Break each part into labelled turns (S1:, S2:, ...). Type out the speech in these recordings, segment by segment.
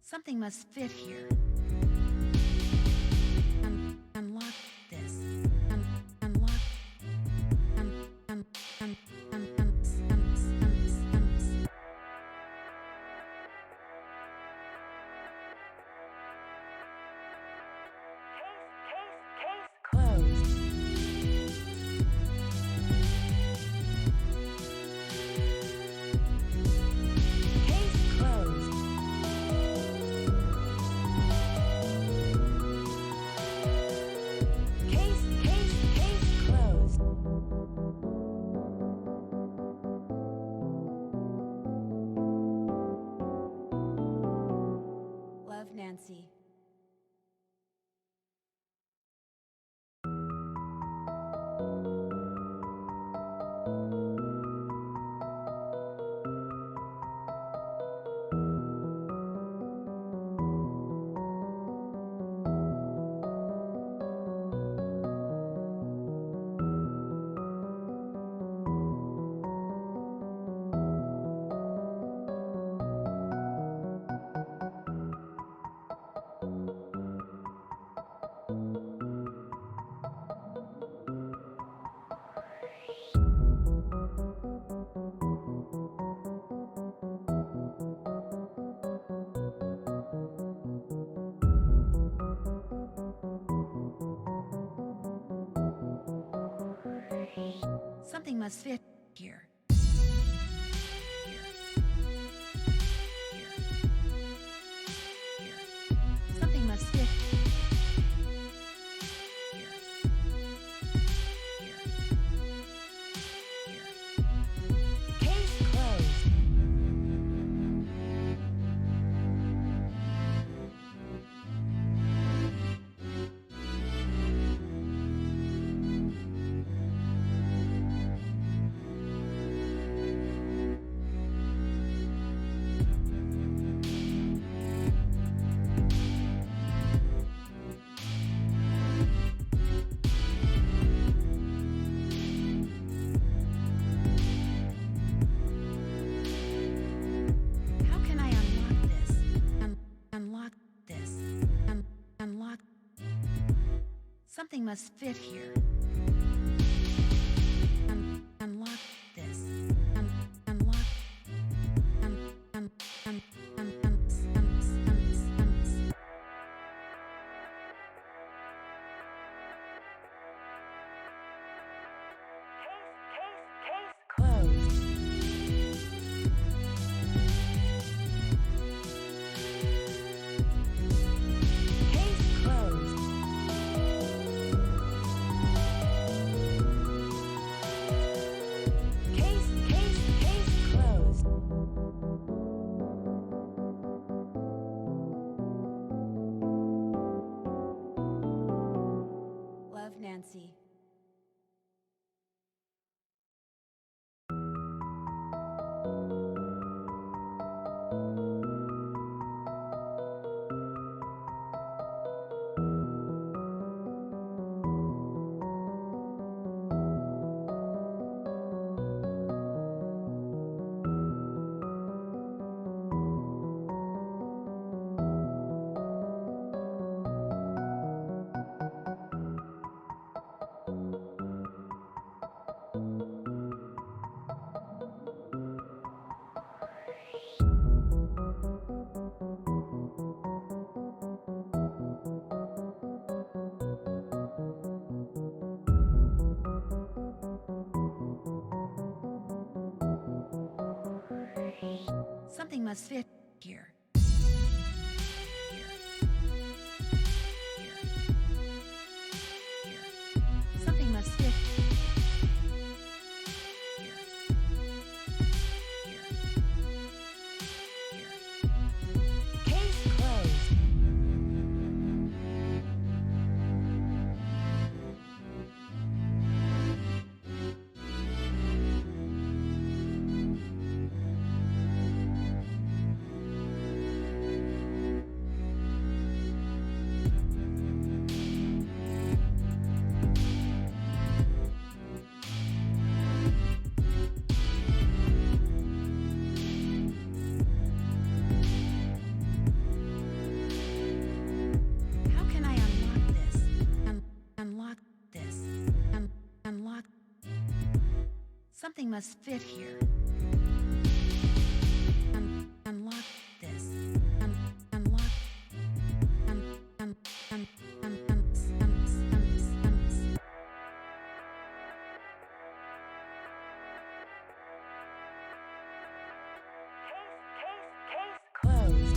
S1: Something must fit here. Unlock this. Unlock. Case closed. Love, Nancy. Something must fit here. Something must fit here. Case closed. Unlock. Something must fit here. Unlock this. Unlock. Case closed. Love, Nancy. Something must fit here. Something must fit here. Case closed. Something must fit here. Unlock this. Unlock. Case closed.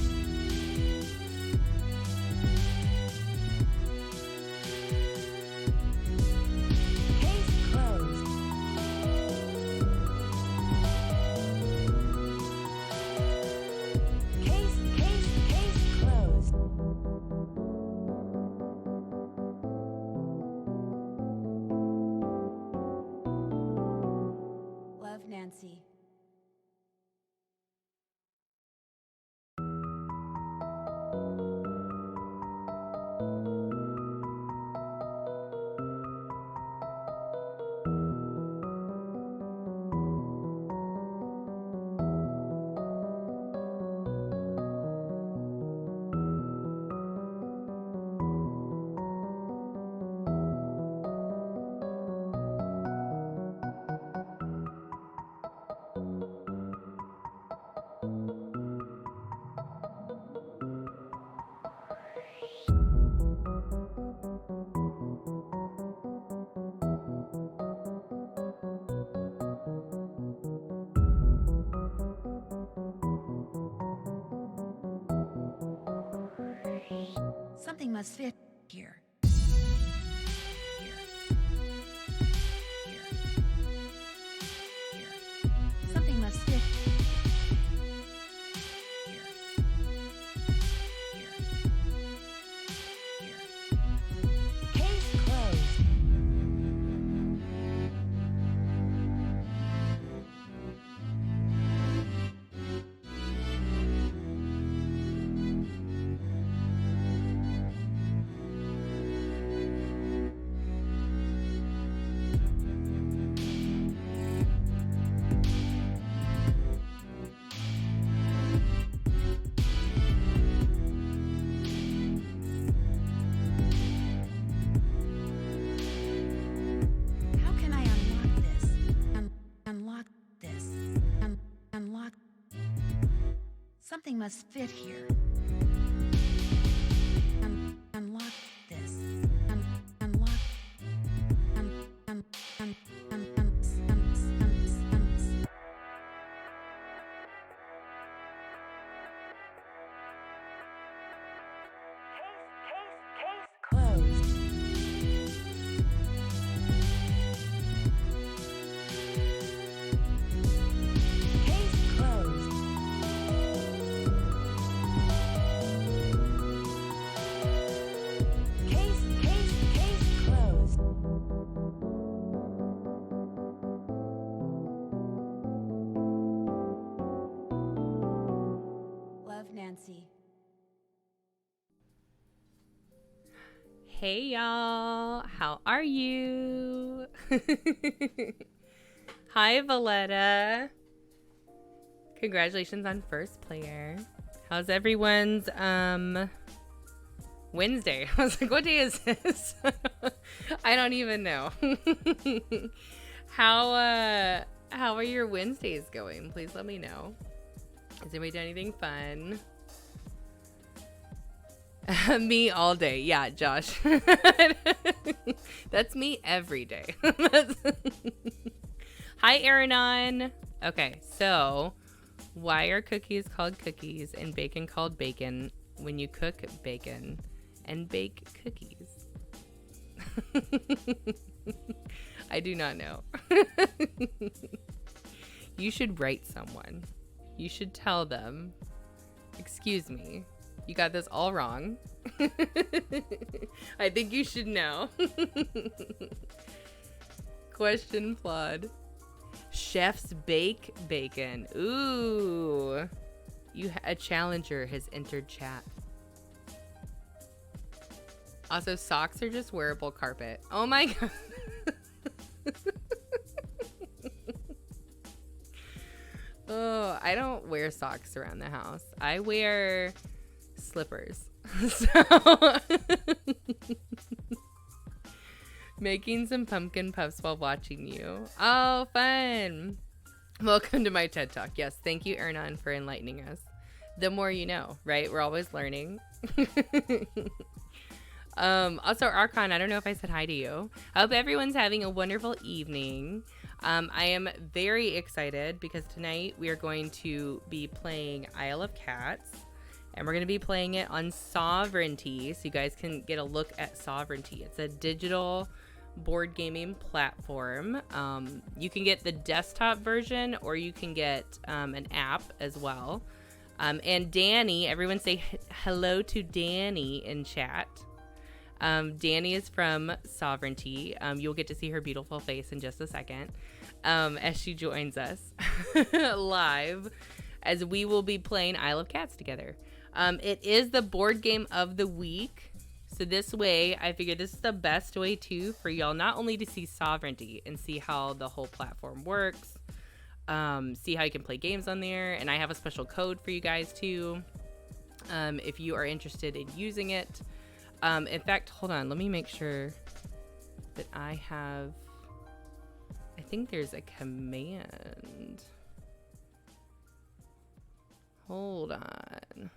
S1: Case closed. Case closed. Love, Nancy. Something must fit here. Here. Here. Here. Something must fit here. Here. Here. Case closed. How can I unlock this? Unlock this. Unlock. Something must fit here. Unlock this. Unlock. Case closed. Case closed. Case closed. Love, Nancy.
S2: Hey y'all, how are you? Hi Valletta. Congratulations on first player. How's everyone's Wednesday? I was like, what day is this? I don't even know. How are your Wednesdays going? Please let me know. Has anybody done anything fun? Me all day. Yeah, Josh. That's me every day. Hi, Aaronon. Okay, so why are cookies called cookies and bacon called bacon when you cook bacon and bake cookies? I do not know. You should write someone. You should tell them, excuse me, you got this all wrong. I think you should know. Question plod. Chefs bake bacon. Ooh. A challenger has entered chat. Also, socks are just wearable carpet. Oh my god. Oh, I don't wear socks around the house. I wear slippers. So Making some pumpkin puffs while watching you. Oh, fun. Welcome to my TED Talk. Yes, thank you, Ernan, for enlightening us. The more you know, right? We're always learning. Also, Archon, I don't know if I said hi to you. I hope everyone's having a wonderful evening. I am very excited because tonight we are going to be playing Isle of Cats. And we're going to be playing it on Sovranti, so you guys can get a look at Sovranti. It's a digital board gaming platform. You can get the desktop version, or you can get an app as well. And Dani, everyone say hello to Dani in chat. Dani is from Sovranti. You'll get to see her beautiful face in just a second as she joins us live, as we will be playing Isle of Cats together. It is the board game of the week. So this way, I figure this is the best way too for y'all not only to see Sovranti and see how the whole platform works, see how you can play games on there, and I have a special code for you guys too, if you are interested in using it. In fact, hold on, let me make sure that I think there's a command. Hold on.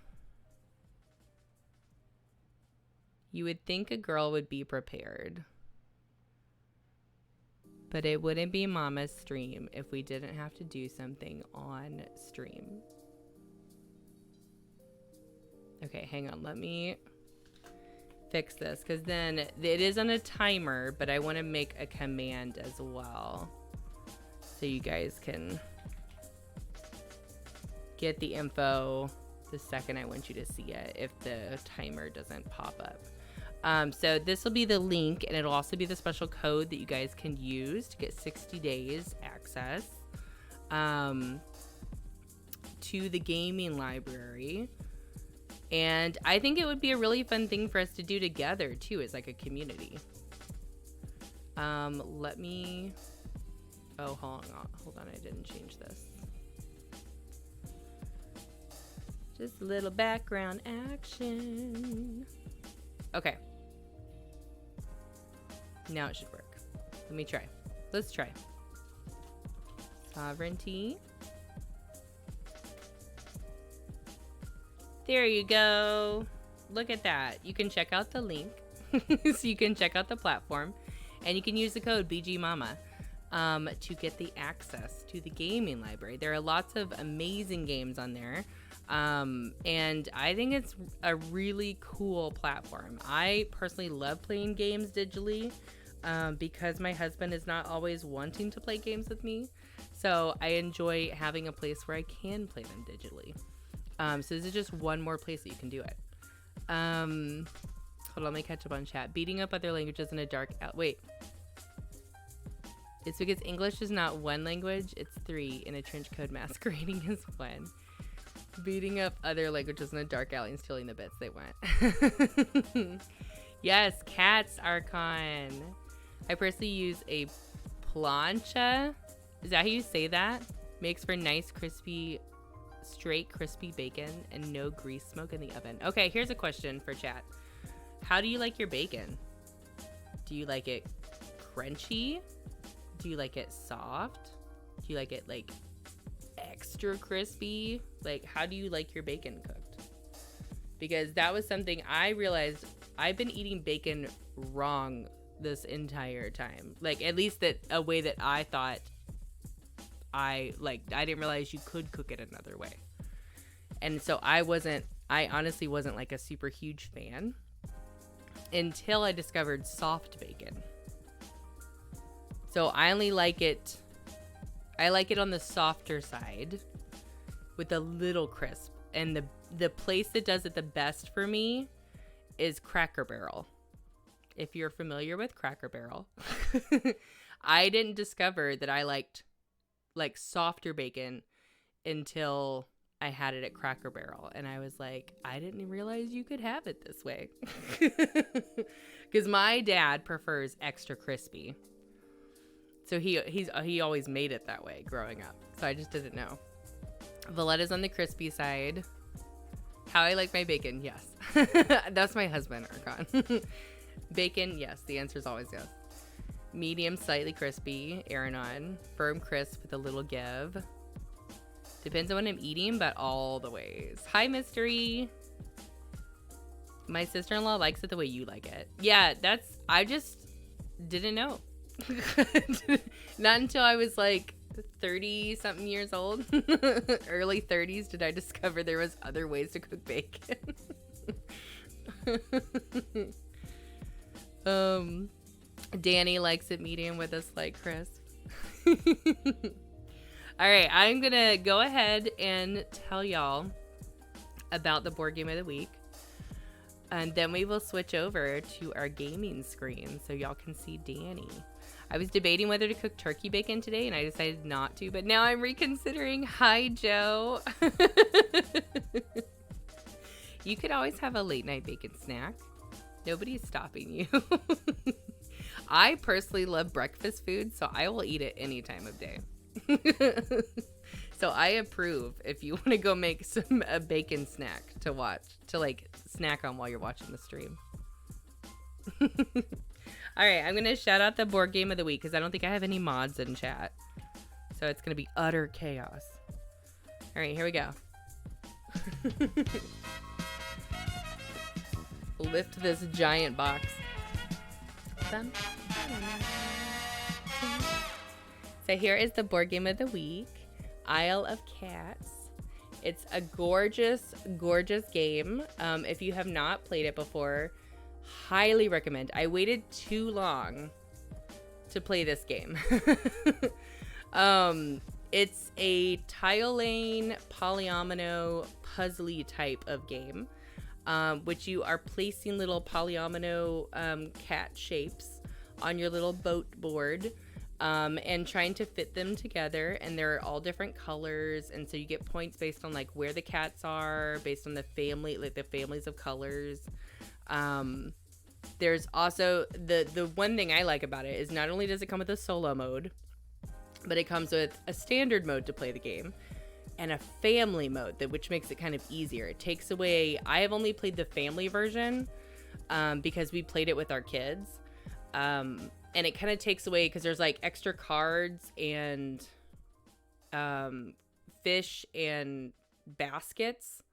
S2: You would think a girl would be prepared, but it wouldn't be Mama's stream if we didn't have to do something on stream. Okay, hang on. Let me fix this, because then it is on a timer, but I want to make a command as well so you guys can get the info the second I want you to see it if the timer doesn't pop up. So this will be the link, and it'll also be the special code that you guys can use to get 60 days access to the gaming library. And I think it would be a really fun thing for us to do together too, as like a community. Let me, oh, hold on, I didn't change this. Just a little background action. Okay. Now it should work. Let me try. Let's try. Sovranti. There you go. Look at that. You can check out the link. So you can check out the platform. And you can use the code BGMAMA to get the access to the gaming library. There are lots of amazing games on there. And I think it's a really cool platform. I personally love playing games digitally because my husband is not always wanting to play games with me. So I enjoy having a place where I can play them digitally. So this is just one more place that you can do it. Hold on, let me catch up on chat. Beating up other languages in a dark wait. It's because English is not one language, it's three, and a trench coat masquerading as one. Beating up other languages in a dark alley and stealing the bits they want. Yes, cats, Archon. I personally use a plancha. Is that how you say that? Makes for nice, crispy, straight, crispy bacon and no grease smoke in the oven. Okay, here's a question for chat. How do you like your bacon? Do you like it crunchy? Do you like it soft? Do you like it like extra crispy? Like, how do you like your bacon cooked? Because that was something I realized I've been eating bacon wrong this entire time. Like, at least that a way that I thought I didn't realize you could cook it another way. And so I honestly wasn't like a super huge fan until I discovered soft bacon. So I only like it, I like it on the softer side with a little crisp. And the place that does it the best for me is Cracker Barrel. If you're familiar with Cracker Barrel, I didn't discover that I liked like softer bacon until I had it at Cracker Barrel. And I was like, I didn't realize you could have it this way. Because my dad prefers extra crispy. So he always made it that way growing up. So I just didn't know. Valletta's on the crispy side. How I like my bacon, yes. That's my husband, Archon. Bacon, yes. The answer is always yes. Medium, slightly crispy. Aranon. Firm crisp with a little give. Depends on what I'm eating, but all the ways. Hi, Mystery. My sister-in-law likes it the way you like it. Yeah, I just didn't know. Not until I was like 30 something years old, early 30s, did I discover there was other ways to cook bacon. Dani likes it medium with a slight crisp. All right, I'm gonna go ahead and tell y'all about the board game of the week, and then we will switch over to our gaming screen so y'all can see Dani. I was debating whether to cook turkey bacon today, and I decided not to, but now I'm reconsidering. Hi, Joe. You could always have a late night bacon snack. Nobody's stopping you. I personally love breakfast food, so I will eat it any time of day. So I approve if you want to go make a bacon snack to watch, to like snack on while you're watching the stream. All right, I'm going to shout out the board game of the week because I don't think I have any mods in chat. So it's going to be utter chaos. All right, here we go. Lift this giant box. So here is the board game of the week, Isle of Cats. It's a gorgeous, gorgeous game. If you have not played it before, highly recommend. I waited too long to play this game. It's a tile lane, polyomino, puzzly type of game, which you are placing little polyomino cat shapes on your little boat board. And trying to fit them together, and they're all different colors, and so you get points based on like where the cats are, based on the family, like the families of colors. There's also the one thing I like about it is not only does it come with a solo mode, but it comes with a standard mode to play the game and a family mode, which makes it kind of easier. It takes away, I have only played the family version because we played it with our kids. And it kind of takes away, because there's like extra cards and fish and baskets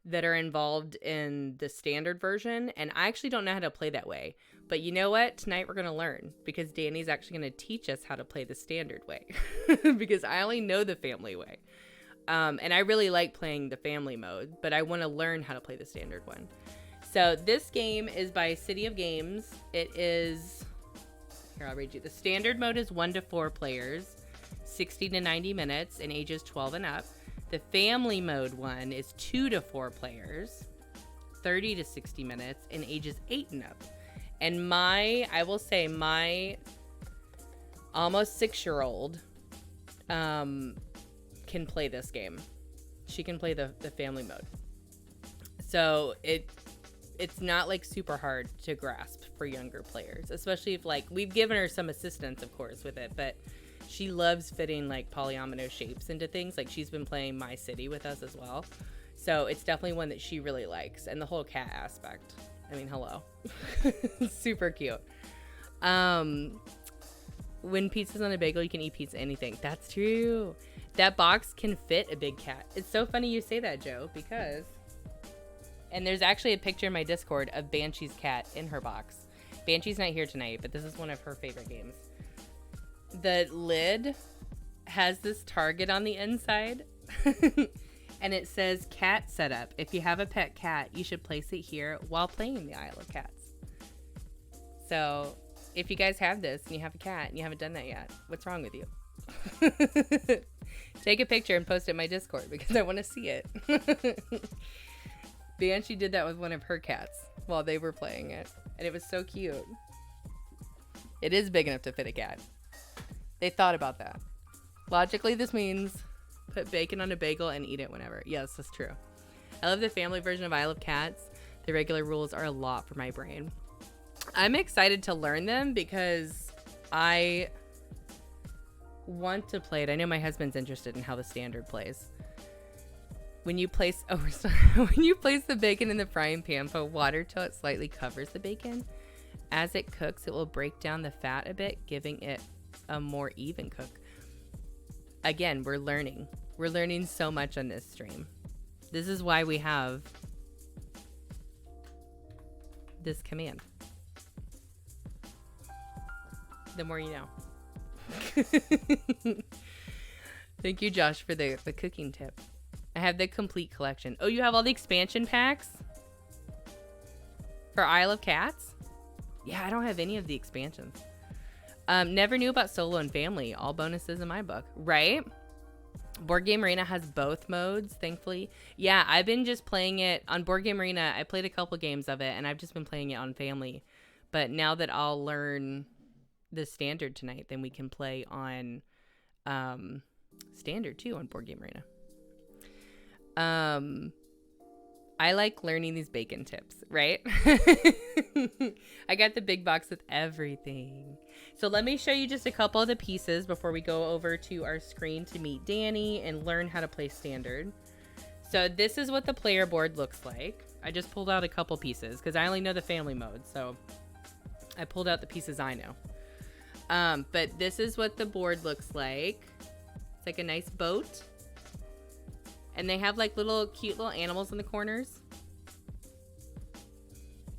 S2: that are involved in the standard version. And I actually don't know how to play that way. But you know what? Tonight we're going to learn, because Dani's actually going to teach us how to play the standard way because I only know the family way. And I really like playing the family mode, but I want to learn how to play the standard one. So this game is by City of Games. It is... Here, I'll read you. The standard mode is 1 to 4 players, 60 to 90 minutes, and ages 12 and up. The family mode one is 2 to 4 players, 30 to 60 minutes, and ages 8 and up. And I will say my almost 6-year-old can play this game. She can play the family mode. So it's not like super hard to grasp for younger players, especially if like we've given her some assistance, of course, with it, but she loves fitting like polyomino shapes into things. Like she's been playing My City with us as well. So it's definitely one that she really likes. And the whole cat aspect. I mean, hello. Super cute. When pizza's on a bagel, you can eat pizza anything. That's true. That box can fit a big cat. It's so funny you say that, Joe, because... And there's actually a picture in my Discord of Banshee's cat in her box. Banshee's not here tonight, but this is one of her favorite games. The lid has this target on the inside. And it says cat setup. If you have a pet cat, you should place it here while playing the Isle of Cats. So if you guys have this and you have a cat and you haven't done that yet, what's wrong with you? Take a picture and post it in my Discord because I want to see it. Banshee did that with one of her cats while they were playing it, and it was so cute. It is big enough to fit a cat. They thought about that. Logically, this means put bacon on a bagel and eat it whenever. Yes, that's true. I love the family version of Isle of Cats. The regular rules are a lot for my brain. I'm excited to learn them because I want to play it. I know my husband's interested in how the standard plays. When you place when you place the bacon in the frying pan, put water till it slightly covers the bacon. As it cooks, it will break down the fat a bit, giving it a more even cook. Again, we're learning. We're learning so much on this stream. This is why we have this command. The more you know. Thank you, Josh, for the cooking tip. I have the complete collection. Oh, you have all the expansion packs for Isle of Cats? Yeah, I don't have any of the expansions. Never knew about solo and family. All bonuses in my book, right? Board Game Arena has both modes, thankfully. Yeah, I've been just playing it on Board Game Arena. I played a couple games of it, and I've just been playing it on family. But now that I'll learn the standard tonight, then we can play on standard too on Board Game Arena. I like learning these bacon tips, right? I got the big box with everything. So let me show you just a couple of the pieces before we go over to our screen to meet Dani and learn how to play standard. So this is what the player board looks like. I just pulled out a couple pieces because I only know the family mode. So I pulled out the pieces I know. But this is what the board looks like. It's like a nice boat. And they have like cute little animals in the corners.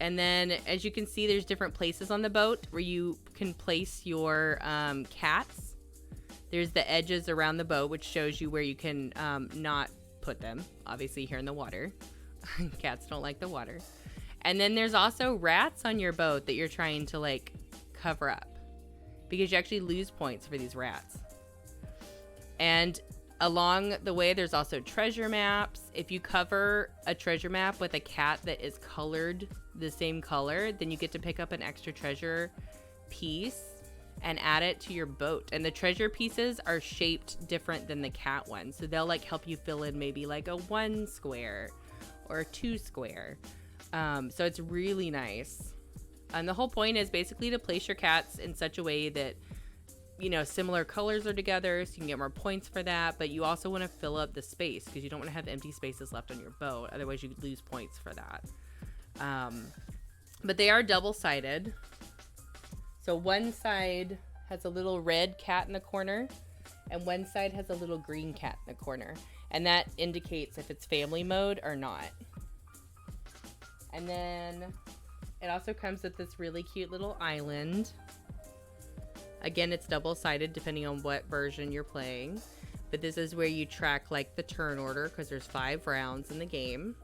S2: And then as you can see, there's different places on the boat where you can place your cats. There's the edges around the boat, which shows you where you can not put them, obviously here in the water. Cats don't like the water. And then there's also rats on your boat that you're trying to like cover up because you actually lose points for these rats. And along the way, there's also treasure maps. If you cover a treasure map with a cat that is colored the same color, then you get to pick up an extra treasure piece and add it to your boat. And the treasure pieces are shaped different than the cat ones. So they'll like help you fill in maybe like a 1 square or a 2 square. So it's really nice. And the whole point is basically to place your cats in such a way that, you know, similar colors are together so you can get more points for that, but you also want to fill up the space because you don't want to have empty spaces left on your boat, otherwise you lose points for that. But they are double-sided, so one side has a little red cat in the corner and one side has a little green cat in the corner, and that indicates if it's family mode or not. And then it also comes with this really cute little island. Again, it's double-sided depending on what version you're playing. But this is where you track like the turn order because there's 5 rounds in the game.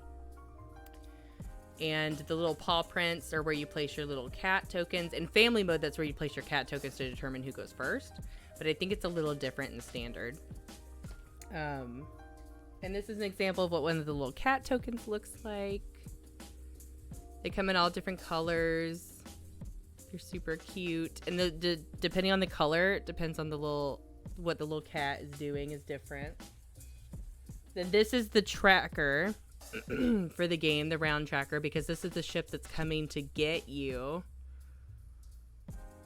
S2: And the little paw prints are where you place your little cat tokens. In family mode, that's where you place your cat tokens to determine who goes first. But I think it's a little different in standard. And this is an example of what one of the little cat tokens looks like. They come in all different colors. They're super cute, and the depending on the color, it depends on what the little cat is doing is different. Then this is the tracker for the game, the round tracker, because this is the ship that's coming to get you.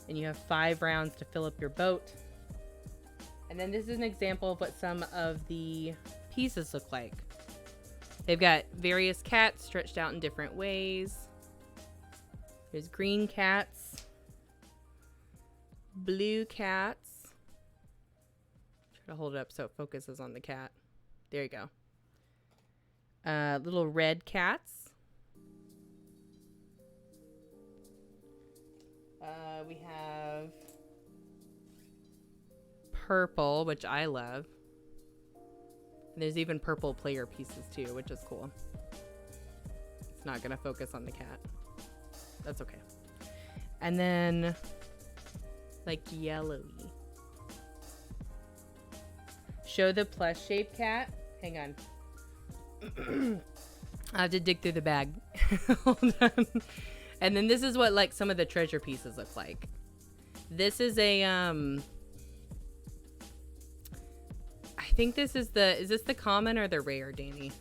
S2: And you have 5 rounds to fill up your boat. And then this is an example of what some of the pieces look like. They've got various cats stretched out in different ways. There's green cats, blue cats. Try to hold it up so it focuses on the cat. There you go. Little red cats. We have purple, which I love. And there's even purple player pieces too, which is cool. It's not going to focus on the cat. That's okay. And then like yellowy. Show the plush shaped cat. Hang on. I have to dig through the bag. Hold on. And then this is what like some of the treasure pieces look like. This is a I think this is this the common or the rare, Dani?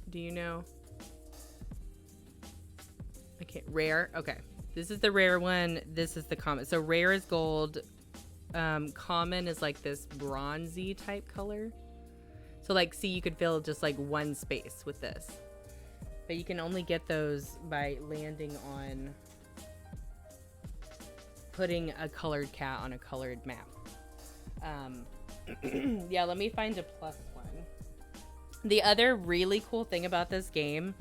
S2: Do you know? Rare. Okay. This is the rare one. This is the common. So rare is gold. Common is like this bronzy type color. So like, see, you could fill just like 1 space with this. But you can only get those by landing on putting a colored cat on a colored map. Yeah, let me find a plus one. The other really cool thing about this game,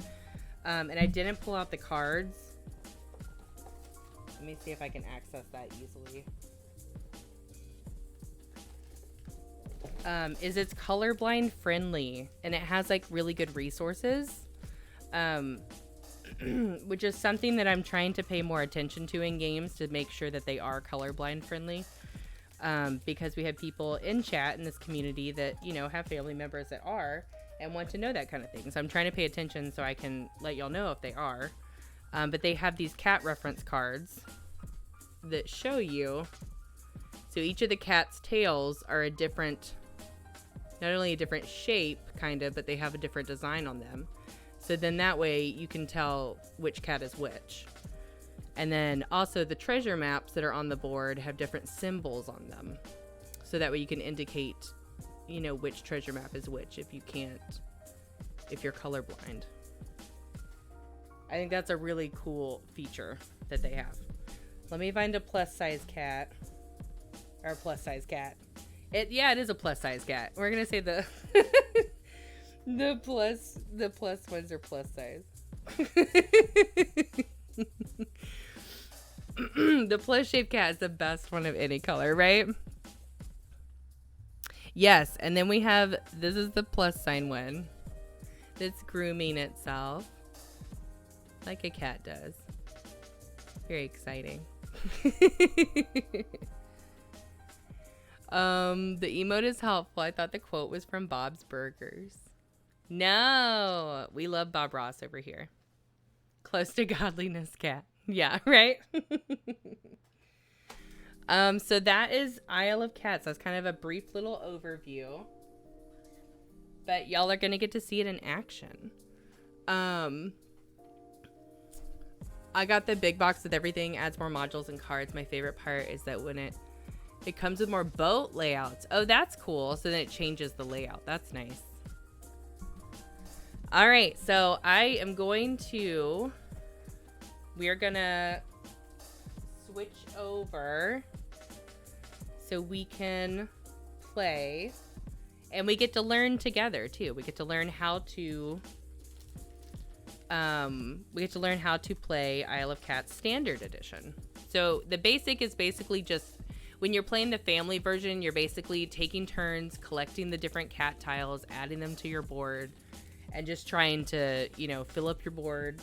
S2: and I didn't pull out the cards. Let me see if I can access that easily. Is it's colorblind friendly, and it has like really good resources, which is something that I'm trying to pay more attention to in games to make sure that they are colorblind friendly. Because we have people in chat in this community that, you know, have family members that are and want to know that kind of thing. So I'm trying to pay attention so I can let y'all know if they are. But they have these cat reference cards that show you. So each of the cat's tails are a different, not only a different shape, kind of, but they have a different design on them. So then that way you can tell which cat is which. And then also the treasure maps that are on the board have different symbols on them. So that way you can indicate, you know, which treasure map is which if you're colorblind. I think that's a really cool feature that they have. Let me find a plus size cat. Or a plus size cat. It is a plus size cat. We're gonna say the the plus ones are plus size. The plus shaped cat is the best one of any color, right? Yes, and then we have, this is the plus sign one that's grooming itself like a cat does. Very exciting. The emote is helpful. I thought the quote was from Bob's Burgers. No, we love Bob Ross over here. Close to godliness cat. Yeah, right? So that is Isle of Cats. That's kind of a brief little overview. But y'all are going to get to see it in action. I got the big box with everything, adds more modules and cards. My favorite part is that when it comes with more boat layouts. Oh, that's cool. So then it changes the layout. That's nice. All right, so we are gonna switch over so we can play, and we get to learn together too. We get to learn how to play Isle of Cats Standard Edition. So the basic is basically just, when you're playing the family version, you're basically taking turns collecting the different cat tiles, adding them to your board, and just trying to, you know, fill up your board,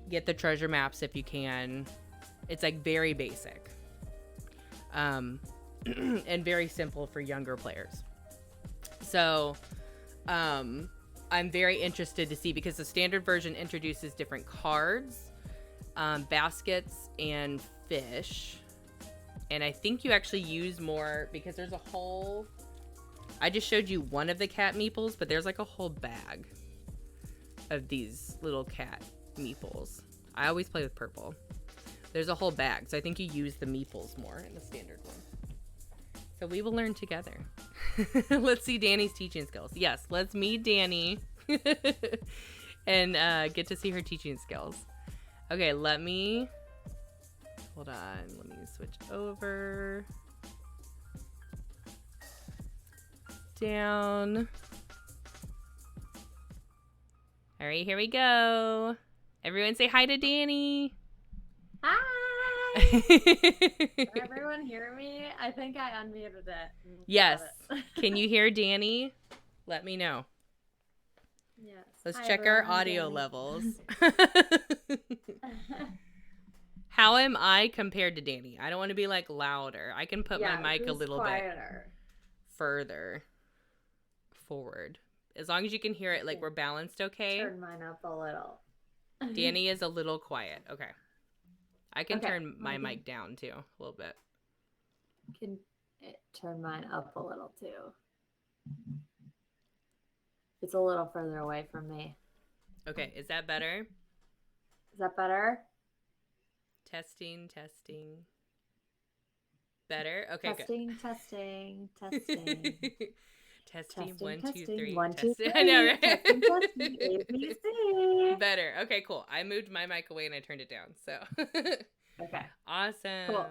S2: get the treasure maps if you can. It's like very basic. And very simple for younger players. So, I'm very interested to see, because the standard version introduces different cards, baskets, and fish. And I think you actually use more, because there's a whole, I just showed you one of the cat meeples, but there's like a whole bag of these little cat meeples. I always play with purple. There's a whole bag, so I think you use the meeples more in the standard one. So we will learn together. Let's see Dani's teaching skills. Yes, let's meet Dani and get to see her teaching skills. Okay, hold on. Let me switch over. Down. All right, here we go. Everyone say hi to Dani.
S3: Hi! Can everyone hear me? I think I unmuted it.
S2: Yes. Can you hear Dani? Let me know.
S3: Yes.
S2: Let's
S3: Hi,
S2: check
S3: everyone.
S2: our
S3: I'm
S2: audio
S3: Dani.
S2: levels. How am I compared to Dani? I don't want to be like louder. I can put my mic a
S3: who's
S2: little
S3: quieter?
S2: bit further forward. As long as you can hear it, like we're balanced okay.
S3: Turn mine up a little.
S2: Dani is a little quiet. Okay. I can
S3: Okay.
S2: turn my mic down too, a little bit.
S3: Can turn mine up a little too. It's a little further away from me.
S2: Okay, is that better?
S3: Is that better?
S2: Testing. Better? Okay,
S3: testing.
S2: Testing,
S3: Testing,
S2: 1, 2, 3.
S3: 1, 2, 3.
S2: I know, right?
S3: Testing, ABC.
S2: Better. Okay, cool. I moved my mic away and I turned it down. So
S3: Okay.
S2: Awesome.
S3: Cool.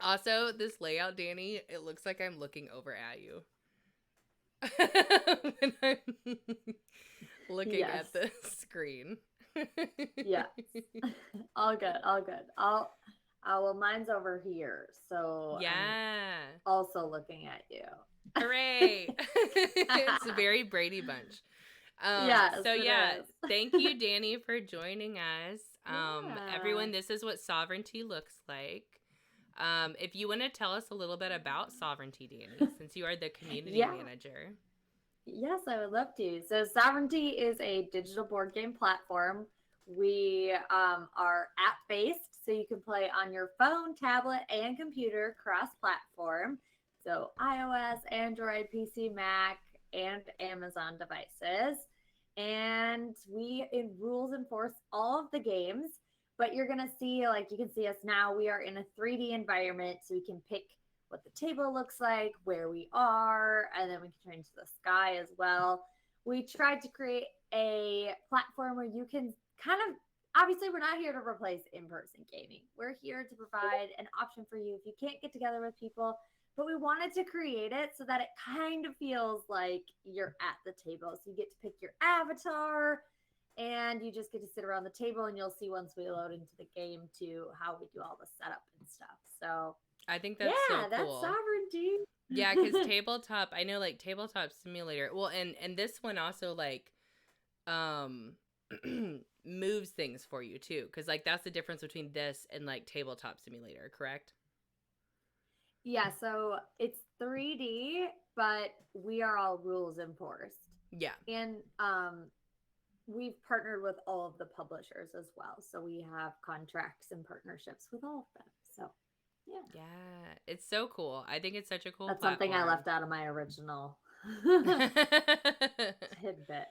S2: Also, this layout, Danny, it looks like I'm looking over at you. When I'm looking
S3: Yes.
S2: at the screen.
S3: Yes. All good. All good. Well, mine's over here, so I'm
S2: Yeah.
S3: also looking at you.
S2: Hooray. It's a very Brady Bunch.
S3: Yes,
S2: So
S3: it
S2: yeah,
S3: is.
S2: thank you, Danny, for joining us.
S3: Yeah.
S2: Everyone, this is what sovereignty looks like. If you want to tell us a little bit about sovereignty, Danny, since you are the community
S3: Yeah.
S2: manager.
S3: Yes, I would love to. So, Sovereignty is a digital board game platform. We are app based, so you can play on your phone, tablet, and computer cross platform. So, iOS, Android, PC, Mac, and Amazon devices. And rules enforce all of the games, but you're going to see, like, you can see us now, we are in a 3D environment, so we can pick what the table looks like, where we are, and then we can change the sky as well. We tried to create a platform where you can kind of, obviously, we're not here to replace in person gaming. We're here to provide an option for you if you can't get together with people. But we wanted to create it so that it kind of feels like you're at the table. So you get to pick your avatar and you just get to sit around the table, and you'll see once we load into the game to how we do all the setup and stuff. So
S2: I think that's so cool.
S3: that's sovereignty.
S2: Yeah, because tabletop, I know like tabletop simulator. Well, and this one also like moves things for you too, because like that's the difference between this and like tabletop simulator, correct?
S3: Yeah, so it's 3D, but we are all rules enforced.
S2: Yeah.
S3: And we've partnered with all of the publishers as well. So we have contracts and partnerships with all of them. So yeah.
S2: Yeah, it's so cool. I think it's such a cool
S3: That's
S2: platform.
S3: something I left out of my original tidbit.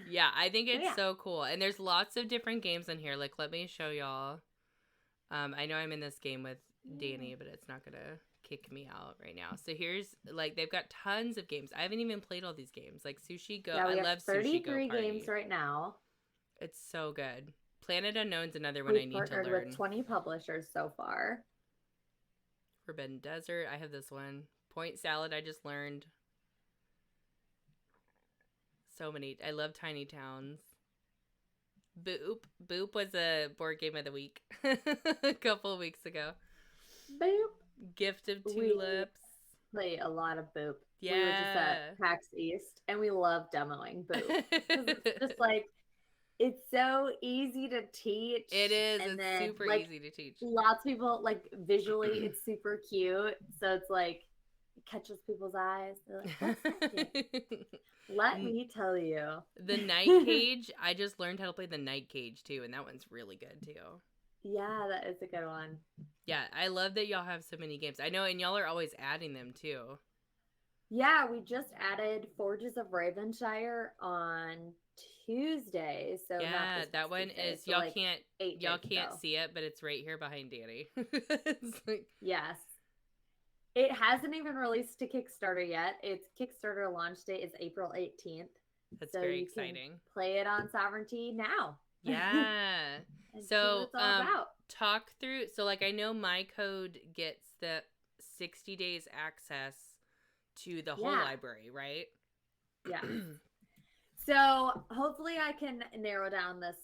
S2: Yeah, I think it's so cool. And there's lots of different games in here. Like, let me show y'all. I know I'm in this game with Dani, but it's not gonna kick me out right now. So here's like they've got tons of games. I haven't even played all these games. Like Sushi Go.
S3: Yeah, we
S2: I
S3: have
S2: love
S3: 33
S2: Sushi Go Party.
S3: games right now.
S2: It's so good. Planet Unknown's another one
S3: We've
S2: I need to learn.
S3: partnered with 20 publishers so far.
S2: Forbidden Desert. I have this one. Point Salad. I just learned. So many. I love Tiny Towns. Boop. Boop was a board game of the week a couple of weeks ago.
S3: Boop.
S2: Gift of Tulips.
S3: We play a lot of Boop.
S2: Yeah.
S3: We were just at PAX East, and we love demoing Boop. It's just like, it's so easy to teach.
S2: It is.
S3: And
S2: it's super easy to teach.
S3: Lots of people, like, visually, it's super cute. So it's like, it catches people's eyes. They're like, what's that game? Let me tell you.
S2: The Night Cage, I just learned how to play the Night Cage too, and that one's really good too.
S3: Yeah, that is a good one.
S2: Yeah, I love that y'all have so many games. I know, and y'all are always adding them too.
S3: Yeah, we just added Forges of Ravenshire on Tuesday. So
S2: yeah, that one
S3: Tuesday,
S2: is
S3: so
S2: y'all
S3: like
S2: can't see it, but it's right here behind Dani. It's like,
S3: yes. It hasn't even released to Kickstarter yet. Its Kickstarter launch date is April 18th.
S2: That's
S3: so
S2: very
S3: you
S2: exciting.
S3: Can play it on Sovereignty now.
S2: Yeah. So talk through. So like I know my code gets the 60 days access to the whole library, right?
S3: Yeah. So hopefully I can narrow down this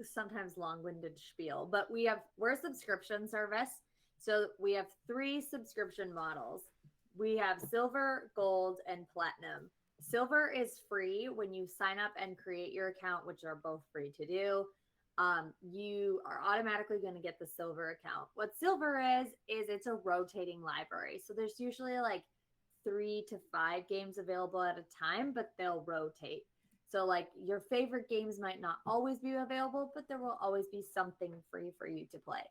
S3: sometimes long-winded spiel, but we're a subscription service. So we have 3 subscription models. We have silver, gold, and platinum. Silver is free when you sign up and create your account, which are both free to do. You are automatically going to get the silver account. What silver is it's a rotating library. So there's usually like 3 to 5 games available at a time, but they'll rotate. So like your favorite games might not always be available, but there will always be something free for you to play.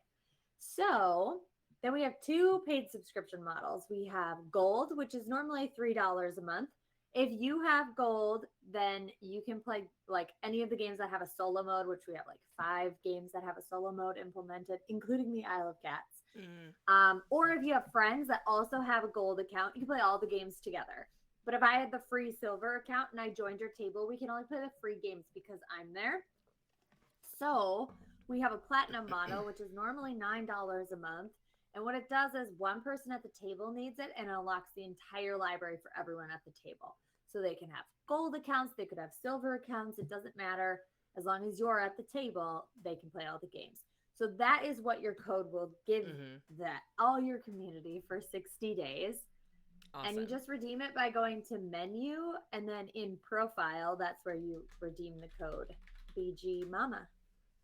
S3: So then we have 2 paid subscription models. We have gold, which is normally $3 a month. If you have gold, then you can play like any of the games that have a solo mode, which we have like 5 games that have a solo mode implemented, including the Isle of Cats. Or if you have friends that also have a gold account, you can play all the games together. But if I had the free silver account and I joined your table, we can only play the free games because I'm there. So we have a platinum model, which is normally $9 a month. And what it does is one person at the table needs it and it unlocks the entire library for everyone at the table. So they can have gold accounts, they could have silver accounts, it doesn't matter. As long as you're at the table, they can play all the games. So that is what your code will give that all your community for 60 days. Awesome. And you just redeem it by going to menu and then in profile, that's where you redeem the code BG Mama.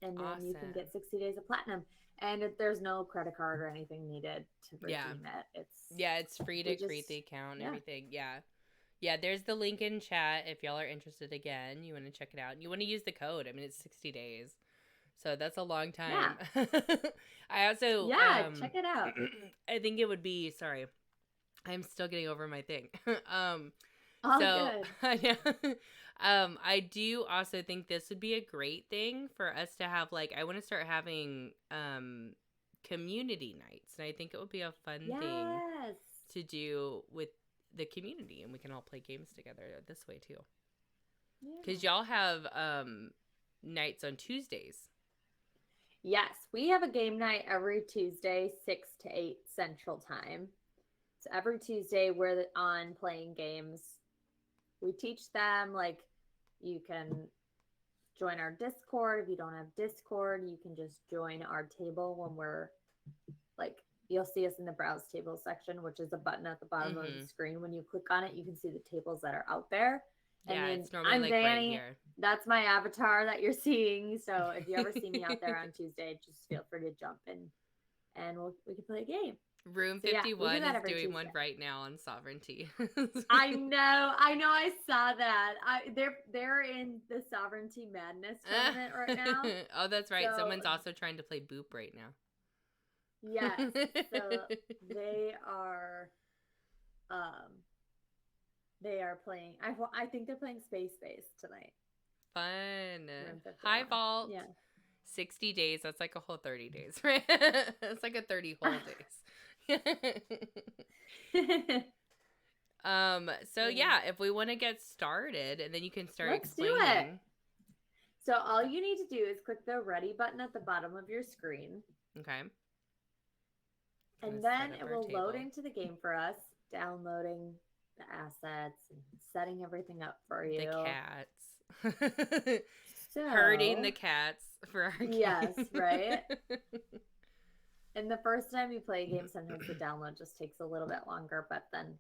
S3: And then you can get 60 days of platinum. And there's no credit card or anything needed to redeem it.
S2: It's free to create the account and everything. Yeah, there's the link in chat if y'all are interested again. You want to check it out. You want to use the code. I mean, it's 60 days. So that's a long time. Yeah. I also...
S3: check it out.
S2: I think it would be... Sorry. I'm still getting over my thing.
S3: Good.
S2: I do also think this would be a great thing for us to have, like, I want to start having community nights. And I think it would be a fun thing to do with the community. And we can all play games together this way, too. Because y'all have nights on Tuesdays.
S3: Yes, we have a game night every Tuesday, 6 to 8 Central Time. So every Tuesday, we're on playing games. We teach them, like, you can join our Discord. If you don't have Discord, you can just join our table when we're, like, you'll see us in the Browse Table section, which is a button at the bottom of the screen. When you click on it, you can see the tables that are out there. And then
S2: it's normally
S3: I'm
S2: like
S3: Dani.
S2: Right here.
S3: That's my avatar that you're seeing. So if you ever see me out there on Tuesday, just feel free to jump in and we can play a game.
S2: Room 51 is doing Tuesday. One right now on Sovereignty.
S3: I know. I saw that. They're in the Sovereignty Madness tournament right now.
S2: Oh, that's right. So, someone's also trying to play Boop right now.
S3: Yes. So they are playing. I think they're playing Space tonight.
S2: Fun. High Vault. Yeah. 60 days. That's like a whole 30 days, right? It's like a 30 whole days. So yeah, if we want to get started and then you can start explaining.
S3: Do it. So all you need to do is click the ready button at the bottom of your screen.
S2: Okay.
S3: And then it will load into the game for us, downloading the assets and setting everything up for you.
S2: The cats. Herding the cats for our game.
S3: Yes, right? And the first time you play a game, sometimes the download just takes a little bit longer, but then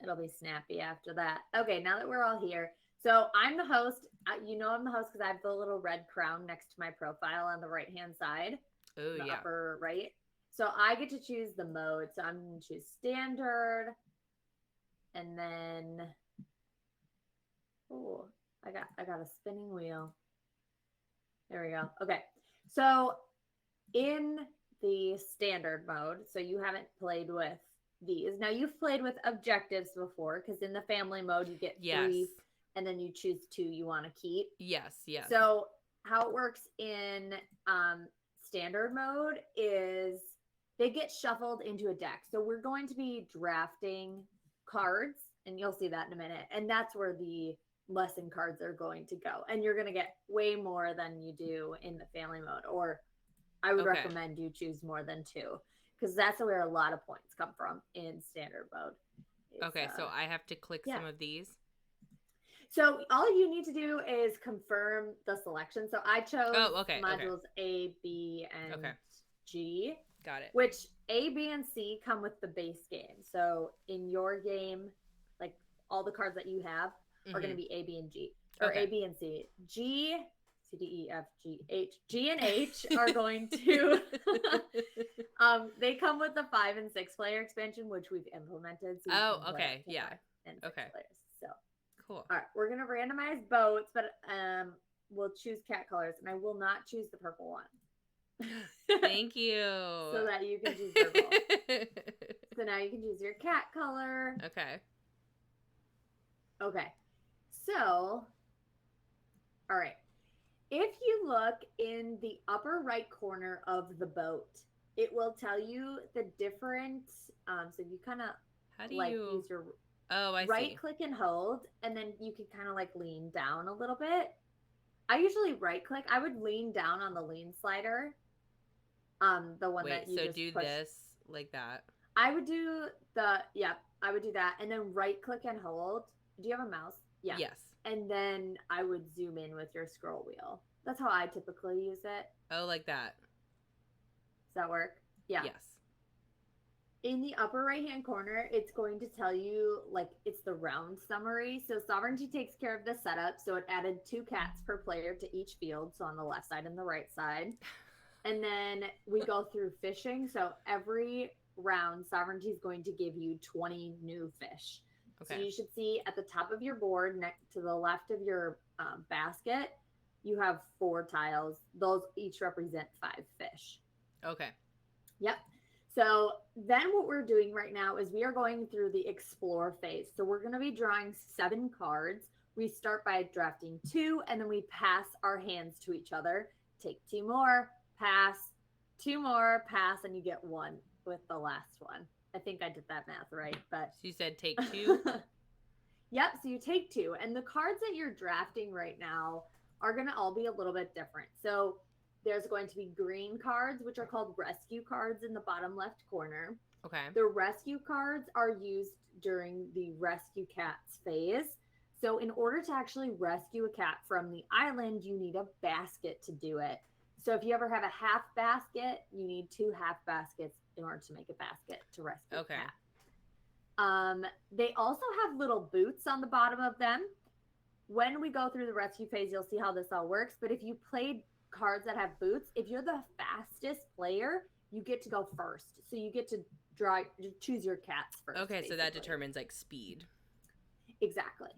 S3: it'll be snappy after that. Okay, now that we're all here. So I'm the host. You know I'm the host because I have the little red crown next to my profile on the right-hand side.
S2: Oh, yeah.
S3: Upper right. So I get to choose the mode. So I'm going to choose standard. And then, oh, I got a spinning wheel. There we go. Okay. So in the standard mode, so you haven't played with these. Now you've played with objectives before because in the family mode you get 3 and then you choose 2 you want to keep.
S2: Yes.
S3: So how it works in standard mode is they get shuffled into a deck. So we're going to be drafting cards and you'll see that in a minute. And that's where the lesson cards are going to go. And you're going to get way more than you do in the family mode. Or I would recommend you choose more than 2 because that's where a lot of points come from in standard mode.
S2: So I have to click some of these.
S3: So all you need to do is confirm the selection. So I chose modules A, B, and G.
S2: Got it.
S3: Which A, B, and C come with the base game. So in your game, like all the cards that you have are going to be A, B, and G. Or A, B, and C. G, C, D, E, F, G, H. G and H are going to... they come with the 5 and 6 player expansion, which we've implemented. So
S2: Yeah.
S3: And 6 players. So
S2: cool.
S3: All right, we're going to randomize boats, but we'll choose cat colors, and I will not choose the purple one.
S2: Thank you.
S3: So that you can choose purple. So now you can choose your cat color. Okay. So, all right. If you look in the upper right corner of the boat, it will tell you the different. So you kind of use your right click and hold, and then you can kind of like lean down a little bit. I usually right click. I would lean down on the lean slider. The one
S2: Wait,
S3: that you
S2: so
S3: just
S2: do
S3: push.
S2: this like that.
S3: I would do I would do that and then right click and hold. Do you have a mouse? Yeah.
S2: Yes.
S3: And then I would zoom in with your scroll wheel. That's how I typically use it.
S2: Oh, like that.
S3: Does that work? Yeah.
S2: Yes.
S3: In the upper right hand corner, it's going to tell you like it's the round summary. So Sovereignty takes care of the setup. So it added 2 cats per player to each field. So on the left side and the right side. And then we go through fishing. So every round, Sovereignty is going to give you 20 new fish.
S2: Okay.
S3: So you should see at the top of your board, next to the left of your basket, you have 4 tiles. Those each represent 5 fish.
S2: Okay.
S3: Yep. So then what we're doing right now is we are going through the explore phase. So we're going to be drawing 7 cards. We start by drafting 2, and then we pass our hands to each other. Take 2 more, pass, 2 more, pass, and you get 1 with the last one. I think I did that math right, but
S2: So you said take 2?
S3: Yep, so you take 2, and the cards that you're drafting right now are going to all be a little bit different. So there's going to be green cards, which are called rescue cards in the bottom left corner.
S2: Okay.
S3: The rescue cards are used during the rescue cats phase. So in order to actually rescue a cat from the island, you need a basket to do it. So if you ever have a half basket, you need 2 half baskets in order to make a basket to rescue a cat. They also have little boots on the bottom of them. When we go through the rescue phase, you'll see how this all works. But if you played cards that have boots, if you're the fastest player, you get to go first. So you get to choose your cats first.
S2: Okay,
S3: basically.
S2: so that determines like speed.
S3: Exactly.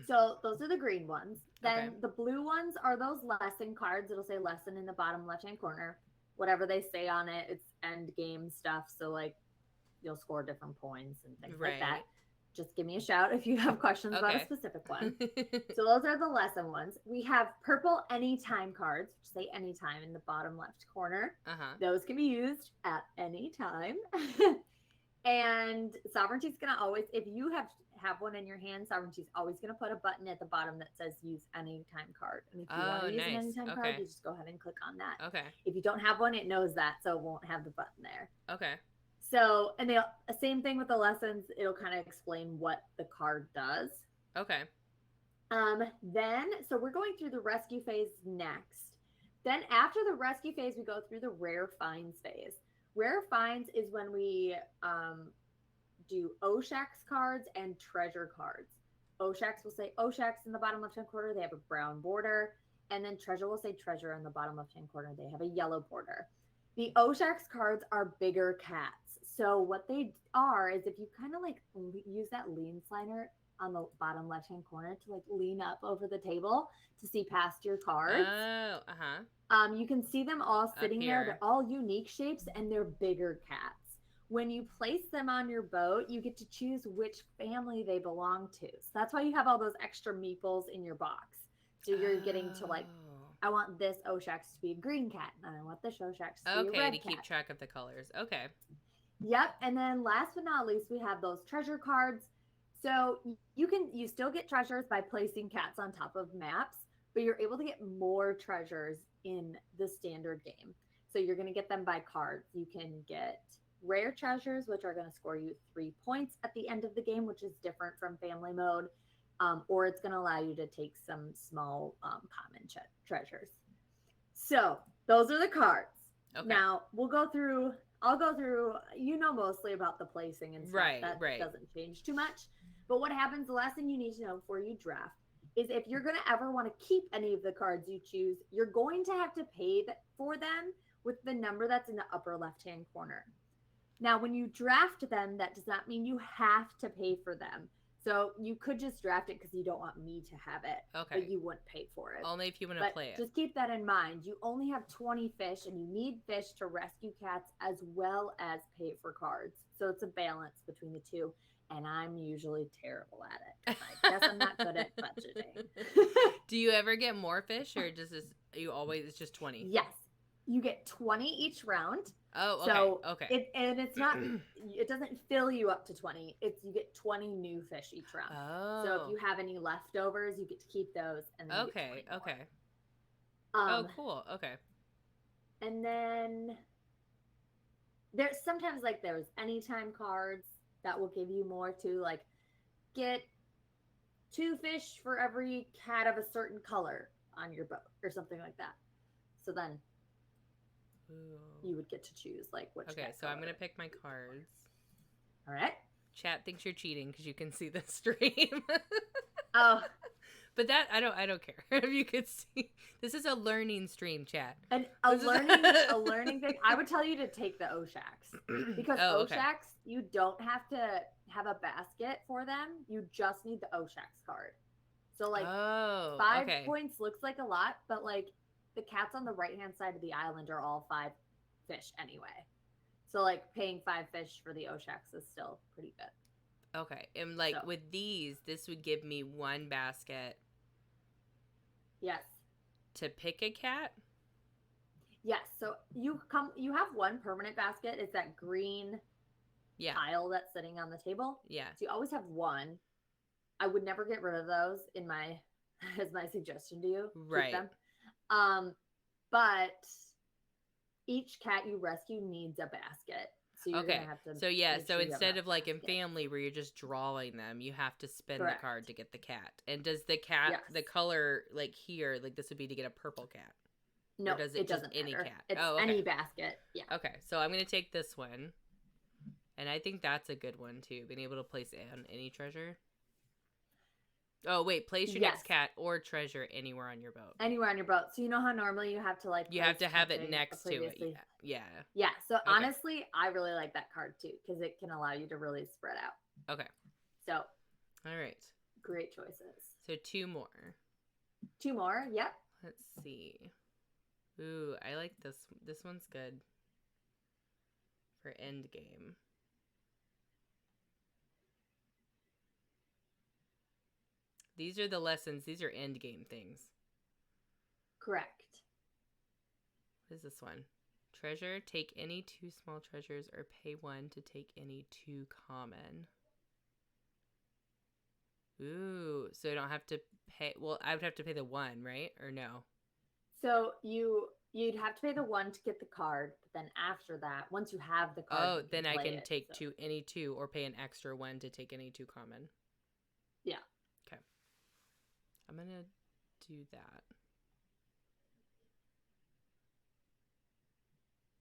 S3: So those are the green ones. Then
S2: Okay.
S3: the blue ones are those lesson cards. It'll say lesson in the bottom left-hand corner. Whatever they say on it, it's end game stuff. So like you'll score different points and things like that. Just give me a shout if you have questions about a specific one. So those are the lesson ones. We have purple anytime cards, which say anytime in the bottom left corner. Those can be used at any time. And Sovereignty's going to always, if you have one in your hand, Sovereignty's always going to put a button at the bottom that says use anytime card. And if you want to use an anytime card, you just go ahead and click on that.
S2: Okay.
S3: If you don't have one, it knows that, so it won't have the button there.
S2: Okay.
S3: So, and the same thing with the lessons, it'll kind of explain what the card does.
S2: Okay.
S3: So we're going through the rescue phase next. Then after the rescue phase, we go through the rare finds phase. Rare finds is when we do Oshax cards and treasure cards. Oshax will say Oshax in the bottom left-hand corner. They have a brown border. And then treasure will say treasure in the bottom left-hand corner. They have a yellow border. The Oshax cards are bigger cats. So what they are is if you kind of like use that lean slider on the bottom left-hand corner to like lean up over the table to see past your cards.
S2: Oh,
S3: you can see them all sitting there. They're all unique shapes and they're bigger cats. When you place them on your boat, you get to choose which family they belong to. So that's why you have all those extra meeples in your box. So you're getting to like, I want this Oshax to be a green cat, and I want this Oshax to be a red cat.
S2: Keep track of the colors. Okay.
S3: Yep. And then last but not least, we have those treasure cards. So you still get treasures by placing cats on top of maps, but you're able to get more treasures in the standard game. So you're going to get them by cards. You can get rare treasures, which are going to score you 3 points at the end of the game, which is different from family mode. Or it's going to allow you to take some small common treasures. So those are the cards.
S2: Okay.
S3: Now I'll go through, mostly about the placing and stuff. That doesn't change too much. But what happens, the last thing you need to know before you draft is if you're going to ever want to keep any of the cards you choose, you're going to have to pay for them with the number that's in the upper left-hand corner. Now, when you draft them, that does not mean you have to pay for them. So you could just draft it because you don't want me to have it.
S2: Okay.
S3: But you wouldn't pay for it.
S2: Only if you want to play it.
S3: Just keep that in mind. You only have 20 fish and you need fish to rescue cats as well as pay for cards. So it's a balance between the two. And I'm usually terrible at it. I guess I'm not good at budgeting.
S2: Do you ever get more fish or it's just 20?
S3: Yes. You get 20 each round.
S2: Oh, okay.
S3: So
S2: okay.
S3: It's not, it doesn't fill you up to 20. You get 20 new fish each round.
S2: Oh.
S3: So if you have any leftovers, you get to keep those. And then
S2: okay. Oh,
S3: Um,
S2: cool. Okay.
S3: and then there's sometimes like there's anytime cards that will give you more to like get 2 fish for every cat of a certain color on your boat or something like that. So then
S2: Ooh.
S3: you would get to choose like which
S2: Okay,
S3: cat
S2: so I'm
S3: color.
S2: gonna pick my cards.
S3: All right.
S2: Chat thinks you're cheating because you can see the stream.
S3: Oh,
S2: But that I don't care if you could see. This is a learning stream, chat.
S3: and
S2: This is
S3: a learning thing. I would tell you to take the Oshaks because
S2: Oh, okay.
S3: Oshaks you don't have to have a basket for them. You just need the Oshaks card. So like
S2: Oh,
S3: 5 points looks like a lot, but like the cats on the right hand side of the island are all 5 fish anyway. So like paying 5 fish for the Oshaks is still pretty good.
S2: Okay. And like
S3: So.
S2: with these, this would give me one basket
S3: Yes.
S2: to pick a cat.
S3: Yes. So you have one permanent basket. It's that green
S2: Yeah.
S3: tile that's sitting on the table.
S2: Yeah.
S3: So you always have one. I would never get rid of those in my as my suggestion to you.
S2: Right.
S3: Keep them. But each cat you rescue needs a basket. So you're gonna have to
S2: So yeah, so
S3: sure
S2: instead of like in
S3: basket.
S2: family where you're just drawing them, you have to spin
S3: Correct.
S2: the card to get the cat. And does the cat the color like here, like this would be to get a purple cat?
S3: No,
S2: or does
S3: it
S2: just
S3: doesn't
S2: any
S3: matter.
S2: cat?
S3: It's
S2: okay.
S3: any basket. Yeah.
S2: Okay, so I'm gonna take this one. And I think that's a good one too, being able to place it on any treasure. Oh wait, place your next cat or treasure anywhere on your boat.
S3: Anywhere on your boat. So you know how normally you have to like
S2: you have to have it next to it. Yeah.
S3: Yeah. So honestly, I really like that card too because it can allow you to really spread out.
S2: Okay.
S3: So.
S2: All right.
S3: Great choices.
S2: So 2 more.
S3: 2 more. Yep.
S2: Let's see. Ooh, I like this. This one's good for end game. These are the lessons. These are end game things.
S3: Correct.
S2: What is this one? Treasure. Take any 2 small treasures or pay 1 to take any 2 common. Ooh, so you don't have to pay. Well, I would have to pay the 1, right? Or no?
S3: So you'd have to pay the 1 to get the card, but then after that, once you have the card,
S2: then I can take any 2 or pay an extra 1 to take any 2 common.
S3: Yeah.
S2: Okay. I'm gonna do that.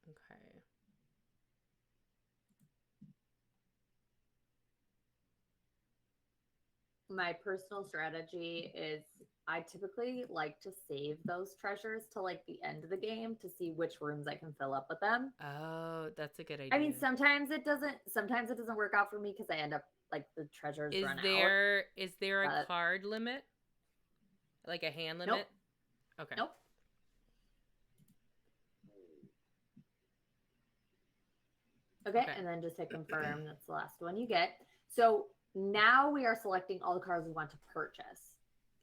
S2: Okay.
S3: My personal strategy is I typically like to save those treasures to like the end of the game to see which rooms I can fill up with them.
S2: Oh, that's a good idea.
S3: I mean, sometimes it doesn't work out for me because I end up like the treasures run out.
S2: Is there a card limit? Like a hand limit?
S3: Nope.
S2: Okay.
S3: Nope. Okay, and then just hit confirm. That's the last one you get. So now we are selecting all the cards we want to purchase.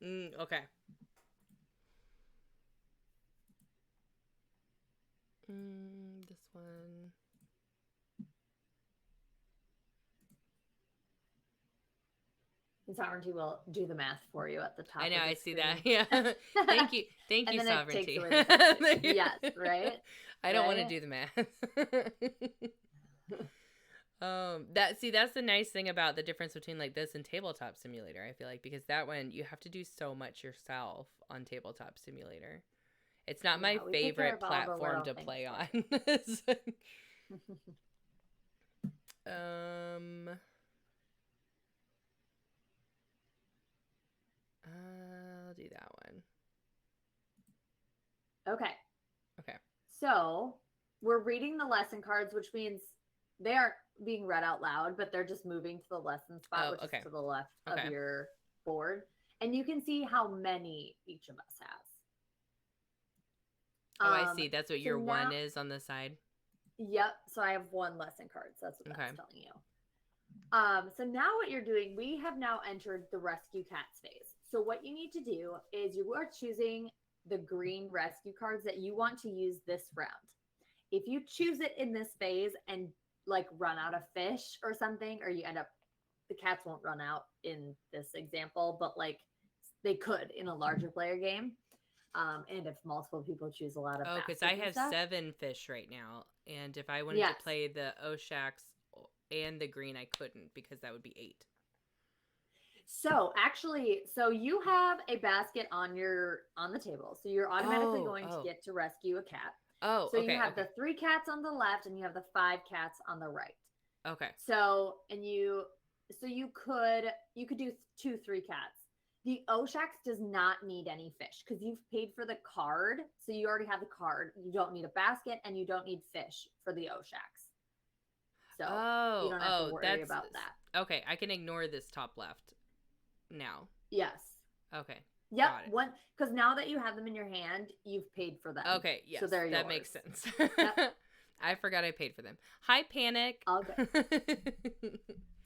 S2: Okay. This one.
S3: And Sovereignty will do the math for you at the top.
S2: I know, I see that.
S3: Yeah.
S2: Thank you. Thank you,
S3: then
S2: Sovereignty.
S3: It takes away the yes, right?
S2: I don't want to do the math. That's the nice thing about the difference between like this and Tabletop Simulator, I feel like, because that one you have to do so much yourself on Tabletop Simulator. It's not my favorite platform to play on. I'll do that one.
S3: Okay.
S2: Okay.
S3: So we're reading the lesson cards, which means they aren't being read out loud, but they're just moving to the lesson spot, which is to the left of your board. And you can see how many each of us has.
S2: I see. That's what your one is on the side?
S3: Yep. So I have 1 lesson card. So that's what that's telling you. So now what you're doing, we have now entered the rescue cats phase. So what you need to do is you are choosing the green rescue cards that you want to use this round. If you choose it in this phase and like run out of fish or something, or you end up, the cats won't run out in this example, but like they could in a larger player game. And if multiple people choose a lot of
S2: Oh,
S3: baskets
S2: because I
S3: and
S2: have
S3: stuff.
S2: 7 fish right now, and if I wanted
S3: Yes.
S2: to play the Oshaks and the green, I couldn't because that would be 8.
S3: So actually, so you have a basket on the table. So you're automatically going to get to rescue a cat.
S2: Oh,
S3: So
S2: okay.
S3: you have
S2: Okay.
S3: the 3 cats on the left and you have the 5 cats on the right.
S2: Okay.
S3: So you could do 2 3 cats. The Oshaks does not need any fish because you've paid for the card. So you already have the card. You don't need a basket and you don't need fish for the Oshaks. So you don't have to worry about that.
S2: Okay. I can ignore this top left now.
S3: Yes.
S2: Okay.
S3: Yep.
S2: Got it.
S3: One, because now that you have them in your hand, you've paid for them.
S2: Okay. Yes.
S3: So they're yours.
S2: That makes sense.
S3: Yep.
S2: I forgot I paid for them. Hi, Panic.
S3: All good.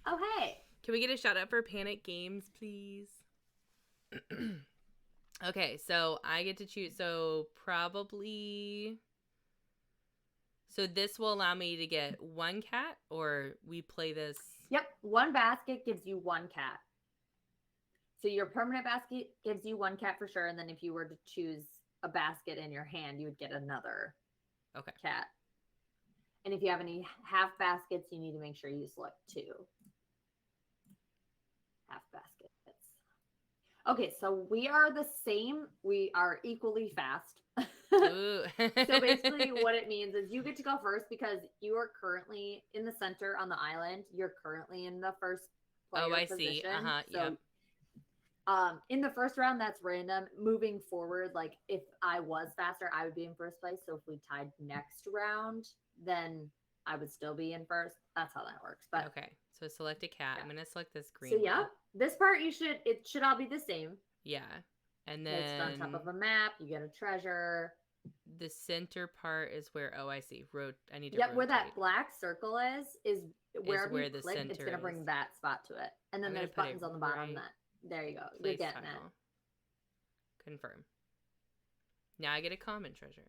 S3: Oh, hey.
S2: Can we get a shout out for Panic Games, please? Okay, so I get to choose. So probably. So this will allow me to get 1 cat, or we play this.
S3: Yep. 1 basket gives you 1 cat. So your permanent basket gives you 1 cat for sure. And then if you were to choose a basket in your hand, you would get another cat. And if you have any half baskets, you need to make sure you select 2 half baskets. Okay, so we are the same. We are equally fast.
S2: Ooh.
S3: So basically what it means is you get to go first because you are currently in the center on the island. You're currently in the first player position.
S2: See.
S3: So,
S2: yep.
S3: In the first round, that's random. Moving forward, like if I was faster, I would be in first place. So if we tied next round, then I would still be in first. That's how that works. But
S2: okay, so select a cat. Yeah. I'm gonna select this green.
S3: So yeah, this part it should all be the same.
S2: Yeah, and then
S3: it's on top of a map. You get a treasure.
S2: The center part is where I see. I need to.
S3: Yep, where that black circle is wherever
S2: where
S3: you
S2: the
S3: click,
S2: center
S3: it's gonna bring that spot to it. And then there's buttons on the bottom that. There you go. You're getting it.
S2: Confirm. Now I get a common treasure.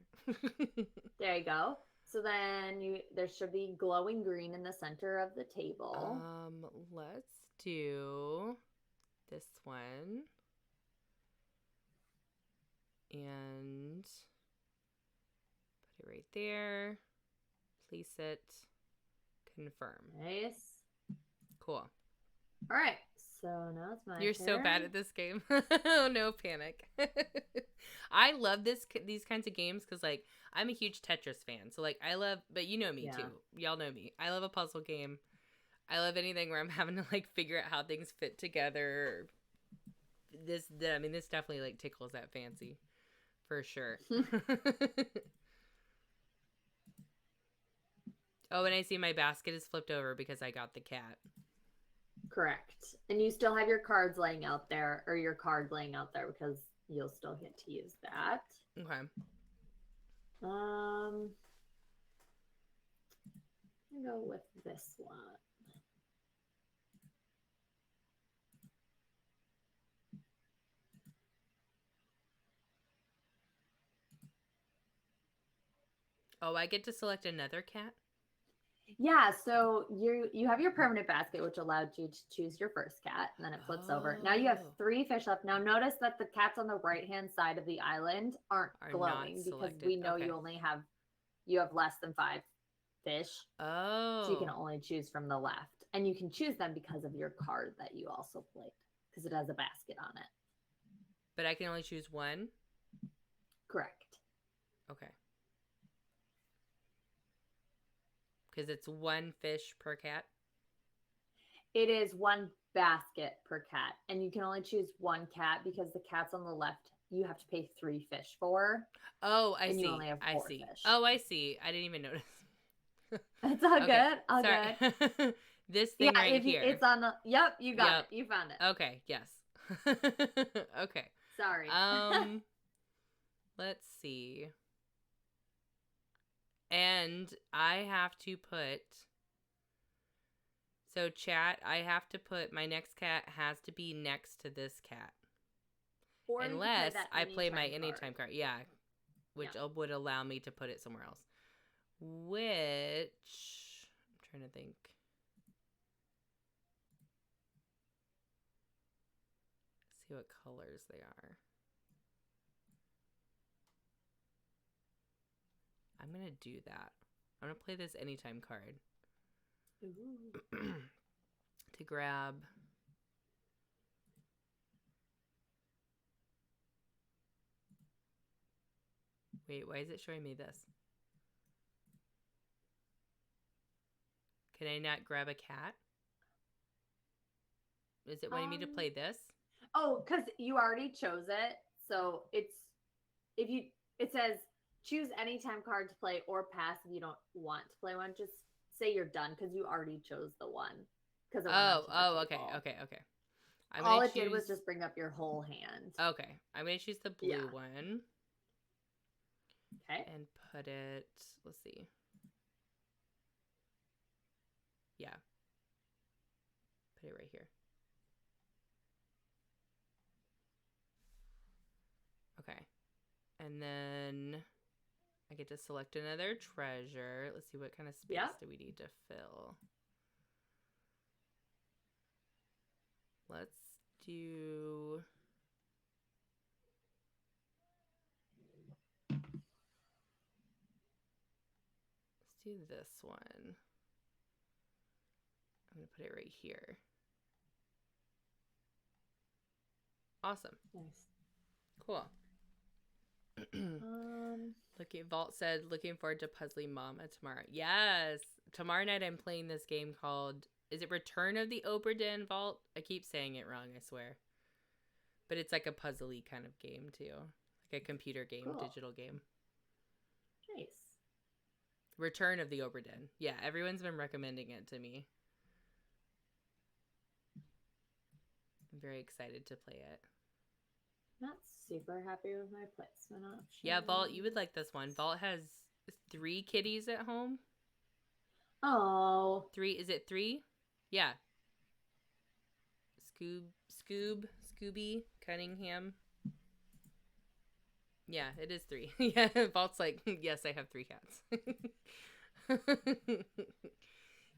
S3: There you go. So then there should be glowing green in the center of the table.
S2: Let's do this one. And put it right there. Place it. Confirm.
S3: Nice.
S2: Cool.
S3: All right. So now it's my
S2: You're
S3: turn.
S2: so bad at this game. Oh, no panic. I love these kinds of games because, like, I'm a huge Tetris fan. So, like, but you know me, too. Y'all know me. I love a puzzle game. I love anything where I'm having to, like, figure out how things fit together. This definitely, like, tickles that fancy. For sure. Oh, and I see my basket is flipped over because I got the cat.
S3: Correct. And you still have your cards laying out there, or your card laying out there, because you'll still get to use that.
S2: Okay.
S3: I'll go with this one.
S2: Oh, I get to select another cat?
S3: Yeah, so you have your permanent basket, which allowed you to choose your first cat, and then it flips over. Now you have 3 fish left. Now notice that the cats on the right-hand side of the island aren't glowing because we know you have less than 5 fish.
S2: Oh.
S3: So you can only choose from the left. And you can choose them because of your card that you also played, because it has a basket on it.
S2: But I can only choose 1?
S3: Correct.
S2: Okay. Because it's 1 fish per cat?
S3: It is 1 basket per cat. And you can only choose 1 cat because the cats on the left, you have to pay 3 fish for.
S2: Oh, I see.
S3: You only have 4
S2: fish.
S3: Fish.
S2: Oh, I see. I didn't even notice.
S3: It's all good. All
S2: Sorry.
S3: good.
S2: This thing right here.
S3: It's on the. Yep, you got it. You found it.
S2: Okay. Yes. Okay.
S3: Sorry.
S2: Let's see. And I have to put. So chat, I have to put my next cat has to be next to this cat.
S3: Or
S2: unless I play my anytime card. Yeah. Which would allow me to put it somewhere else. Which I'm trying to think. See what colors they are. I'm going to do that. I'm going to play this anytime card.
S3: Ooh.
S2: To grab. Wait, why is it showing me this? Can I not grab a cat? Is it wanting me to play this?
S3: Oh, because you already chose it. So it says choose any time card to play or pass if you don't want to play one. Just say you're done because you already chose the one. Because
S2: okay.
S3: All it did was just bring up your whole hand.
S2: Okay, I'm gonna choose the blue one.
S3: Okay.
S2: And put it. Let's see. Yeah. Put it right here. Okay. And then I get to select another treasure. Let's see, what kind of space do we need to fill? Let's do... Let's do this one. I'm going to put it right here. Awesome.
S3: Nice.
S2: Cool. Vault said, looking forward to puzzling Mama tomorrow. Yes. Tomorrow night I'm playing this game called, is it Return of the Obra Dinn Vault? I keep saying it wrong, I swear. But it's like a puzzly kind of game too. Like a computer game, digital game.
S3: Nice.
S2: Return of the Obra Dinn. Yeah, everyone's been recommending it to me. I'm very excited to play it.
S3: Not super happy with my placement option.
S2: Yeah, Vault, you would like this one. Vault has 3 kitties at home.
S3: Oh.
S2: 3, is it 3? Yeah. Scooby, Cunningham. Yeah, it is 3. Yeah, Vault's like, yes, I have 3 cats.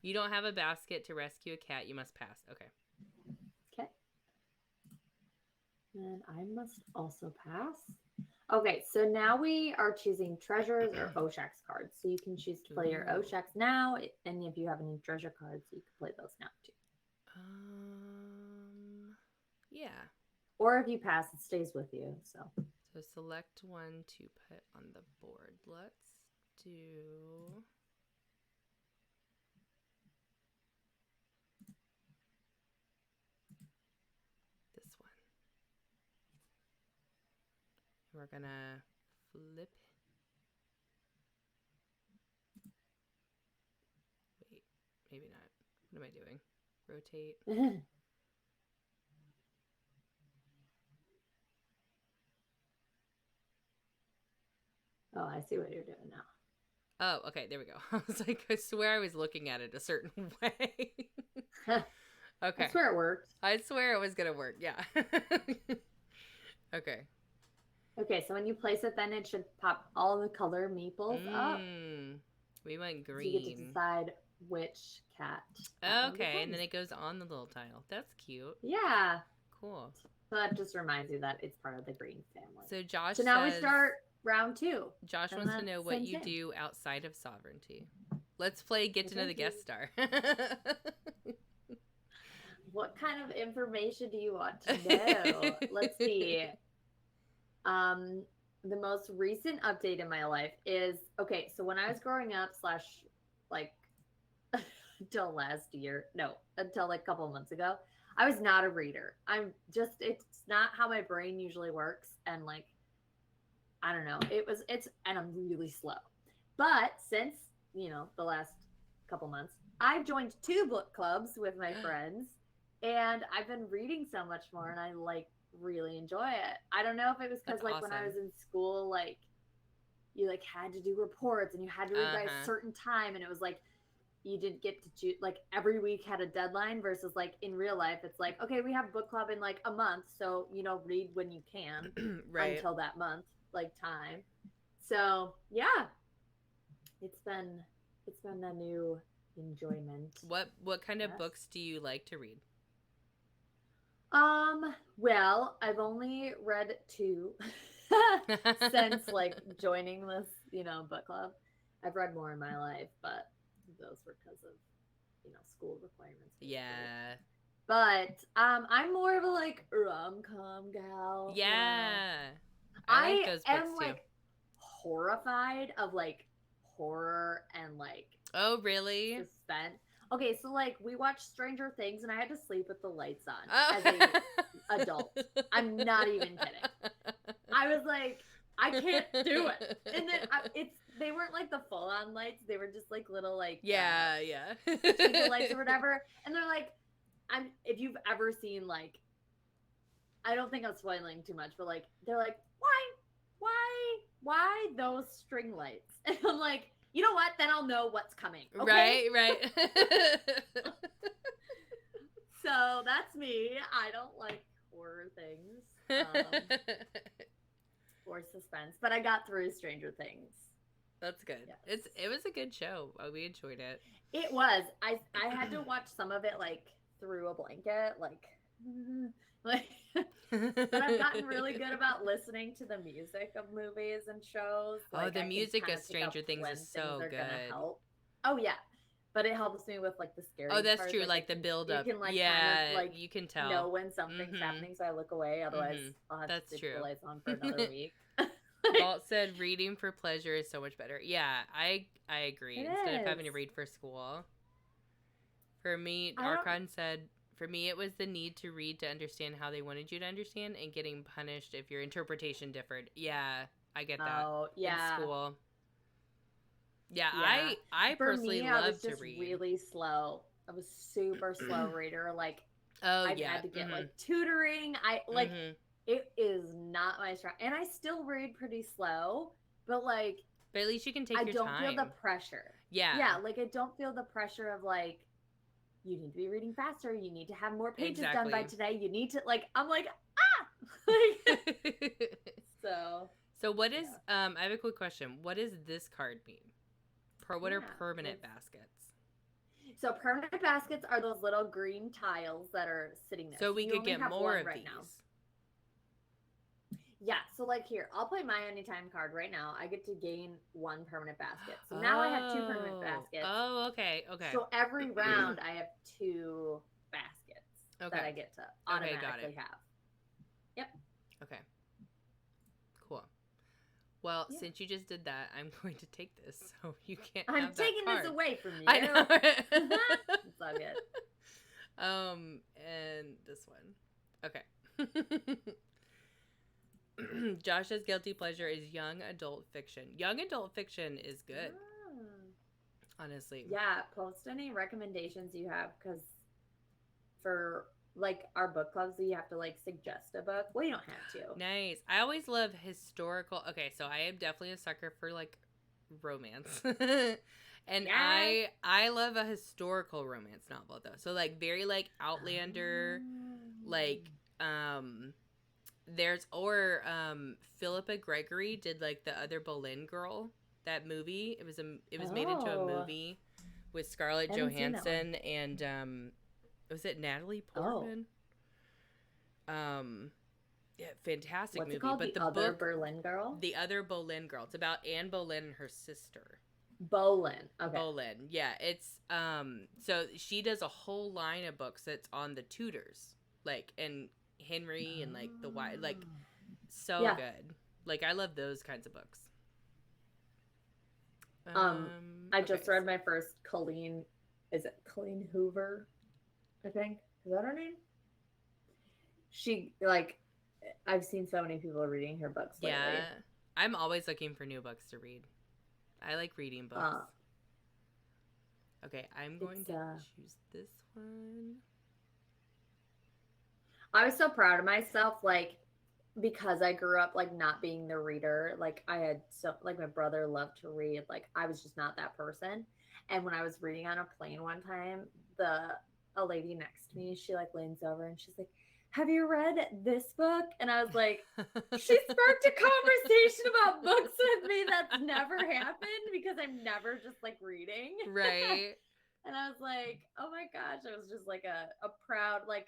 S2: You don't have a basket to rescue a cat. You must pass. Okay.
S3: Okay. And I must also pass. Okay, so now we are choosing treasures or Oshax cards. So you can choose to play your Oshax now, and if you have any treasure cards, you can play those now too.
S2: Yeah.
S3: Or if you pass, it stays with you. So
S2: select one to put on the board. Let's do this one. We're gonna flip. Wait, maybe not. What am I doing? Rotate.
S3: Oh, I see what you're doing now.
S2: Oh, okay, there we go. I was like, I swear I was looking at it a certain way. Okay.
S3: I swear it worked.
S2: I swear it was gonna work, yeah. Okay.
S3: Okay, so when you place it, then it should pop all the color meeples up.
S2: We went green.
S3: So you get to decide which cat.
S2: Okay, and then it goes on the little tile. That's cute.
S3: Yeah.
S2: Cool.
S3: So that just reminds you that it's part of the green family.
S2: So Josh
S3: So now we start round 2.
S2: Josh wants to know what you do outside of Sovranti. Let's play Get to Know the Guest Star.
S3: What kind of information do you want to know? Let's see. The most recent update in my life is, okay, so when I was growing up / like until last year, no, until like a couple of months ago, I was not a reader. It's not how my brain usually works. And like, I don't know, and I'm really slow. But since, the last couple months, I've joined 2 book clubs with my friends, and I've been reading so much more, and I really enjoy it. I don't know if it was because awesome. When I was in school, you had to do reports and you had to read by a certain time, and it was you didn't get to choose, every week had a deadline versus in real life it's okay, we have book club in a month, so read when you can right until that month time. So yeah, it's been a new enjoyment.
S2: What kind of books do you like to read?
S3: Well, I've only read 2 since joining this, book club. I've read more in my life, but those were because of, school requirements. Basically.
S2: Yeah.
S3: But I'm more of a like rom-com gal.
S2: Yeah. I like
S3: I
S2: those
S3: am
S2: books too.
S3: like horrified of like horror and like
S2: Oh, really?
S3: suspense. Okay, so like we watched Stranger Things and I had to sleep with the lights on
S2: Oh.
S3: as a adult. I'm not even kidding. I was like, I can't do it. And then they weren't like the full on lights. They were just like little like
S2: yeah.
S3: twinkle lights or whatever. And they're like, if you've ever seen like, I don't think I'm spoiling too much, but like they're like, why those string lights? And I'm like, you know what? Then I'll know what's coming. Okay?
S2: Right.
S3: So that's me. I don't like horror things or suspense, but I got through Stranger Things.
S2: That's good.
S3: Yes.
S2: It was a good show. We enjoyed it.
S3: It was. I had to watch some of it like through a blanket, like but I've gotten really good about listening to the music of movies and shows. Like,
S2: the
S3: I can
S2: music
S3: kinda
S2: of
S3: pick up
S2: Stranger Things
S3: when
S2: is so
S3: things are gonna
S2: good.
S3: help. Oh yeah, but it helps me with like the scary.
S2: Oh, that's
S3: parts.
S2: true. Like the build up.
S3: You can like
S2: yeah,
S3: kind of like
S2: you can tell.
S3: know when something's happening, so I look away. Otherwise, I'll have
S2: That's
S3: to keep
S2: true.
S3: the lights on for another week.
S2: Walt said reading for pleasure is so much better. Yeah, I agree. Instead of having to read for school. For me, Archon said, for me, it was the need to read to understand how they wanted you to understand and getting punished if your interpretation differed. Yeah, I get that.
S3: Oh, yeah.
S2: In school. Yeah,
S3: yeah.
S2: I
S3: for
S2: personally
S3: me,
S2: love
S3: I was
S2: to
S3: just
S2: read.
S3: really slow. I was super slow reader. Like,
S2: I've
S3: had to get like tutoring. I like it is not my strong, and I still read pretty slow. But like,
S2: but at least you can take your time.
S3: I don't feel the pressure. Yeah, like I don't feel the pressure of like, you need to be reading faster. You need to have more pages done by today. You need to like. I'm like So
S2: what is I have a quick question. What does this card mean? What are permanent baskets?
S3: So permanent baskets are those little green tiles that are sitting there.
S2: So we could get more of these.
S3: Now. Yeah, so like here, I'll play my anytime card right now. I get to gain one permanent basket. So now I have two permanent baskets.
S2: Oh, okay.
S3: So every round I have two baskets that I get to automatically have. Yep. Okay.
S2: Cool. Well, since you just did that, I'm going to take this, so you can't.
S3: I'm taking this away from you.
S2: I know.
S3: It's all good.
S2: And this one. Okay. Josh's guilty pleasure is young adult fiction. Young adult fiction is good. Honestly.
S3: Yeah, post any recommendations you have, because for like our book clubs, you have to like suggest a book. Well, you don't have to.
S2: Nice. I always love historical. Okay, so I am definitely a sucker for like romance. And I love a historical romance novel though. So like very like Outlander, like there's Philippa Gregory did like The Other Boleyn Girl, that movie. It was made into a movie with Scarlett Johansson and was it Natalie Portman? Yeah, fantastic
S3: What's
S2: movie.
S3: It called?
S2: But
S3: the Other Boleyn Girl?
S2: The Other Boleyn Girl. It's about Anne Boleyn and her sister.
S3: Boleyn. Okay.
S2: Boleyn. Yeah, it's so she does a whole line of books that's on the Tudors. Like and Henry and like the white, like so good. Like I love those kinds of books.
S3: I just read my first Colleen. Is it Colleen Hoover? I think, is that her name? She like, I've seen so many people reading her books lately.
S2: Yeah, I'm always looking for new books to read. I like reading books. Okay, I'm going to choose this one.
S3: I was so proud of myself, like, because I grew up like not being the reader. Like I had like my brother loved to read. Like I was just not that person. And when I was reading on a plane one time, a lady next to me, she like leans over and she's like, "Have you read this book?" And I was like, she sparked a conversation about books with me that's never happened because I'm never just like reading.
S2: Right.
S3: And I was like, oh my gosh, I was just like a proud, like,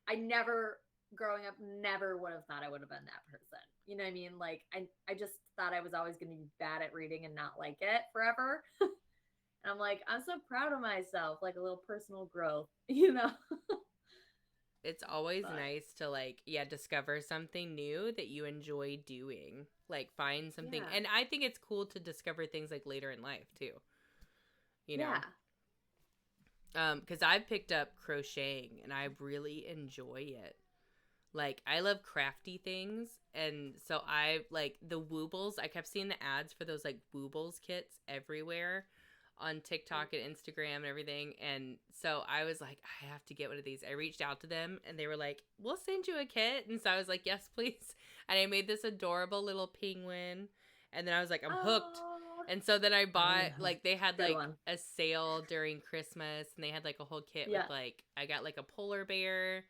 S3: I never growing up, never would have thought I would have been that person. You know what I mean? Like I just thought I was always going to be bad at reading and not like it forever. And I'm like, I'm so proud of myself, like a little personal growth, you know?
S2: It's always
S3: But
S2: nice to like, yeah, discover something new that you enjoy doing. Like find something.
S3: yeah.
S2: And I think it's cool to discover things like later in life too. You know.
S3: Yeah.
S2: Cuz I've picked up crocheting and I really enjoy it. Like I love crafty things, and so I like the Woobles. I kept seeing the ads for those like Woobles kits everywhere on TikTok and Instagram and everything. And so I was like, I have to get one of these. I reached out to them and they were like, we'll send you a kit. And so I was like, yes, please. And I made this adorable little penguin. And then I was like, I'm hooked.
S3: Oh,
S2: And so then I bought,
S3: yeah.
S2: like, they had
S3: Good
S2: like
S3: one.
S2: a sale during Christmas and they had like a whole kit
S3: Yeah.
S2: with like, I got like a polar bear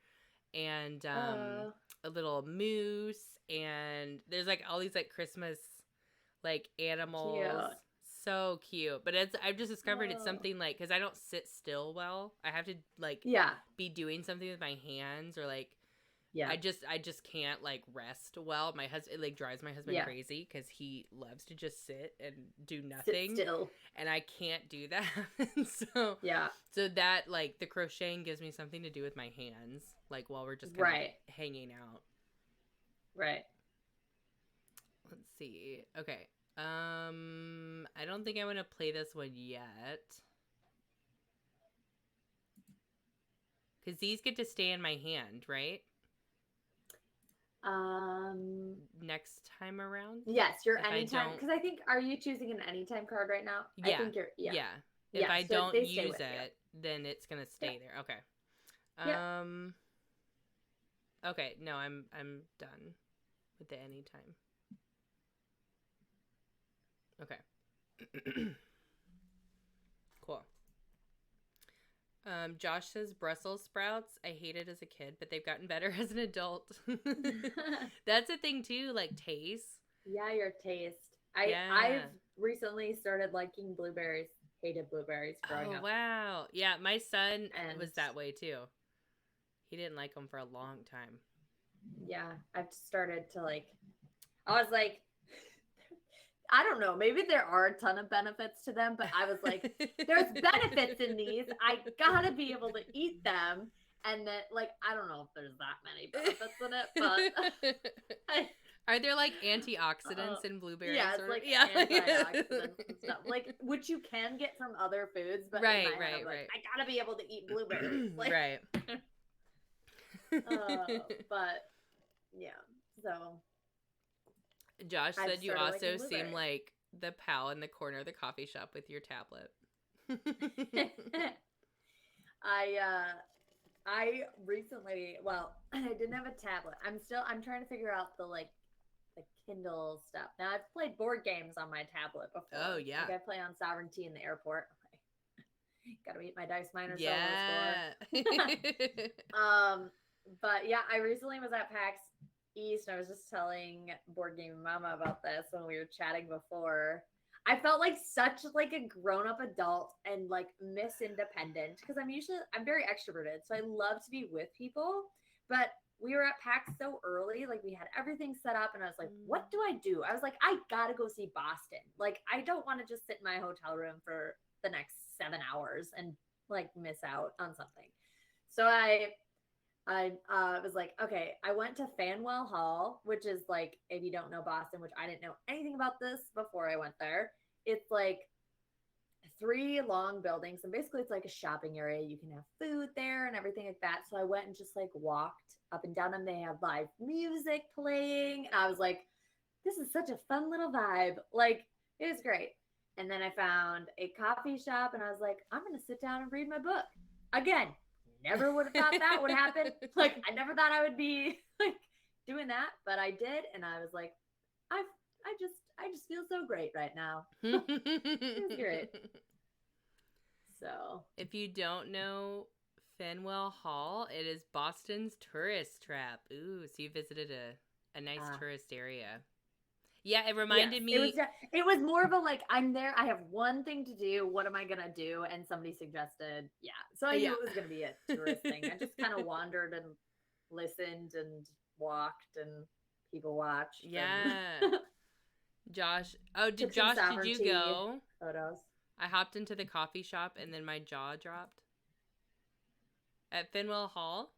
S2: and
S3: Oh,
S2: a little moose. And there's like all these like Christmas like animals.
S3: cute.
S2: So cute. But I've just discovered it's
S3: Oh.
S2: something like, because I don't sit still well. I have to like
S3: Yeah.
S2: be doing something with my hands, or like
S3: Yeah.
S2: I just can't like rest well. My husband, it like drives my husband
S3: Yeah.
S2: crazy because he loves to just sit and do
S3: Sit
S2: nothing,
S3: still.
S2: and I can't do that. And
S3: Yeah.
S2: so that like the crocheting gives me something to do with my hands, like while we're just kind
S3: Right.
S2: of hanging out.
S3: Right.
S2: Let's see. Okay. I don't think I want to play this one yet. Because these get to stay in my hand, right? Next time around?
S3: Yes, your
S2: If I
S3: anytime.
S2: don't-
S3: Because I think, are you choosing an anytime card right now? I
S2: Yeah.
S3: think you're. Yeah.
S2: Yeah. If
S3: Yeah,
S2: I
S3: so
S2: don't
S3: they stay
S2: use
S3: with you.
S2: it, then it's gonna stay
S3: Yeah.
S2: there. Okay.
S3: Yeah.
S2: Okay, no, I'm done with the anytime. Okay. Cool. Josh says Brussels sprouts. I hated as a kid, but they've gotten better as an adult. That's a thing too, like taste.
S3: Yeah, your taste.
S2: Yeah.
S3: I've recently started liking blueberries. Hated blueberries growing
S2: Oh
S3: up.
S2: wow. Yeah, my son
S3: And-
S2: was that way too. He didn't like them for a long time.
S3: Yeah, I've started to like. I was like, I don't know. Maybe there are a ton of benefits to them, but I was like, there's benefits in these. I gotta be able to eat them. And then, like, I don't know if there's that many benefits in it, but
S2: Are there like antioxidants in blueberries?
S3: yeah, it's like antioxidants and stuff, like which you can get from other foods. But
S2: Right,
S3: in my head,
S2: right,
S3: I'm like,
S2: right.
S3: I gotta be able to eat blueberries, like,
S2: Right.
S3: but yeah. So
S2: Josh
S3: I've
S2: said you
S3: started
S2: also
S3: liking
S2: seem
S3: blueberries.
S2: like the pal in the corner of the coffee shop with your tablet.
S3: I recently, well, I didn't have a tablet. I'm trying to figure out the Kindle stuff. Now I've played board games on my tablet before.
S2: Oh, yeah.
S3: Like I play on Sovereignty in the airport. Gotta eat my dice miner solo
S2: Yeah.
S3: score. But yeah, I recently was at PAX East and I was just telling Board Game Mama about this when we were chatting before. I felt like such like a grown-up adult and like Miss Independent because I'm very extroverted, so I love to be with people. But we were at PAX so early, like we had everything set up, and I was like, what do I do? I was like, I gotta go see Boston. Like, I don't want to just sit in my hotel room for the next 7 hours and like miss out on something. So I was like, okay, I went to Faneuil Hall, which is like, if you don't know Boston, which I didn't know anything about this before I went there. It's like 3 long buildings, and basically it's like a shopping area. You can have food there and everything like that. So I went and just like walked up and down, and they have live music playing. And I was like, this is such a fun little vibe. Like, it was great. And then I found a coffee shop, and I was like, I'm going to sit down and read my book. Again, never would have thought that would happen. Like, I never thought I would be like doing that, but I did. And I was like, I just feel so great right now. It's great. So
S2: if you don't know Faneuil Hall, it is Boston's tourist trap. Ooh, so you visited a nice tourist area. Yeah, it reminded me.
S3: It was more of a like, I'm there. I have one thing to do. What am I gonna do? And somebody suggested, yeah. So I knew it was gonna be a tourist thing. I just kind of wandered and listened and walked and people watched
S2: Yeah.
S3: and
S2: Josh. Oh,
S3: took some
S2: Josh, did you
S3: sovereignty
S2: go?
S3: photos.
S2: I hopped into the coffee shop and then my jaw dropped. At Finwell Hall?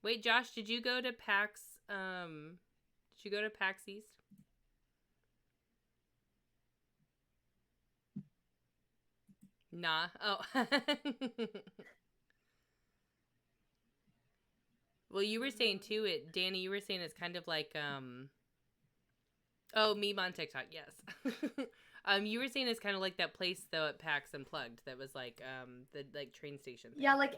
S2: Wait, Josh, did you go to PAX did you go to PAX East? Nah. Oh. Well, you were saying too it Danny, you were saying it's kind of like oh, meme on TikTok, yes. You were saying it's kind of like that place though at PAX Unplugged that was like the like train station thing.
S3: Yeah, like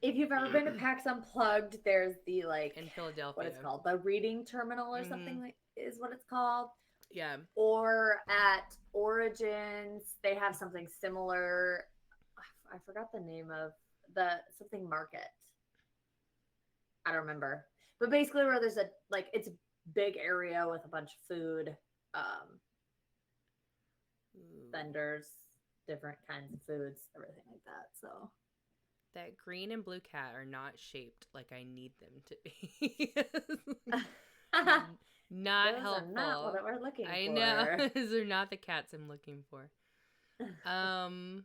S3: if you've ever been to PAX Unplugged, there's the like
S2: In Philadelphia.
S3: what it's called, the reading terminal or something like is what it's called.
S2: Yeah.
S3: Or at Origins, they have something similar. I forgot the name of the something market. I don't remember. But basically where there's a like it's a big area with a bunch of food, vendors, different kinds of foods, everything like that. So
S2: that green and blue cat are not shaped like I need them to be. Not
S3: those
S2: helpful.
S3: are not what we're looking
S2: I
S3: for.
S2: know. Those are not the cats I'm looking for. Dang.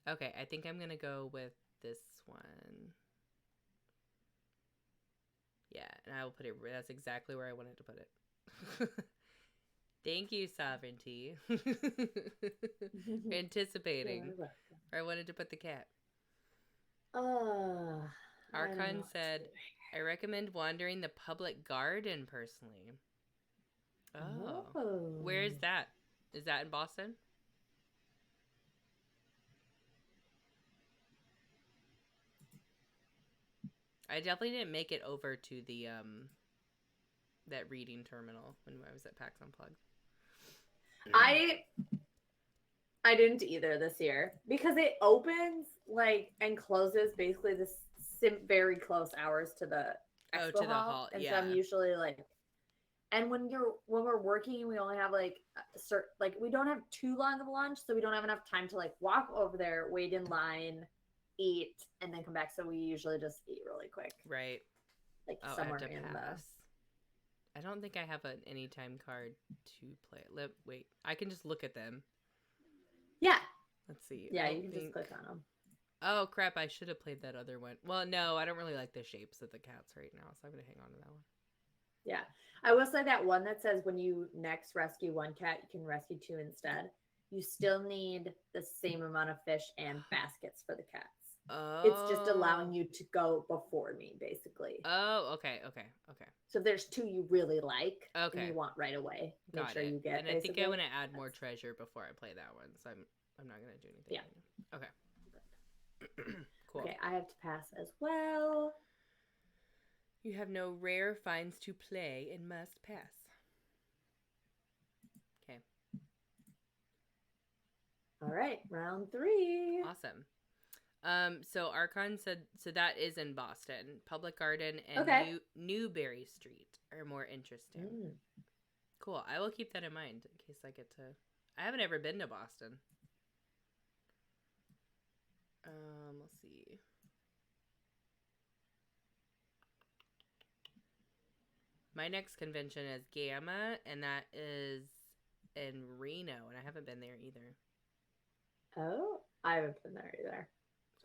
S2: Okay, I think I'm going to go with this one. Yeah, and I will put it, that's exactly where I wanted to put it. Thank you, Sovranti. Anticipating. Where I wanted to put the cat. Archon said, I recommend wandering the public garden personally. Oh. Where is that? Is that in Boston? I definitely didn't make it over to the that reading terminal when I was at PAX Unplugged.
S3: I didn't either this year because it opens like and closes basically this very close hours to the expo hall. And
S2: yeah.
S3: so I'm usually like, and when we're working, we only have like we don't have too long of a lunch, so we don't have enough time to like walk over there, wait in line, eat, and then come back. So we usually just eat really quick.
S2: Right.
S3: Like somewhere in the.
S2: I don't think I have an anytime card to play. Wait, I can just look at them.
S3: Yeah.
S2: Let's see.
S3: Yeah, you can just click on them.
S2: Oh, crap. I should have played that other one. Well, no, I don't really like the shapes of the cats right now, so I'm going to hang on to that one.
S3: Yeah. I will say that one that says when you next rescue one cat, you can rescue two instead. You still need the same amount of fish and baskets for the cats. Oh. It's just allowing you to go before me, basically.
S2: Oh, okay.
S3: So if there's two you really like and you want right away, make sure you get.
S2: And I think I want to add more treasure before I play that one, so I'm not going to do anything. Yeah. Okay. Cool.
S3: Okay, I have to pass as well.
S2: You have no rare finds to play and must pass. Okay.
S3: All right, round 3.
S2: Awesome. So Archon said, so that is in Boston. Public Garden and Newberry Street are more interesting. Cool. I will keep that in mind in case I get to. I haven't ever been to Boston. Let's see. My next convention is Gamma, and that is in Reno, and I haven't been there either.
S3: Oh, I haven't been there either.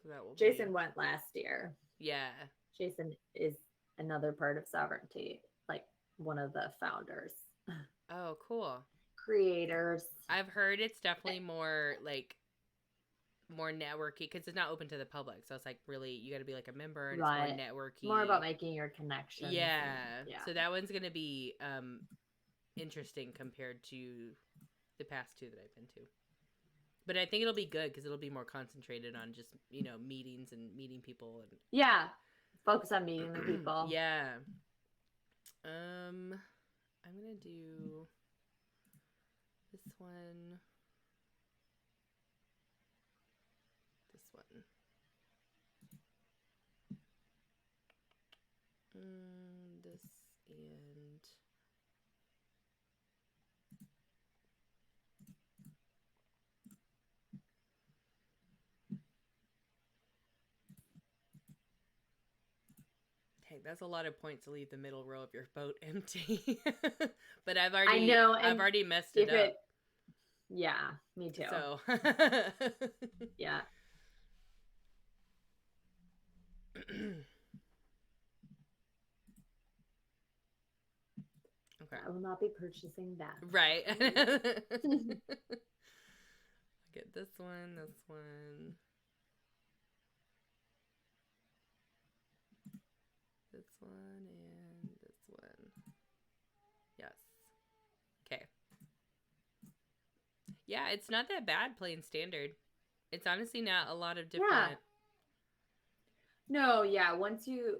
S2: So that will
S3: Jason went last year.
S2: Yeah.
S3: Jason is another part of Sovranti, like one of the founders.
S2: Oh, cool.
S3: Creators.
S2: I've heard it's definitely more like more networky because it's not open to the public. So it's like really you got to be like a member and it's more networky.
S3: More about making your connections.
S2: Yeah. So that one's going to be interesting compared to the past 2 that I've been to. But I think it'll be good because it'll be more concentrated on just, meetings and meeting people. And
S3: yeah. Focus on meeting the people.
S2: Yeah. I'm going to do this one. This one. This and... Dang, that's a lot of points to leave the middle row of your boat empty. But I've
S3: I know,
S2: I've
S3: and
S2: already messed
S3: if
S2: it up.
S3: yeah, me too.
S2: So
S3: Yeah.
S2: okay.
S3: I will not be purchasing that.
S2: Right. Get this one, this one. This one and this one. Yes. Okay. Yeah, it's not that bad playing standard. It's honestly not a lot of different.
S3: Yeah. No, yeah. Once you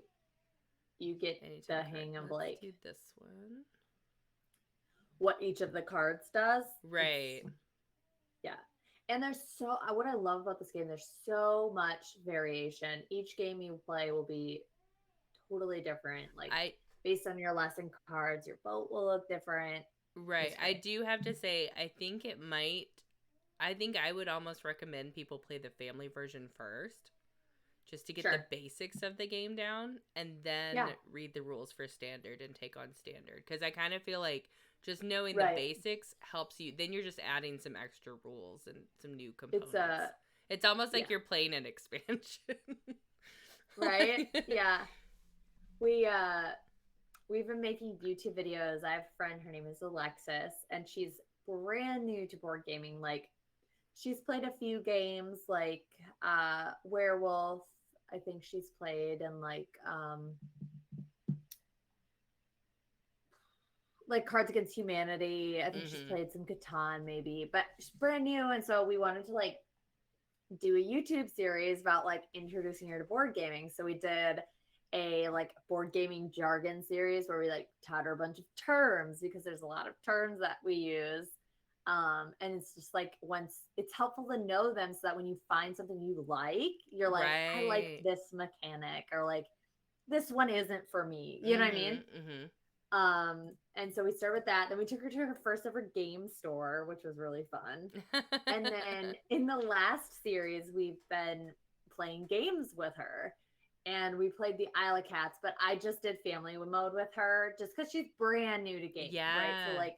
S3: get the
S2: Anytime
S3: hang
S2: card.
S3: of
S2: Let's
S3: like
S2: do this one.
S3: what each of the cards does.
S2: Right.
S3: Yeah. And there's so what I love about this game, there's so much variation. Each game you play will be totally different. Like based on your lesson cards, your boat will look different.
S2: Right. I do have to say, I think I would almost recommend people play the family version first, just to get the basics of the game down, and then read the rules for standard and take on standard. Because I kind of feel like just knowing the basics helps you. Then you're just adding some extra rules and some new components. It's almost like you're playing an expansion.
S3: Right? Yeah. We've been making YouTube videos. I have a friend, her name is Alexis, and she's brand new to board gaming. Like, she's played a few games, like Werewolf, I think she's played, and like Cards Against Humanity. I think she's played some Catan maybe, but she's brand new, and so we wanted to like do a YouTube series about like introducing her to board gaming. So we did a like board gaming jargon series where we like taught her a bunch of terms, because there's a lot of terms that we use. And it's just like, once it's helpful to know them so that when you find something you like, you're like, I like this mechanic, or like this one isn't for me. You know what I mean? And so we started with that. Then we took her to her first ever game store, which was really fun. And then in the last series, we've been playing games with her. And we played the Isle of Cats, but I just did family mode with her just because she's brand new to games, right? So like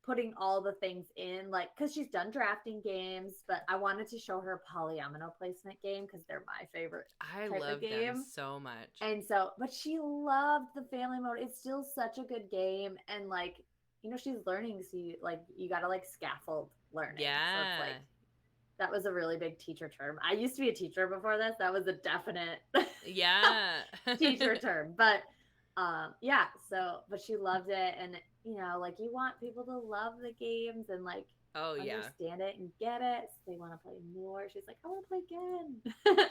S3: putting all the things in, like, because she's done drafting games, but I wanted to show her a polyomino placement game because they're my favorite.
S2: I love them so much.
S3: And so, but she loved the family mode. It's still such a good game, and like, you know, she's learning, so you gotta like scaffold learning.
S2: Yeah.
S3: So it's like, that was a really big teacher term. I used to be a teacher before this. That was a definite teacher term. But yeah, so but she loved it, and you know, like, you want people to love the games and like understand it and get it. So they want to play more. She's like, I want to play again.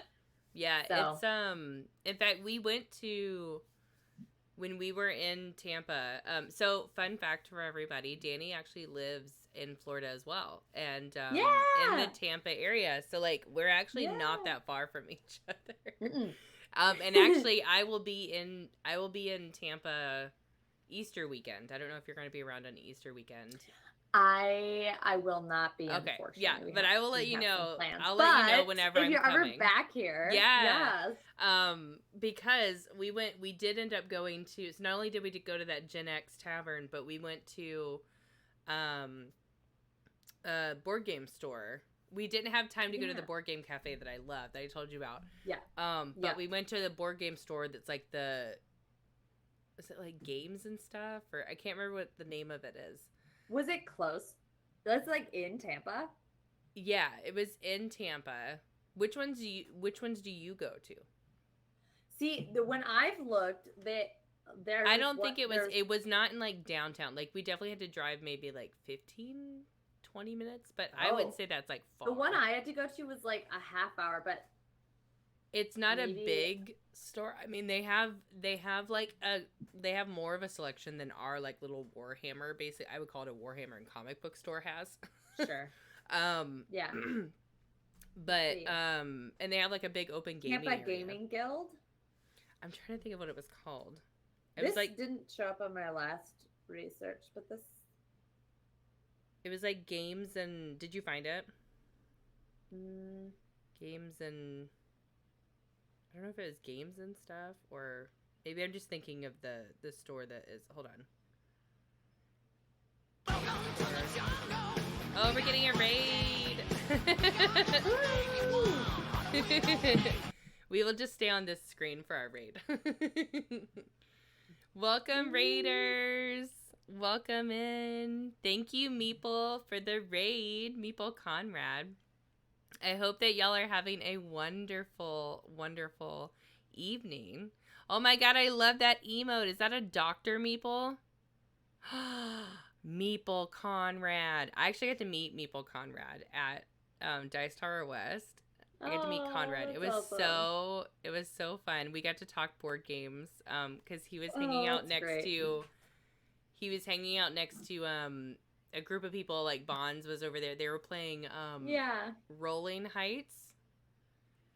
S2: Yeah, so. It's in fact, we went to, when we were in Tampa, so fun fact for everybody, Dani actually lives in Florida as well, and in the Tampa area, so like we're actually not that far from each other. And actually I will be in Tampa Easter weekend. I don't know if you're going to be around on Easter weekend.
S3: I will not be.
S2: Okay. Yeah, but I will let you know. I'll let you know whenever I'm coming.
S3: If you're ever back here,
S2: yes. Because we did end up going to. So not only did we go to that Gen X tavern, but we went to, a board game store. We didn't have time to go to the board game cafe that I love, that I told you about.
S3: Yeah.
S2: But we went to the board game store that's like is it like games and stuff, or I can't remember what the name of it is.
S3: Was it close? That's like in Tampa?
S2: Yeah, it was in Tampa. Which ones do you go to?
S3: See, when I've looked, there
S2: I don't think it was not in like downtown. Like, we definitely had to drive maybe like 15, 20 minutes, but I wouldn't say that's like far.
S3: The one I had to go to was like a half hour, but
S2: it's not a big store. I mean, they have more of a selection than our like little Warhammer, basically. I would call it a Warhammer and comic book store has.
S3: Sure. Yeah.
S2: But and they have like a big open gaming
S3: Tampa
S2: area.
S3: Gaming Guild.
S2: I'm trying to think of what it was called.
S3: This didn't show up on my last research, but this.
S2: It was like games and. Did you find it? Games and. I don't know if it was games and stuff or. Maybe I'm just thinking of the store that is. Hold on. Oh, we're getting a raid. We will just stay on this screen for our raid. Welcome, raiders. Welcome in. Thank you, Meeple, for the raid. Meeple Conrad. I hope that y'all are having a wonderful, wonderful evening. Oh my god, I love that emote. Is that a Dr. Meeple? Meeple Conrad. I actually got to meet Meeple Conrad at Dice Tower West. I got to meet Conrad. It was so fun. We got to talk board games because he was hanging out next to a group of people. Like Bonds was over there. They were playing Rolling Heights.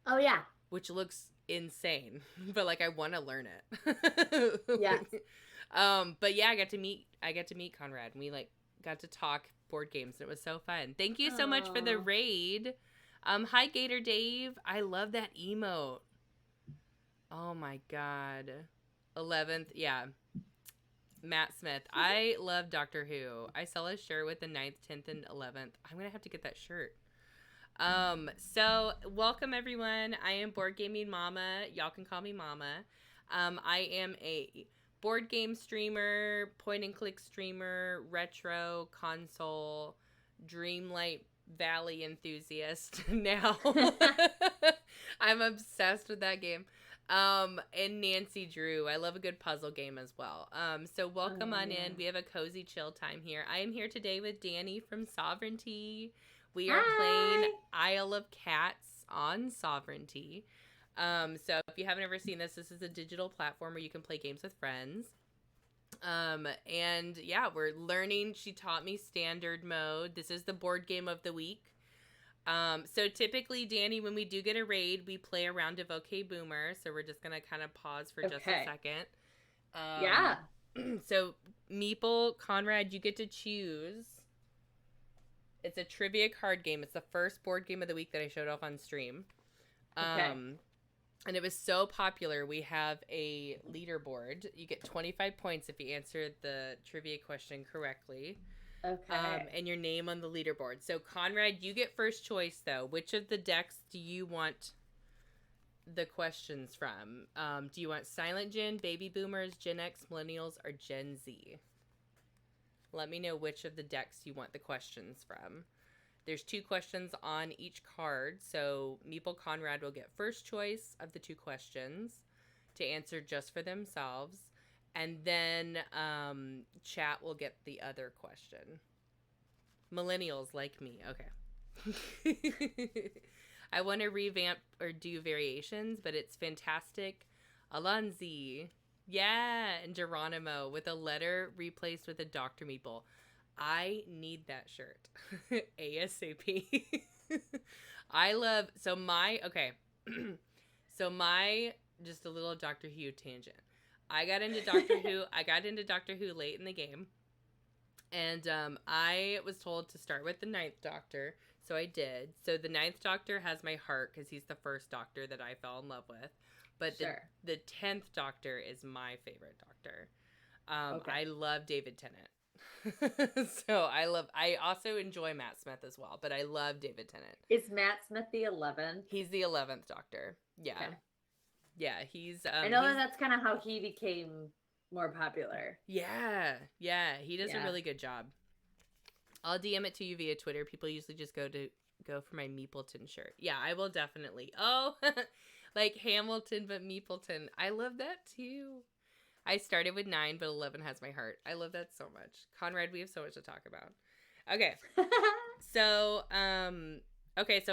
S3: Oh yeah.
S2: Which looks insane. But like I want to learn it.
S3: Yes.
S2: But yeah, I got to meet Conrad, and we like got to talk board games, and it was so fun. Thank you so much for the raid. Hi Gator Dave. I love that emote. Oh my god. 11th, yeah. Matt Smith. I love Doctor Who. I sell a shirt with the 9th, 10th, and 11th. I'm gonna have to get that shirt. So welcome everyone. I am Board Gaming Mama. Y'all can call me Mama. I am a board game streamer, point and click streamer, retro, console, Dreamlight Valley enthusiast now. I'm obsessed with that game. And Nancy Drew. I love a good puzzle game as well. So welcome on in. We have a cozy chill time here. I am here today with Dani from Sovranti. We are playing Isle of Cats on Sovranti. So if you haven't ever seen this is a digital platform where you can play games with friends. And yeah, we're learning. She taught me standard mode. This is the board game of the week. So typically, Dani, when we do get a raid, we play a round of OK Boomer. So we're just going to kind of pause for just a second.
S3: Yeah.
S2: So Meeple, Conrad, you get to choose. It's a trivia card game. It's the first board game of the week that I showed off on stream. And it was so popular, we have a leaderboard. You get 25 points if you answer the trivia question correctly.
S3: Okay.
S2: And your name on the leaderboard. So, Conrad, you get first choice, though. Which of the decks do you want the questions from? Do you want Silent Gen, Baby Boomers, Gen X, Millennials, or Gen Z? Let me know which of the decks you want the questions from. There's 2 questions on each card, so Meeple Conrad will get first choice of the 2 questions to answer just for themselves, and then chat will get the other question. Millennials like me, okay. I want to revamp or do variations, but it's fantastic. Alonzi, yeah, and Geronimo with a letter replaced with a Dr. Meeple. I need that shirt. ASAP. I love, so my, just a little Doctor Who tangent. I got into Doctor Who late in the game. And I was told to start with the 9th Doctor. So I did. So the 9th Doctor has my heart because he's the first Doctor that I fell in love with. But the 10th Doctor is my favorite Doctor. I love David Tennant. So I also enjoy Matt Smith as well, but I love David Tennant.
S3: Is Matt Smith the 11th?
S2: He's the 11th Doctor. Yeah. Okay. Yeah, he's
S3: I know that's kind of how he became more popular.
S2: Yeah. He does a really good job. I'll DM it to you via Twitter. People usually just go for my Meepleton shirt. Yeah, I will definitely. Oh, like Hamilton, but Meepleton. I love that too. I started with 9, but 11 has my heart. I love that so much. Conrad, we have so much to talk about. Okay. So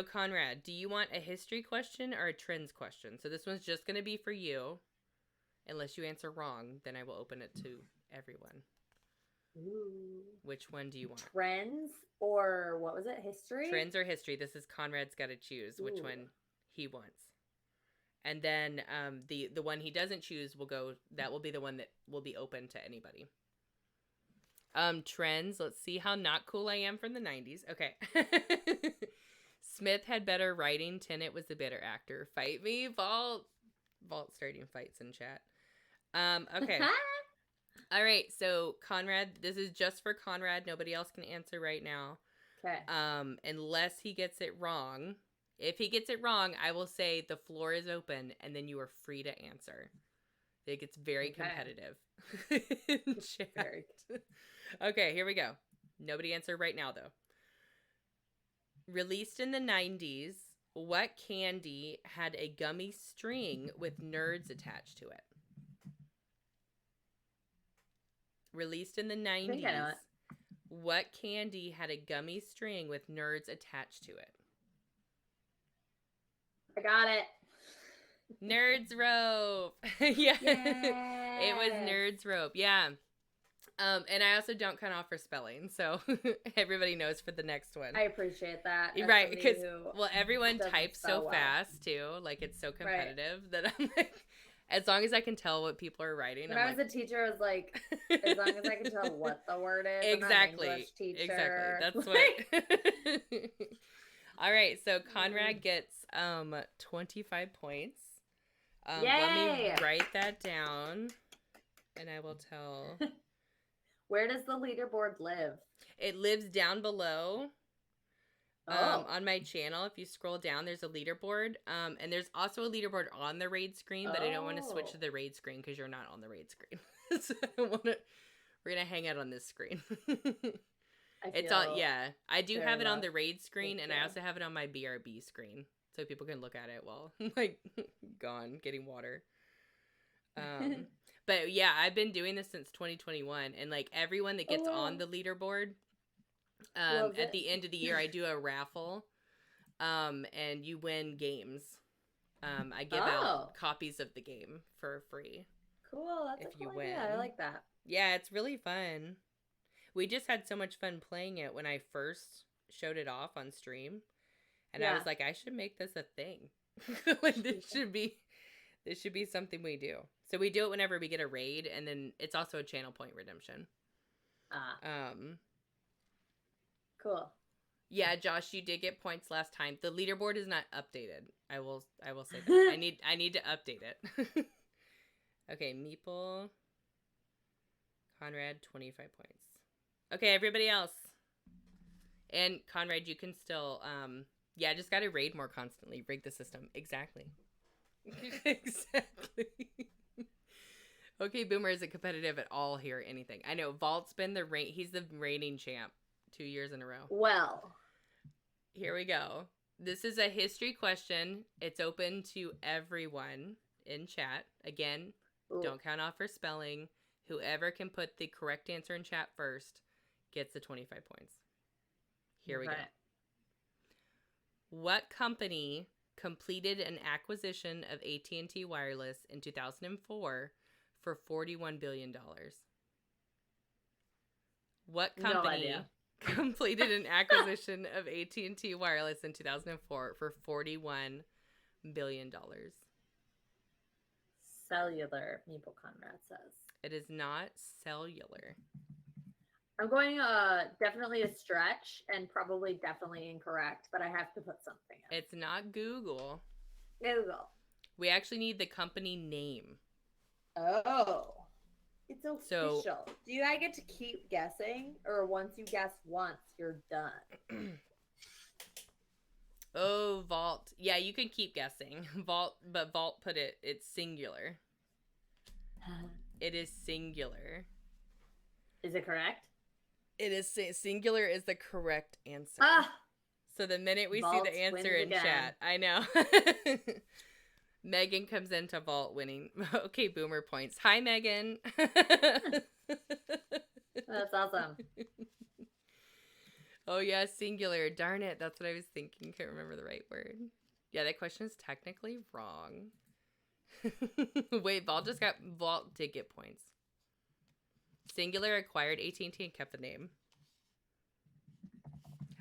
S2: Conrad, do you want a history question or a trends question? So this one's just going to be for you. Unless you answer wrong, then I will open it to everyone.
S3: Ooh.
S2: Which one do you want?
S3: Trends or what was it? History?
S2: Trends or history. This is Conrad's got to choose which one he wants. And then the one he doesn't choose that will be the one that will be open to anybody. Trends. Let's see how not cool I am from the 90s. Okay. Smith had better writing. Tennant was the better actor. Fight me, Vault. Vault starting fights in chat. Okay. All right. So Conrad, this is just for Conrad. Nobody else can answer right now.
S3: Okay.
S2: Unless he gets it wrong. If he gets it wrong, I will say the floor is open, and then you are free to answer. It gets very competitive. In chat. Okay, here we go. Nobody answer right now, though. Released in the 90s, what candy had a gummy string with nerds attached to it? Released in the 90s, what candy had a gummy string with nerds attached to it?
S3: I got it.
S2: Nerds rope. Yeah. It was nerds rope. Yeah. And I also don't count off for spelling, so everybody knows for the next one.
S3: I appreciate that.
S2: Right, because everyone types so fast too, like it's so competitive that I'm like, as long as I can tell what people are writing.
S3: When I was a teacher, I was like, as long as I can tell what the word is.
S2: Exactly.
S3: I'm an English teacher.
S2: Exactly. That's what. All right, so Conrad gets 25 points.
S3: Yay!
S2: Let me write that down, and I will tell.
S3: Where does the leaderboard live?
S2: It lives down below. On my channel. If you scroll down, there's a leaderboard. And there's also a leadboard on the raid screen, but I don't want to switch to the raid screen because you're not on the raid screen. So we're gonna hang out on this screen. I do have it on the raid screen, and I also have it on my BRB screen, so people can look at it while I'm like gone getting water. But yeah, I've been doing this since 2021, and like everyone that gets on the leaderboard, at the end of the year, I do a raffle, and you win games. I give out copies of the game for free.
S3: Cool, that's a cool idea. I like that.
S2: Yeah, it's really fun. We just had so much fun playing it when I first showed it off on stream, and I was like, I should make this a thing. Like this should be something we do. So we do it whenever we get a raid, and then it's also a channel point redemption.
S3: Cool.
S2: Yeah, Josh, you did get points last time. The leaderboard is not updated. I will say that. I need to update it. Okay, Meeple, Conrad, 25 points. Okay, everybody else. And Conrad, you can still just gotta raid more constantly. Rig the system. Exactly. Exactly. Okay, Boomer isn't competitive at all here or anything. I know Vault's been he's the reigning champ 2 years in a row.
S3: Well,
S2: here we go. This is a history question. It's open to everyone in chat. Again, don't count off for spelling. Whoever can put the correct answer in chat first gets the 25 points. Here we go. What company completed an acquisition of AT&T Wireless in 2004 for $41 billion? What company completed an acquisition of AT&T Wireless in 2004 for $41 billion?
S3: Cellular, Meeple Conrad says.
S2: It is not cellular.
S3: I'm going definitely a stretch and probably definitely incorrect, but I have to put something in.
S2: It's not Google.
S3: Google.
S2: We actually need the company name.
S3: Oh. It's official. So, do I get to keep guessing? Or once you guess once, you're done?
S2: Oh, Vault. Yeah, you can keep guessing. Vault put it's singular. It is singular.
S3: Is it correct?
S2: It is singular is the correct answer. So the minute we
S3: Vault
S2: see the answer in chat, I know. Megan comes into Vault winning. Okay, Boomer points. Hi, Megan.
S3: That's awesome.
S2: Oh, yeah, singular. Darn it. That's what I was thinking. Can't remember the right word. Yeah, that question is technically wrong. Wait, Vault did get points. Singular acquired AT&T and kept the name.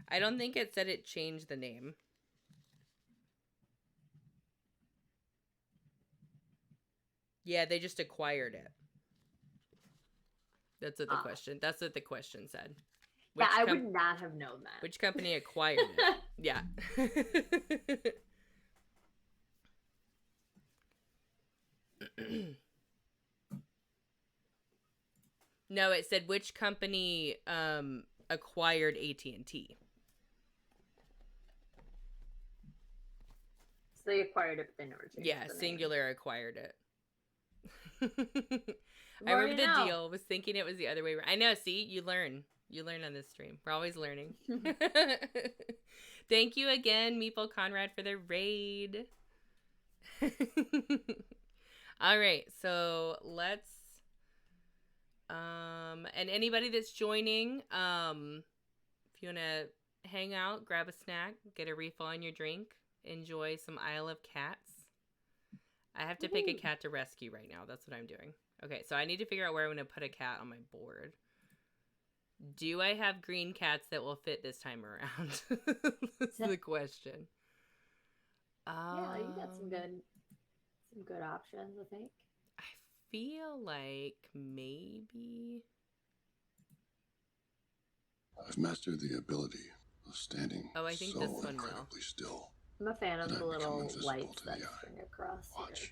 S2: I don't think it said it changed the name. Yeah, they just acquired it. That's what the question said.
S3: Yeah, I would not have known that.
S2: Which company acquired it? Yeah. No, it said which company acquired AT&T.
S3: So they acquired it, but they never changed
S2: Yeah,
S3: the name.
S2: Singular acquired it. I
S3: More
S2: remember
S3: you
S2: the
S3: know.
S2: deal. Was thinking it was the other way around. I know. See, you learn. You learn on this stream. We're always learning. Thank you again, Meeple Conrad, for the raid. All right, so let's and anybody that's joining, if you want to hang out, grab a snack, get a refill on your drink, enjoy some Isle of Cats. I have to pick a cat to rescue right now. That's what I'm doing. Okay, so I need to figure out where I'm going to put a cat on my board. Do I have green cats that will fit this time around? That's the question.
S3: Yeah, you got some good options, I think.
S2: I feel like maybe...
S4: I've mastered the ability of standing
S2: I think
S4: so
S2: this one will.
S4: incredibly still.
S3: I'm a fan of
S4: That
S3: the
S4: I've become
S3: little
S4: invisible
S3: lights
S4: to
S3: that
S4: the eye.
S3: string across
S4: Watch.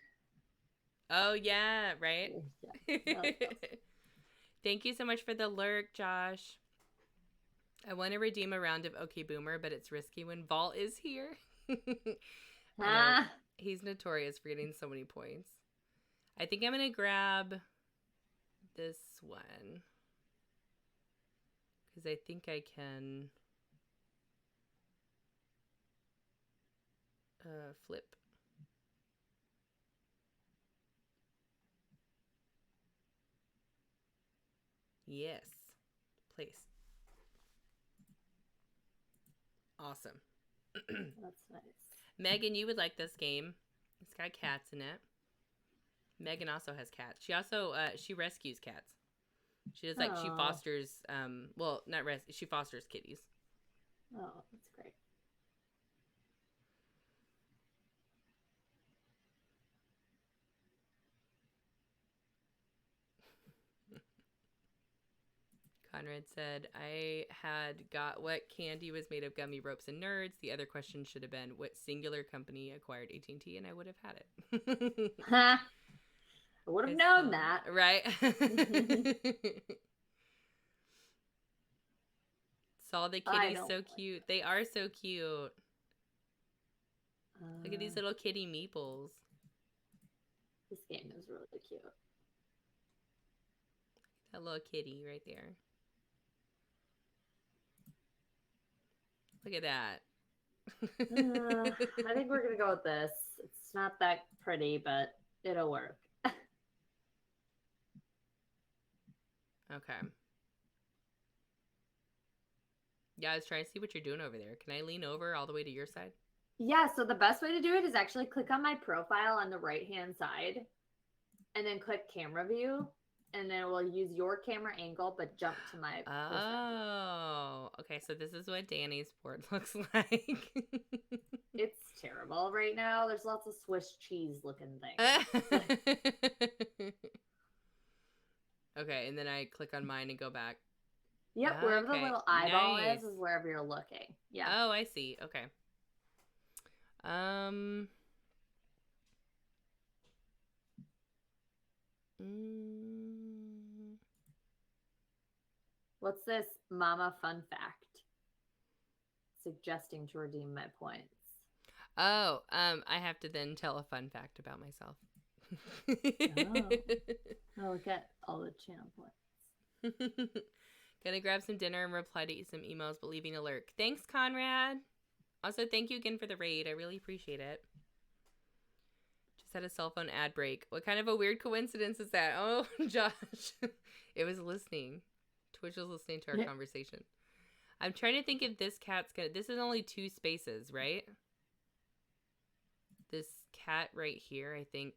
S2: Oh, yeah, right?
S3: Yeah, that was awesome.
S2: Thank you so much for the lurk, Josh. I want to redeem a round of OK Boomer, but it's risky when Vault is here. I know. He's notorious for getting so many points. I think I'm going to grab this one. Because I think I can flip. Yes. Place. Awesome.
S3: That's nice.
S2: Megan, you would like this game. It's got cats in it. Megan also has cats. She also she rescues cats. She does like she fosters well, not she fosters kitties.
S3: Oh, that's great.
S2: Conrad said, I had got what candy was made of gummy ropes and nerds. The other question should have been what singular company acquired AT&T, and I would have had it.
S3: I would have known that.
S2: Right? Saw the kitties so cute. They are so cute. Look at these little kitty meeples.
S3: This game is really cute.
S2: That little kitty right there. Look at that.
S3: I think we're going to go with this. It's not that pretty, but it'll work.
S2: Okay. Yeah, I was trying to see what you're doing over there. Can I lean over all the way to your side?
S3: Yeah, so the best way to do it is actually click on my profile on the right-hand side and then click camera view. And then we'll use your camera angle, but jump to my perspective.
S2: Oh, okay. So this is what Dani's board looks like.
S3: It's terrible right now. There's lots of Swiss cheese looking things.
S2: Okay, and then I click on mine and go back.
S3: Yep, wherever the little eyeball is wherever you're looking. Yeah.
S2: Oh, I see. Okay.
S3: What's this mama fun fact? Suggesting to redeem my points.
S2: Oh, I have to then tell a fun fact about myself.
S3: Oh, look at all the channel points.
S2: Gonna grab some dinner and reply to some emails, but leaving a lurk. Thanks, Conrad. Also, thank you again for the raid. I really appreciate it. Just had a cell phone ad break. What kind of a weird coincidence is that? Oh, Josh. It was listening. Twitch was listening to our conversation. I'm trying to think if this cat's gonna... This is only 2 spaces, right? This cat right here, I think,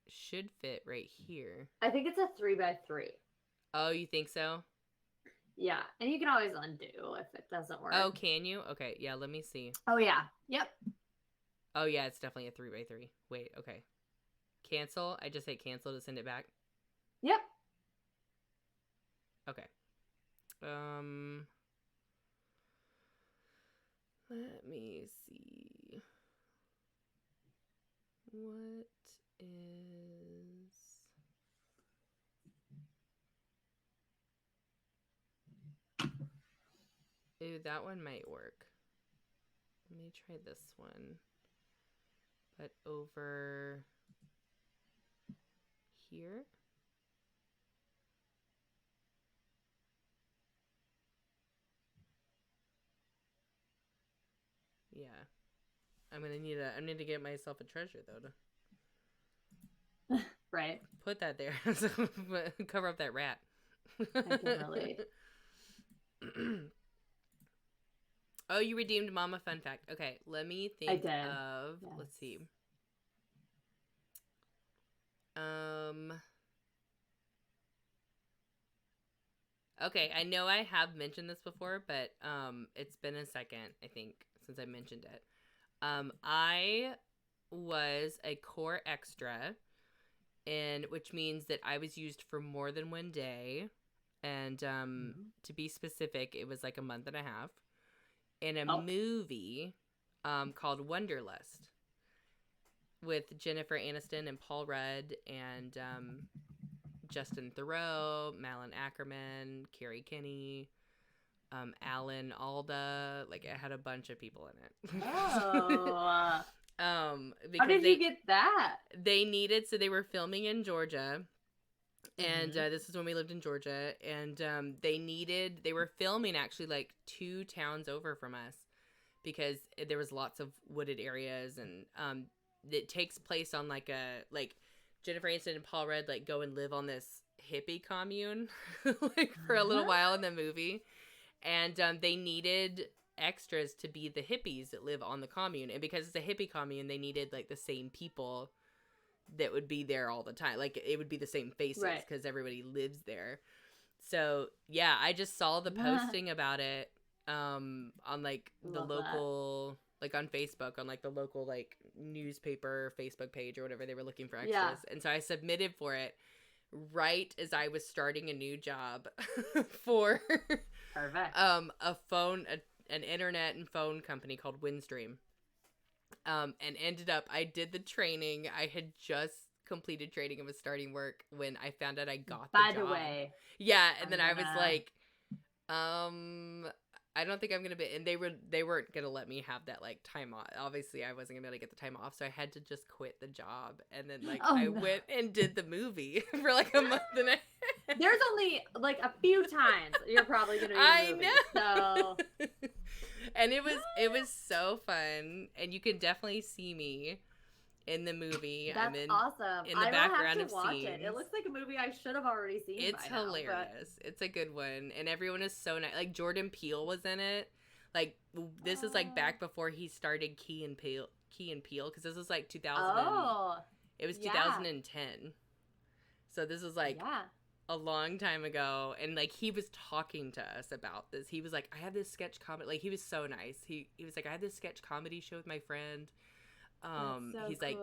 S2: should fit right here.
S3: I think it's a 3x3.
S2: Oh, you think so?
S3: Yeah, and you can always undo if it doesn't work.
S2: Oh, can you? Okay, yeah, let me see.
S3: Oh, yeah. Yep.
S2: Oh, yeah, it's definitely a 3x3. Wait, okay. Cancel? I just hit cancel to send it back?
S3: Yep.
S2: Okay. Let me see. What is... Ooh, that one might work. Let me try this one. But over here. Yeah. I'm need to get myself a treasure though to
S3: Right.
S2: put that there. Cover up that rat.
S3: I can relate.
S2: Oh, you redeemed Mama Fun Fact. Okay, let me think
S3: I did.
S2: of
S3: Yes.
S2: let's see. Okay, I know I have mentioned this before, but it's been a second, I think, since I mentioned it. I was a core extra, and which means that I was used for more than one day. And to be specific, it was like a month and a half in a movie called Wonderlust with Jennifer Aniston and Paul Rudd and Justin Theroux, Malin Ackerman, Carrie Kinney, Alan Alda. Like, it had a bunch of people in it.
S3: Oh.
S2: Because
S3: How did you get that?
S2: They needed, so they were filming in Georgia. And this is when we lived in Georgia. And they were filming actually like 2 towns over from us because there was lots of wooded areas. And it takes place on like Jennifer Aniston and Paul Rudd like go and live on this hippie commune like for a little while in the movie. And they needed extras to be the hippies that live on the commune. And because it's a hippie commune, they needed like the same people that would be there all the time. Like it would be the same faces because everybody lives there. So yeah, I just saw the posting about it on like the local like on Facebook on like the local like newspaper Facebook page or whatever. They were looking for extras. And so I submitted for it right as I was starting a new job for
S3: Perfect.
S2: An internet and phone company called Windstream. And ended up, I did the training. I had just completed training and was starting work when I found out I got the job. By the way. Yeah, and then I was like, I don't think I'm gonna be, and they weren't gonna let me have that like time off. Obviously, I wasn't gonna be able to get the time off, so I had to just quit the job, and then like went and did the movie for like a month and a half.
S3: There's only like a few times you're probably gonna be in the movie, so.
S2: And it was so fun, and you can definitely see me in the movie.
S3: That's awesome.
S2: In the background of
S3: scenes. It looks like a movie I should have already seen.
S2: It's hilarious. It's a good one, and everyone is so nice. Like Jordan Peele was in it. Like this is like back before he started Key and Peele, because this was like 2000. It was 2010. So this was like a long time ago, and like he was talking to us about this. He was like, I have this sketch comedy. Like he was so nice. He was like, I have this sketch comedy show with my friend. He's like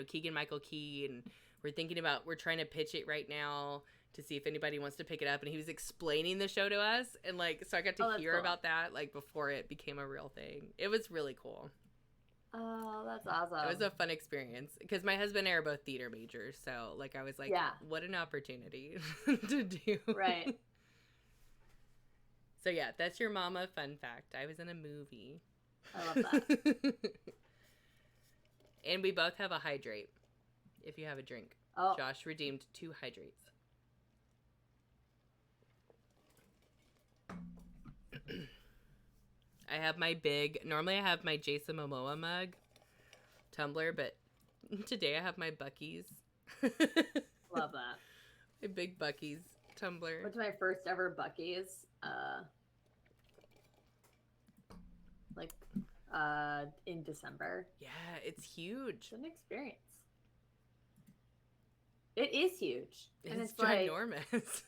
S2: Keegan Michael Key, and we're trying to pitch it right now to see if anybody wants to pick it up. And he was explaining the show to us, and like so I got to hear about that like before it became a real thing. It was really cool.
S3: Oh, that's awesome.
S2: It was a fun experience because my husband and I are both theater majors, so like I was like, what an opportunity to do.
S3: Right.
S2: So yeah, that's your mama fun fact. I was in a movie.
S3: I love that.
S2: And we both have a hydrate if you have a drink. Josh redeemed 2 hydrates. I have my normally I have my Jason Momoa mug tumbler, but today I have my Buc-ee's.
S3: Love that.
S2: My big Buc-ee's tumbler.
S3: Went to my first ever Buc-ee's in December.
S2: Yeah, it's huge.
S3: It's an experience. It is huge.
S2: And it's ginormous.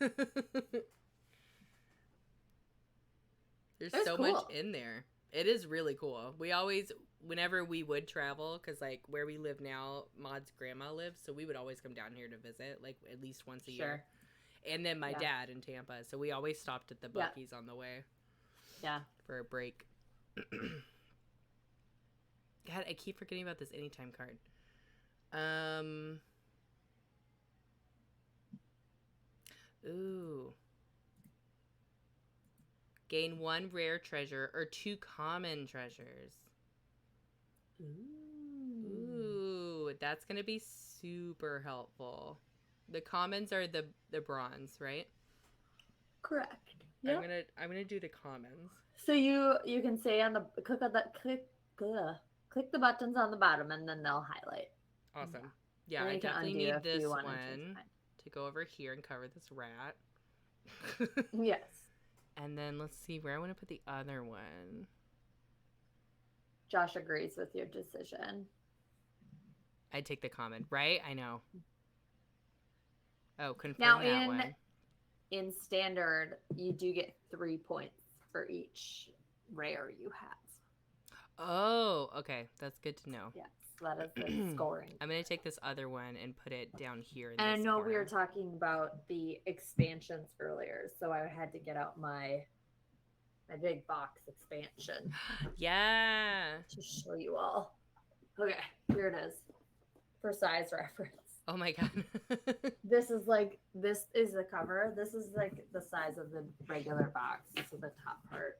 S2: There's so much in there. It is really cool. We always, whenever we would travel, because like where we live now, Maud's grandma lives, so we would always come down here to visit, like at least once a year. And then my dad in Tampa, so we always stopped at the Buc-ee's on the way. Yeah. For a break. God, I keep forgetting about this anytime card. Ooh. Gain 1 rare treasure or 2 common treasures. Ooh, that's going to be super helpful. The commons are the bronze, right?
S3: Correct. Yep.
S2: I'm gonna do the commons.
S3: So you can say on the click the buttons on the bottom and then they'll highlight.
S2: Awesome. Yeah,
S3: Then
S2: I
S3: you can
S2: definitely
S3: undo
S2: need
S3: if
S2: this
S3: you want to change
S2: one
S3: mine.
S2: to go over here and cover this rat.
S3: Yes.
S2: And then let's see where I want to put the other one.
S3: Josh agrees with your decision.
S2: I take the common, right? I know. Oh, confirm
S3: Now
S2: that one.
S3: in standard, you do get 3 points for each rare you have.
S2: Oh, okay. That's good to know.
S3: Yes, that is the scoring.
S2: I'm going to take this other one and put it down here in
S3: And I
S2: this
S3: know
S2: corner.
S3: we were talking about the expansions earlier, so I had to get out my big box expansion
S2: Yeah.
S3: to show you all. Okay, here it is for size reference.
S2: Oh my god.
S3: This is the cover. This is like the size of the regular box. So the top part.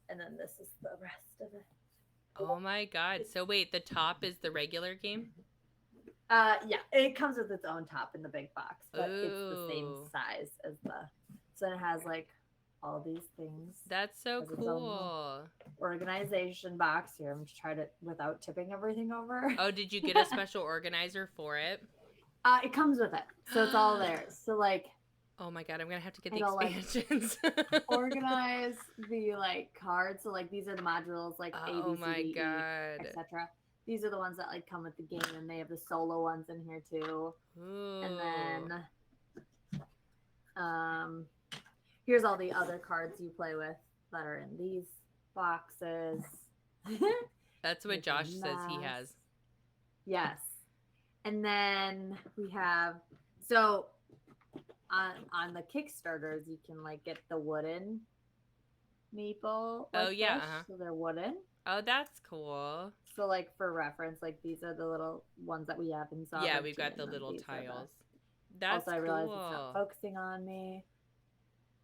S3: And then this is the rest of it.
S2: Oh my god. So wait, the top is the regular game?
S3: Yeah, it comes with its own top in the big box, but it's the same
S2: Ooh.
S3: size as so it has like all these things.
S2: That's so
S3: Has its own
S2: cool.
S3: Organization box here. I'm just trying to without tipping everything over.
S2: Oh, did you get a special organizer for it?
S3: It comes with it, so it's all there. So like,
S2: oh my god, I'm gonna have to get the
S3: it'll, like,
S2: expansions.
S3: organize the like cards. So like these are the modules like A,
S2: Oh
S3: B, C,
S2: my
S3: D, E,
S2: god.
S3: etc. These are the ones that like come with the game, and they have the solo ones in here too.
S2: Ooh.
S3: And then here's all the other cards you play with that are in these boxes.
S2: That's what
S3: Make a
S2: Josh says he
S3: mess.
S2: has.
S3: Yes. And then we have so on the Kickstarters you can like get the wooden meeple.
S2: Oh,
S3: like
S2: yeah,
S3: this.
S2: uh-huh.
S3: So they're wooden.
S2: Oh, that's cool.
S3: So like for reference, like these are the little ones that we have in Sovranti.
S2: Yeah, we've got the
S3: and then
S2: little
S3: these are
S2: tiles. That's
S3: also, I realize
S2: cool.
S3: it's not focusing on me.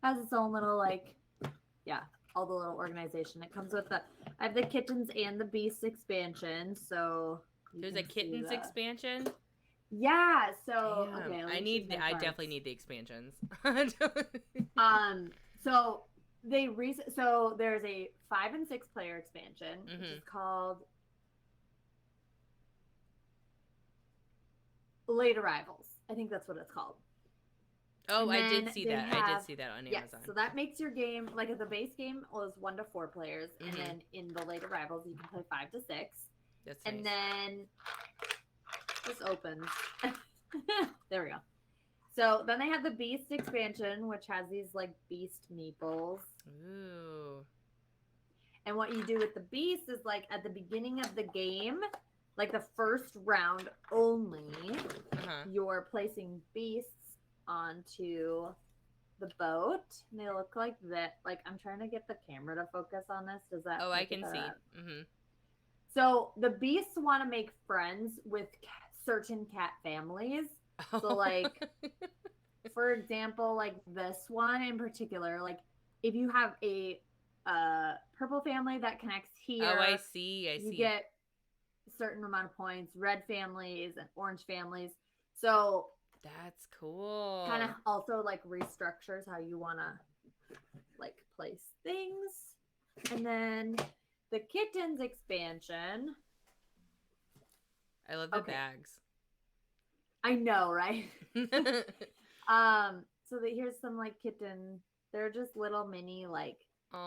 S3: Has its own little like, yeah, all the little organization. It comes with I have the kittens and the beasts expansion. So
S2: There's a kittens expansion.
S3: Yeah. So
S2: Damn.
S3: okay,
S2: I definitely need the expansions.
S3: So so there's a 5 and 6 player expansion, which is called Late Arrivals. I think that's what it's called.
S2: Oh,
S3: And
S2: I did
S3: then
S2: see
S3: they
S2: that. I
S3: have-
S2: did see that on
S3: Yes,
S2: Amazon.
S3: so that makes your game like the base game was 1 to 4 players,
S2: Mhm.
S3: and then in the Late Arrivals you can play 5 to 6,
S2: That's
S3: and
S2: nice.
S3: then this opens. There we go. So then they have the Beast expansion, which has these like Beast meeples.
S2: Ooh.
S3: And what you do with the Beast is like at the beginning of the game, like the first round only,
S2: Uh-huh.
S3: you're placing beasts onto the boat. And they look like that. Like I'm trying to get the camera to focus on this. Does that?
S2: Oh, I
S3: make it
S2: can see.
S3: that?
S2: Mm-hmm.
S3: So the beasts want to make friends with certain cat families. So like, for example, like this one in particular, like if you have a purple family that connects here,
S2: Oh, I see.
S3: you get a certain amount of points. Red families and orange families. So
S2: That's cool.
S3: kind of also like restructures how you want to like place things. And then the kittens expansion.
S2: I love the
S3: Okay.
S2: bags.
S3: I know, right? So here's some like kitten. They're just little mini like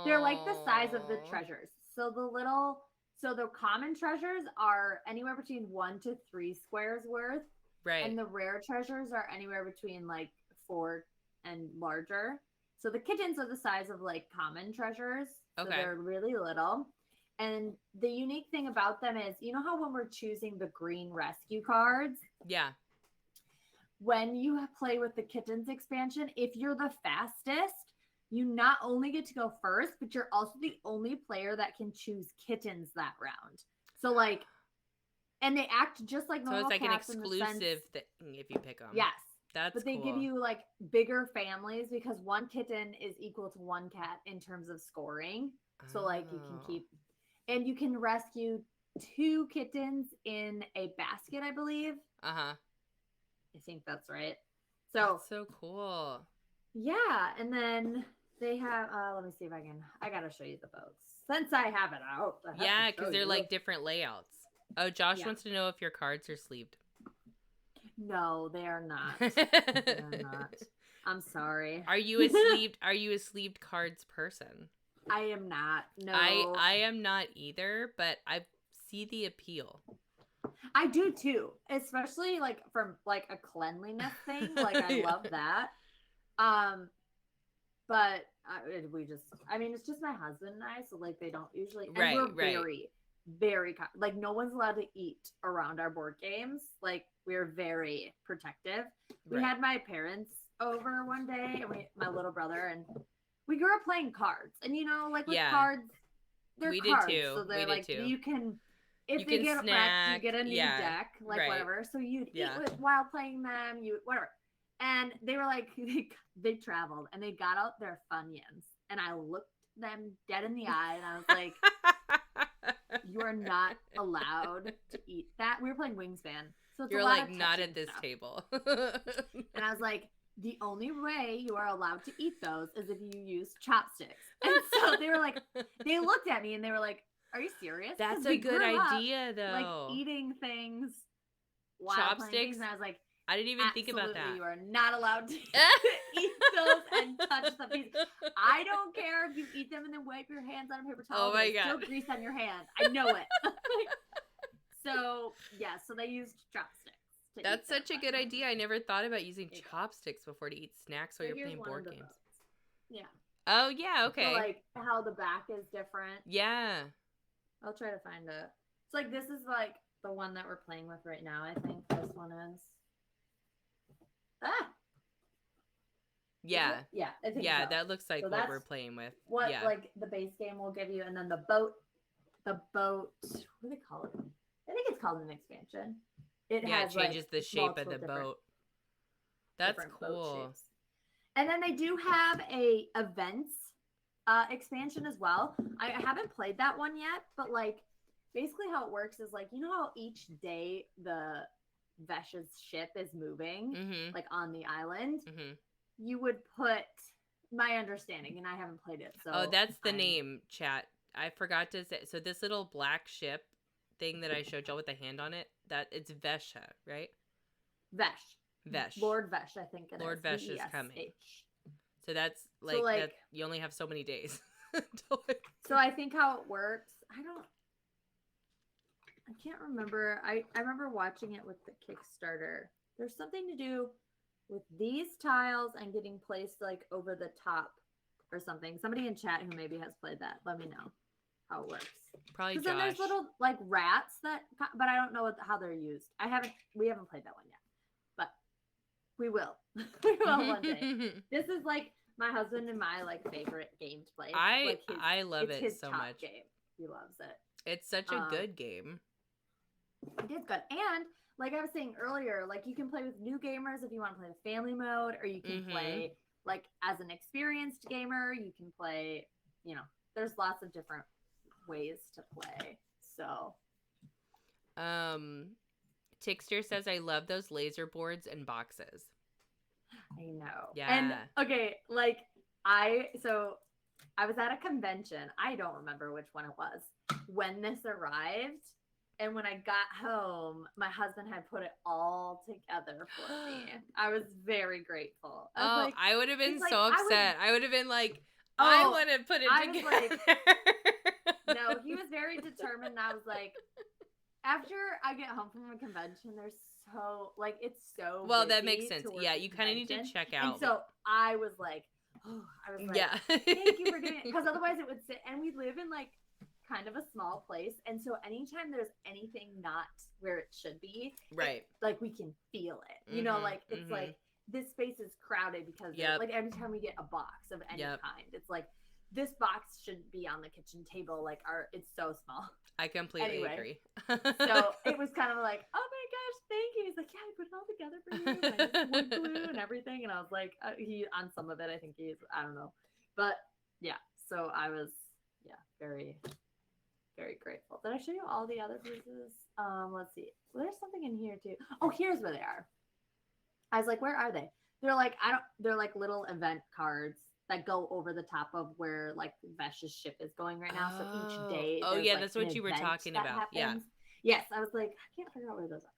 S3: they're like the size of the
S2: Aw.
S3: treasures. So the common treasures are anywhere between 1 to 3 squares worth,
S2: Right.
S3: and the rare treasures are anywhere between like 4 and larger. So the kittens are the size of like common treasures. So
S2: Okay.
S3: they're really little. And the unique thing about them is, you know how when we're choosing the green rescue cards,
S2: Yeah.
S3: when you play with the kittens expansion, if you're the fastest, you not only get to go first, but you're also the only player that can choose kittens that round. So like, and they act just like
S2: So
S3: normal
S2: it's like an
S3: cats in the sense-
S2: exclusive thing if you pick them.
S3: Yes.
S2: That's
S3: but they
S2: cool.
S3: give you like bigger families because one kitten is equal to one cat in terms of scoring. So like you can
S2: Oh.
S3: keep, and you can rescue 2 kittens in a basket, I believe.
S2: Uh-huh.
S3: I think that's right. So
S2: That's so cool.
S3: yeah, and then they have. Let me see if I gotta show you the boats since I have it out. I have to
S2: Yeah,
S3: show
S2: because they're
S3: you.
S2: like different layouts. Oh, Josh
S3: Yeah.
S2: wants to know if your cards are sleeved.
S3: No, they are not. They are not. I'm sorry.
S2: Are you a sleeved cards person?
S3: I am not. No,
S2: I am not either, but I see the appeal.
S3: I do too, especially like from like a cleanliness thing. Like I
S2: Yeah.
S3: love that. But we just, I mean, it's just my husband and I, so like they don't usually, and
S2: Right,
S3: we're
S2: right.
S3: very like no one's allowed to eat around our board games. Like we're very protective. We
S2: Right.
S3: had my parents over one day, and my little brother, and we grew up playing cards, and you know, like with
S2: Yeah.
S3: cards, they're
S2: We did
S3: cards,
S2: too.
S3: so they're
S2: We did
S3: like
S2: too.
S3: you can. If
S2: You
S3: they
S2: can
S3: get wrecked, you
S2: snack,
S3: get a new
S2: yeah,
S3: deck, like
S2: right.
S3: whatever. So you'd
S2: Yeah.
S3: eat with while playing them, you whatever. And they were like, they traveled and they got out their Funyuns, and I looked them dead in the eye, and I was like, "You are not allowed to eat that." We were playing Wingspan, so it's
S2: You're
S3: a lot
S2: like
S3: of
S2: not
S3: touching
S2: at this
S3: stuff.
S2: table.
S3: And I was like, the only way you are allowed to eat those is if you use chopsticks. And so they were like, they looked at me and they were like, "Are you serious?"
S2: That's
S3: 'Cause
S2: a
S3: we
S2: good
S3: grew up,
S2: idea, though.
S3: like eating things while playing
S2: Chopsticks?
S3: things, and I was like,
S2: I didn't even think about
S3: absolutely,
S2: that.
S3: you are not allowed to eat those and touch the piece. I don't care if you eat them and then wipe your hands on a paper towel.
S2: Oh my
S3: There's still
S2: God.
S3: grease on your hand. I know it. So yeah, so they used chopsticks. to
S2: That's
S3: eat their
S2: such a good
S3: Funyuns.
S2: idea. I never thought about using
S3: There you go.
S2: chopsticks before to eat snacks while
S3: So
S2: you're
S3: here's
S2: playing
S3: one of
S2: board
S3: the
S2: games.
S3: boats. Yeah.
S2: Oh, yeah, okay.
S3: So like how the back is different.
S2: Yeah.
S3: I'll try to find it. It's like this is like the one that we're playing with right now. I think this one is. Ah.
S2: Yeah.
S3: Yeah. I think
S2: Yeah,
S3: so.
S2: that looks like
S3: So
S2: what
S3: that's
S2: we're playing with.
S3: What
S2: Yeah.
S3: like the base game will give you, and then the boat. What do they call it? I think it's called an expansion. It
S2: Yeah, it
S3: has
S2: changes
S3: like
S2: the shape of
S3: multiple
S2: the
S3: different-
S2: boat. That's
S3: different boat
S2: cool.
S3: shapes. And then they do have a events expansion as well. I haven't played that one yet, but like basically how it works is like, you know how each day the Vesh's ship is moving
S2: Mm-hmm.
S3: like on the island,
S2: Mm-hmm.
S3: you would put, my understanding, and I haven't played it, so
S2: Oh, that's the
S3: I'm-
S2: name, chat. I forgot to say. So this little black ship thing that I showed y'all with the hand on it, that it's Vesha, right?
S3: Vesh.
S2: Vesh.
S3: Lord Vesh, I think it is.
S2: Lord Vesh is coming.
S3: V-E-S-H.
S2: So that's like,
S3: like-
S2: that you only have so many days. to, like-
S3: So I think how it works, I can't remember. I remember watching it with the Kickstarter. There's something to do with these tiles and getting placed like over the top or something. Somebody in chat who maybe has played that, let me know how it works.
S2: Probably
S3: Because
S2: Josh.
S3: then there's little like rats that, but I don't know how they're used. We haven't played that one yet, but we will. We will one day. This is like my husband and my like favorite game to play. It's like
S2: I love
S3: it's
S2: it
S3: his
S2: so
S3: top
S2: much.
S3: game. He loves it.
S2: It's such a
S3: Um,
S2: good game.
S3: It is good. And like I was saying earlier, like you can play with new gamers if you want to play the family mode, or you can
S2: Mhm.
S3: play like as an experienced gamer, you can play, you know, there's lots of different ways to play. So
S2: Tixter says I love those laser boards and boxes.
S3: I know.
S2: Yeah.
S3: And okay, like I was at a convention. I don't remember which one it was when this arrived. And when I got home, my husband had put it all together for me. I was very grateful. I was like,
S2: I would have been
S3: it's like,
S2: so
S3: I was-
S2: upset. I would have been like, I
S3: Oh,
S2: want to put it
S3: I was
S2: together.
S3: like- no, he was very determined. And I was like, after I get home from a convention, there's so like it's so
S2: Well, that
S3: busy
S2: makes sense.
S3: to work
S2: Yeah,
S3: a
S2: you kind of need to
S3: convention.
S2: check out.
S3: And so I was like,
S2: yeah.
S3: thank you for doing it, because otherwise it would sit. And we live in like kind of a small place, and so anytime there's anything not where it should be,
S2: Right.
S3: like we can feel it. You know,
S2: Mhm,
S3: like it's
S2: mhm.
S3: like this space is crowded because
S2: Yep.
S3: like every time we get a box of any
S2: Yep.
S3: kind, it's like this box shouldn't be on the kitchen table. Like it's so small.
S2: I completely agree.
S3: So it was kind of like, oh my gosh, thank you. He's like, yeah, I put it all together for you. And I just wood glue and everything. And I was like, he on some of it, I think I don't know. But yeah, so I was, very, very grateful. Did I show you all the other pieces? Let's see. Well, there's something in here too. Oh, here's where they are. I was like, where are they? They're like, they're like little event cards that go over the top of where like Vesh's ship is going right now. So each day.
S2: Oh,
S3: there's,
S2: yeah,
S3: like,
S2: that's what you were talking about.
S3: Happens.
S2: Yeah.
S3: Yes, I was like, I can't figure out where those are.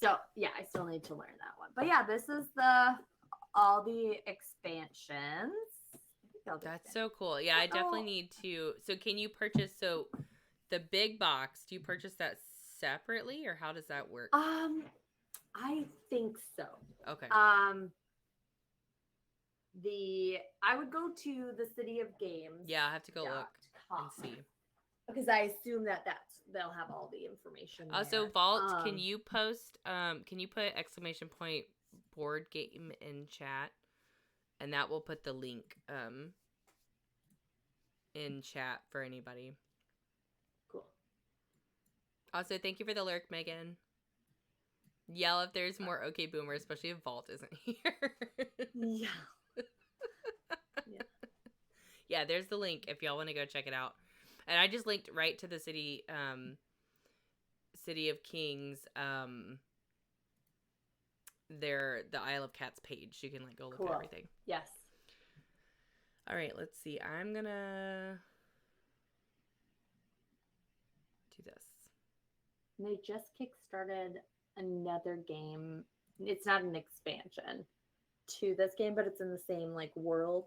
S3: So yeah, I still need to learn that one. But yeah, this is all the expansions.
S2: That's so cool. Yeah, I definitely need to. So can you purchase, so the big box, do you purchase that separately or how does that work?
S3: I think so.
S2: Okay.
S3: I would go to the City of Games.
S2: Yeah, I have to go look and see.
S3: Because I assume they'll have all the information.
S2: Also, Vault, can you post, can you put ! board game in chat? And that will put the link in chat for anybody.
S3: Cool.
S2: Also, thank you for the lurk, Megan. Yell if there's more OK Boomer, especially if Vault isn't here.
S3: Yeah.
S2: Yeah, there's the link if y'all want to go check it out. And I just linked right to the City of Kings, the Isle of Cats page. You can like go look at everything.
S3: Yes.
S2: All right, let's see. I'm gonna do this.
S3: And they just kickstarted another game. It's not an expansion to this game, but it's in the same like world.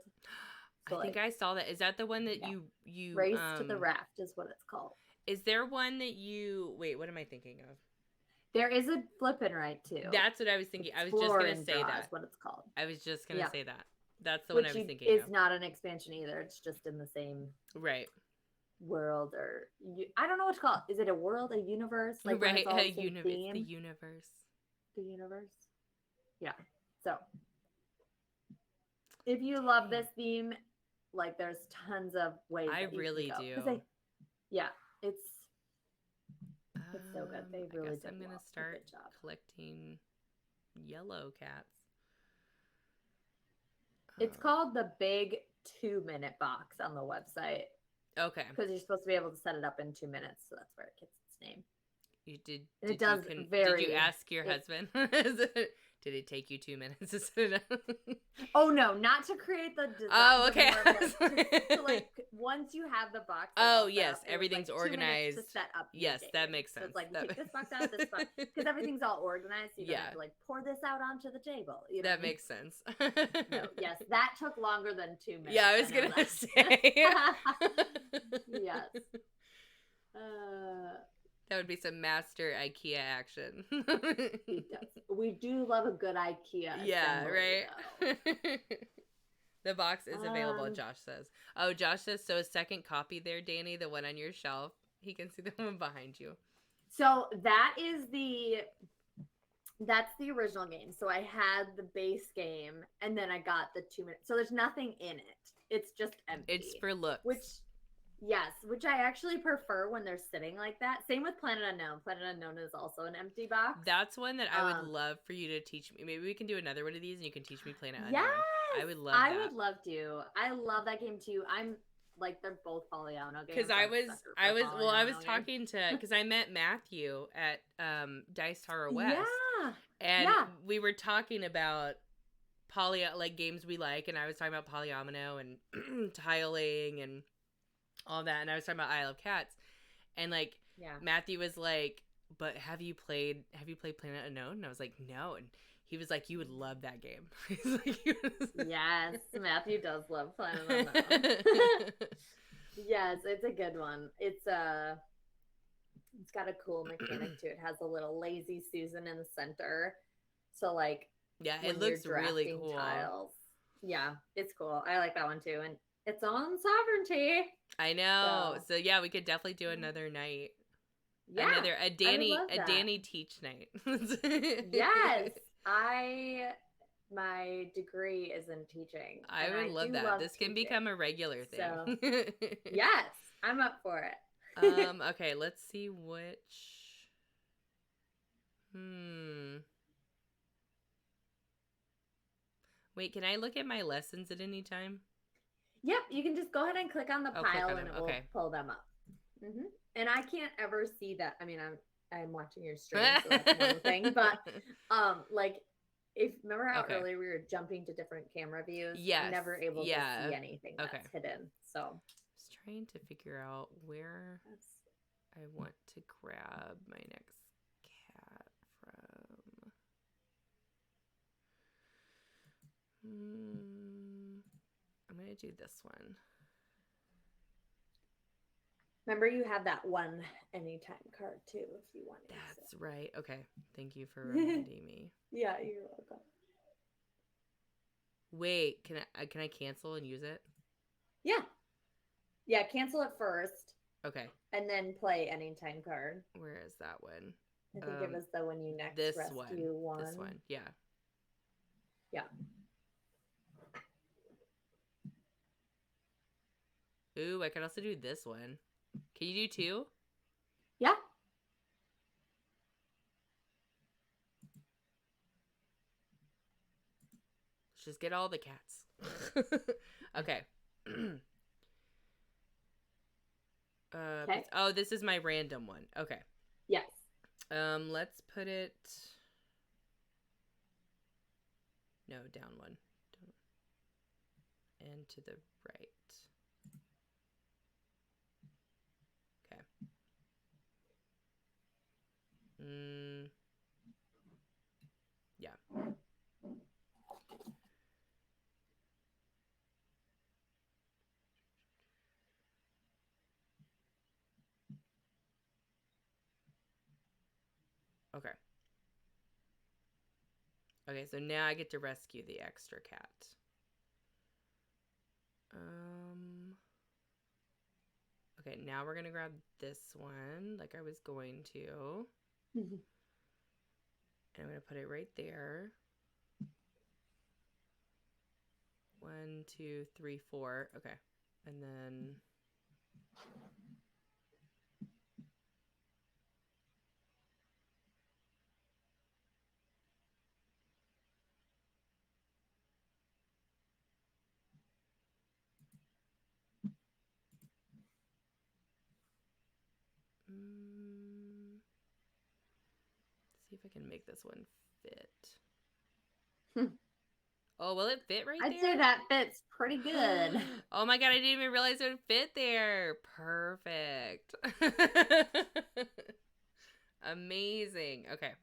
S3: So,
S2: I think I saw that. Is that the one that you
S3: Race to the Raft is what it's called.
S2: Is there one that you wait? What am I thinking of?
S3: There is a flippin' right too.
S2: That's what I was thinking. I was just gonna say that.
S3: Is what it's called.
S2: I was just gonna say that. That's the
S3: one
S2: I was thinking.
S3: It's not an expansion either. It's just in the same world, or I don't know what to call it. Is it a world, a universe? Like
S2: right,
S3: a universe.
S2: The universe.
S3: The universe. Yeah. So if you love this theme, like there's tons of ways.
S2: I really do.
S3: It's so good. They really did.
S2: I'm gonna start collecting yellow cats.
S3: It's called the Big 2-minute box on the website.
S2: Okay.
S3: Because you're supposed to be able to set it up in 2 minutes, so that's where it gets its name.
S2: You did.
S3: Did
S2: you ask your husband? Did it take you 2 minutes to set it up?
S3: Oh no, not to create the design.
S2: Oh, okay.
S3: Like once you have the box.
S2: Oh yes, everything's organized.
S3: To set up.
S2: Yes, that makes sense.
S3: So it's like you take this box out, this box, because everything's all organized. So you don't have to like pour this out onto the table. You know
S2: that makes sense.
S3: No, yes, that took longer than 2 minutes.
S2: Yeah, I was gonna say.
S3: Yes.
S2: That would be some master IKEA action.
S3: We do love a good IKEA.
S2: Yeah, right? The box is available, Josh says. Oh, Josh says, so a second copy there, Dani, the one on your shelf. He can see the one behind you.
S3: So that's the original game. So I had the base game, and then I got the 2 minutes. So there's nothing in it. It's just empty.
S2: It's for looks.
S3: Which I actually prefer when they're sitting like that. Same with Planet Unknown. Planet Unknown is also an empty box.
S2: That's one that I would love for you to teach me. Maybe we can do another one of these and you can teach me Planet Unknown.
S3: Yes!
S2: I would love that.
S3: I would love to. I love that game too. I'm like, they're both Polyano games.
S2: Because I was talking to, because I met Matthew at Dice Tower West.
S3: Yeah.
S2: And we were talking about games we like, and I was talking about polyomino and tiling and all that, and I was talking about Isle of Cats, and Matthew was like, but have you played Planet Unknown? And I was like, no. And he was like, you would love that game.
S3: Yes, Matthew does love Planet Unknown. Yes, it's a good one. It's got a cool mechanic to it. It has a little lazy Susan in the center, so
S2: it looks really cool.
S3: Tiles. Yeah, it's cool. I like that one too, and it's on Sovereignty.
S2: I know. So yeah, we could definitely do another night.
S3: Yeah,
S2: a Dani teach night.
S3: Yes, I my degree is in teaching.
S2: I
S3: and
S2: would love
S3: do
S2: that. This can
S3: teaching.
S2: become a regular thing.
S3: So, yes, I'm up for it.
S2: Okay, let's see which. Wait, can I look at my lessons at any time?
S3: Yep, you can just go ahead and click on the
S2: Oh,
S3: pile
S2: click on
S3: and
S2: them.
S3: it will
S2: Okay.
S3: pull them up. And I can't ever see that. I mean, I'm watching your stream, so that's one thing. But like, if remember how
S2: Okay.
S3: earlier we were jumping to different camera views,
S2: Yes.
S3: I'm never able to
S2: Yeah.
S3: see anything that's
S2: Okay.
S3: hidden. So
S2: I was trying to figure out where I want to grab my next cat from. I'm gonna do this one.
S3: remember, you have that one anytime card too, if you want to.
S2: That's right. Okay. Thank you for reminding me.
S3: Yeah, you're welcome.
S2: Wait, can I cancel and use it?
S3: Yeah, cancel it first.
S2: Okay.
S3: And then play anytime card.
S2: Where is that one?
S3: I think it was the one you next
S2: This
S3: rescue one.
S2: This one, yeah.
S3: Yeah.
S2: Ooh, I could also do this one. Can you do two?
S3: Yeah.
S2: Let's just get all the cats. Okay.
S3: Okay.
S2: Oh, this is my random one. Okay.
S3: Yes.
S2: Let's put it. No, down one. And to the right. Okay. Yeah. Okay. Okay, so now I get to rescue the extra cat. Okay, now we're gonna grab this one like I was going to. And I'm gonna put it right there. 1, 2, 3, 4. Okay. And then see if I can make this one fit. Oh, will it fit right there?
S3: I'd say that fits pretty good.
S2: Oh my god, I didn't even realize it would fit there. Perfect. Amazing. Okay.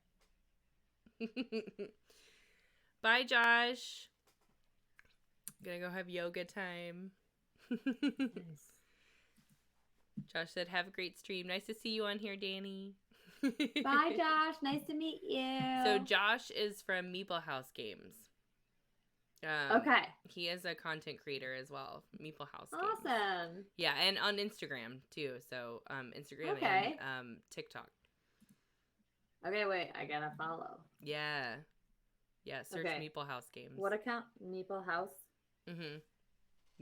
S2: Bye, Josh. Gonna go have yoga time.
S3: Nice.
S2: Josh said, have a great stream. Nice to see you on here, Dani.
S3: Bye, Josh. Nice to meet you.
S2: So Josh is from Meeple House Games.
S3: Okay.
S2: He is a content creator as well. Meeple House Games.
S3: Awesome.
S2: Yeah, and on Instagram too. So Instagram and TikTok.
S3: Okay, wait. I gotta follow.
S2: Yeah. Yeah, search Meeple House Games.
S3: What account? Meeple House?
S2: Mm-hmm.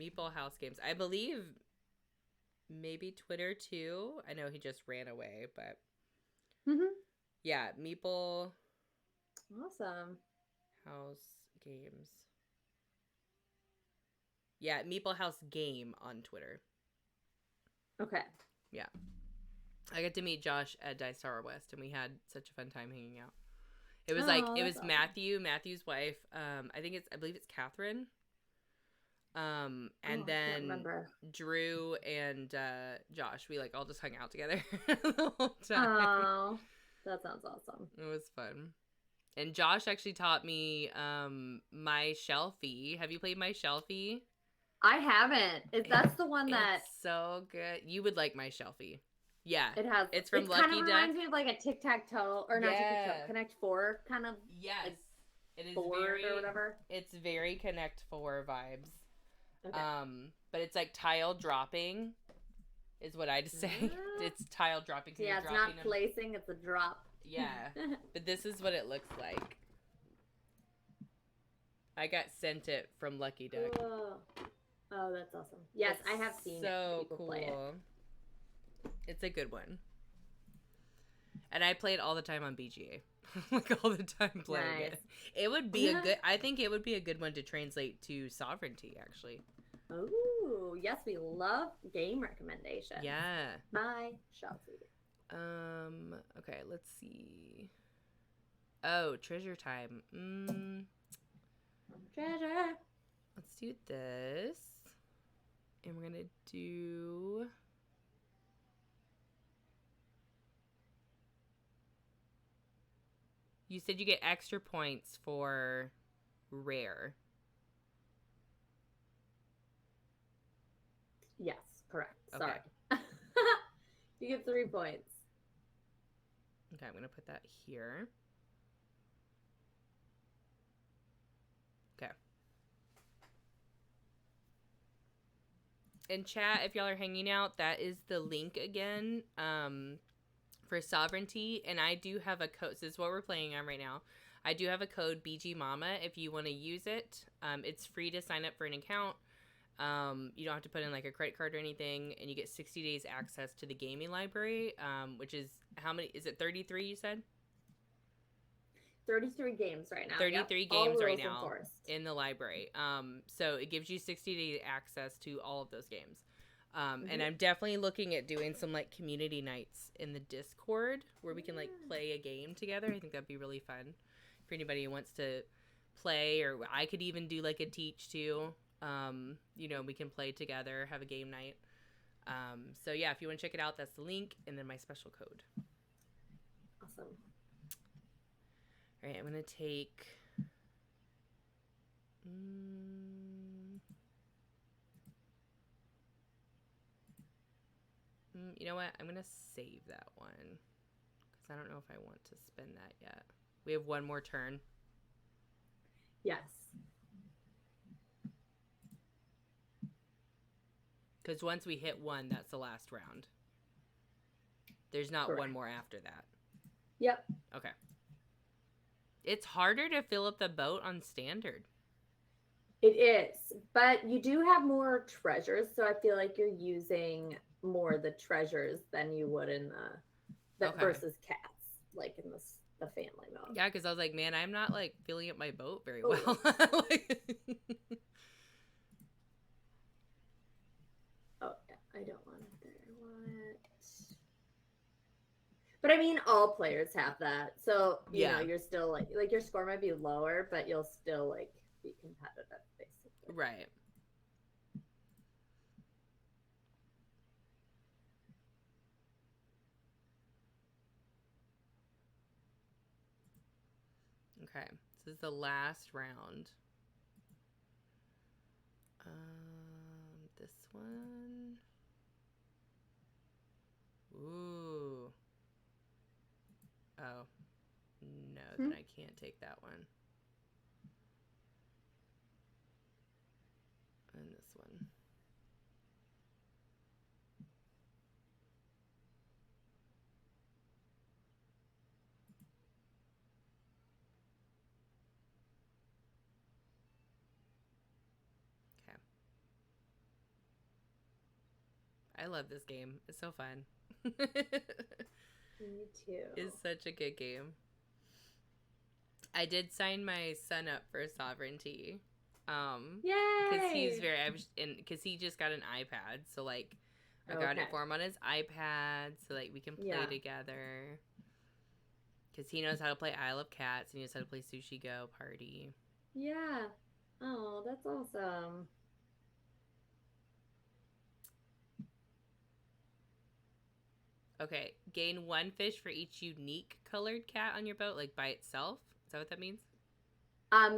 S2: Meeple House Games. I believe maybe Twitter too. I know he just ran away, but yeah, Meeple
S3: Awesome.
S2: House Games. Yeah, Meeple House Game on Twitter.
S3: Okay.
S2: Yeah. I got to meet Josh at Dice Tower West, and we had such a fun time hanging out. It was it was awesome. Matthew's wife. I believe it's Catherine. And then Drew and Josh, we all just hung out together the whole time.
S3: Oh, that sounds awesome.
S2: It was fun. And Josh actually taught me My Shelfie. Have you played My Shelfie?
S3: I haven't. That's the one that
S2: so good. You would like My Shelfie. Yeah,
S3: it has.
S2: It's from Lucky
S3: Duck. Kind of
S2: Duck.
S3: reminds me of like a tic-tac-toe or not tic-tac-toe, Connect Four kind of.
S2: Yes, it is
S3: board or whatever.
S2: It's very Connect Four vibes.
S3: Okay.
S2: But it's like tile dropping, is what I'd say. It's tile dropping.
S3: Yeah, it's not placing; it's a drop.
S2: Yeah, but this is what it looks like. I got sent it from Lucky Duck.
S3: Oh, that's awesome. Yes,
S2: It's
S3: I have seen
S2: so
S3: people
S2: cool.
S3: play it.
S2: It's a good one. And I play it all the time on BGA. Like all the time playing it. It would be a good I think it would be a good one to translate to Sovereignty, actually.
S3: Oh, yes, we love game recommendations.
S2: Yeah.
S3: My Sheltie.
S2: Okay, let's see. Oh, treasure time.
S3: Treasure.
S2: Let's do this. And we're gonna do You said you get extra points for rare.
S3: Yes, correct.
S2: Okay.
S3: Sorry. You get 3 points.
S2: Okay, I'm going to put that here. Okay. In chat, if y'all are hanging out, that is the link again for Sovereignty. And I do have a code. This is what we're playing on right now. I do have a code BGMAMA if you want to use it. It's free to sign up for an account. You don't have to put in like a credit card or anything. And you get 60 days access to the gaming library, which is how many? Is it 33 you said?
S3: 33 games right now.
S2: 33 games right now
S3: enforced.
S2: in the library. So it gives you 60 day access to all of those games. And I'm definitely looking at doing some like community nights in the Discord where we can like play a game together. I think that'd be really fun for anybody who wants to play, or I could even do like a teach too. You know, we can play together, have a game night. So yeah, if you want to check it out, that's the link and then my special code.
S3: Awesome.
S2: All right, I'm going to take... you know what? I'm going to save that one. Because I don't know if I want to spend that yet. We have one more turn.
S3: Yes.
S2: Because once we hit one, that's the last round. There's not
S3: Correct.
S2: one more after that.
S3: Yep.
S2: Okay. It's harder to fill up the boat on standard.
S3: It is, but you do have more treasures, so I feel like you're using more of the treasures than you would in the
S2: Okay.
S3: versus cats, like in the family mode.
S2: Yeah, because I was like, man, I'm not like filling up my boat very
S3: Oh.
S2: well.
S3: Oh yeah, I don't want it there. What? But I mean, all players have that, so you know you're still like your score might be lower, but you'll still like be competitive, basically.
S2: Right. Okay, this is the last round. This one. Ooh. Oh. No, then I can't take that one. And this one. Okay. I love this game. It's so fun.
S3: Me too.
S2: It's such a good game. I did sign my son up for Sovereignty.
S3: Yay!
S2: Because he just got an iPad, so like I got it for him on his iPad, so like we can play together. Because he knows how to play Isle of Cats, and he knows how to play Sushi Go Party.
S3: Yeah. Oh, that's awesome.
S2: Okay, gain 1 fish for each unique colored cat on your boat, like by itself. Is that what that means?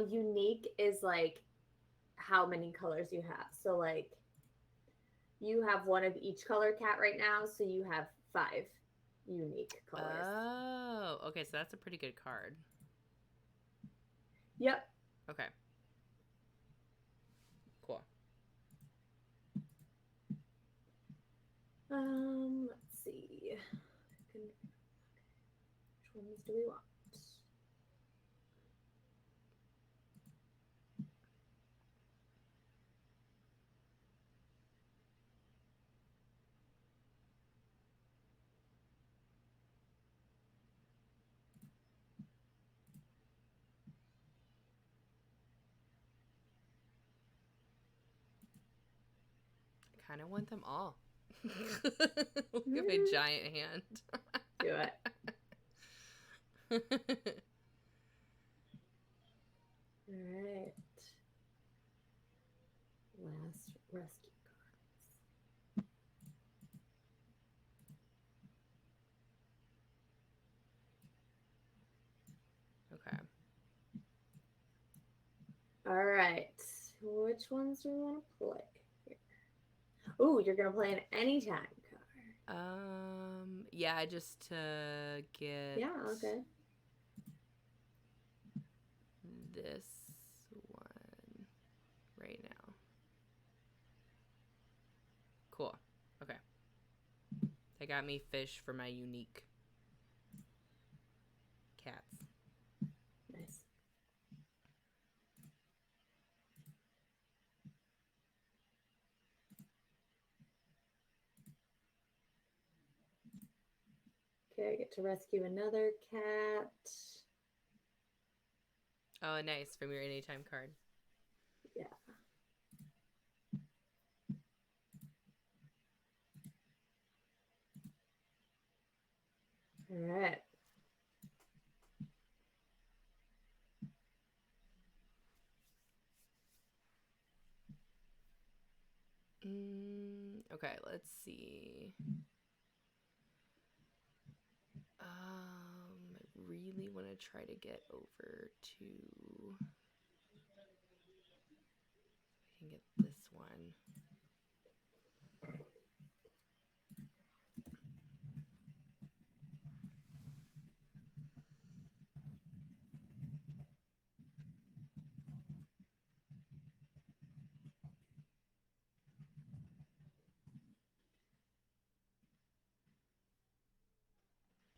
S3: Unique is like how many colors you have. So like you have one of each color cat right now, so you have 5 unique colors.
S2: Oh, okay, so that's a pretty good card.
S3: Yep.
S2: Okay. Cool.
S3: Let's see. Which ones do we want?
S2: kind of want them all. Look at my giant hand.
S3: Do it. All right. Last rescue cards.
S2: Okay.
S3: All right. Which ones do we want to play here? Oh, you're gonna play an anytime card.
S2: Yeah, just to get.
S3: Yeah. Okay.
S2: This one right now. Cool. Okay. They got me fish for my unique cats.
S3: Nice. Okay, I get to rescue another cat.
S2: Oh, nice. From your anytime card.
S3: Yeah. All right.
S2: Okay, let's see. I really want to try to get over to. I can get this one.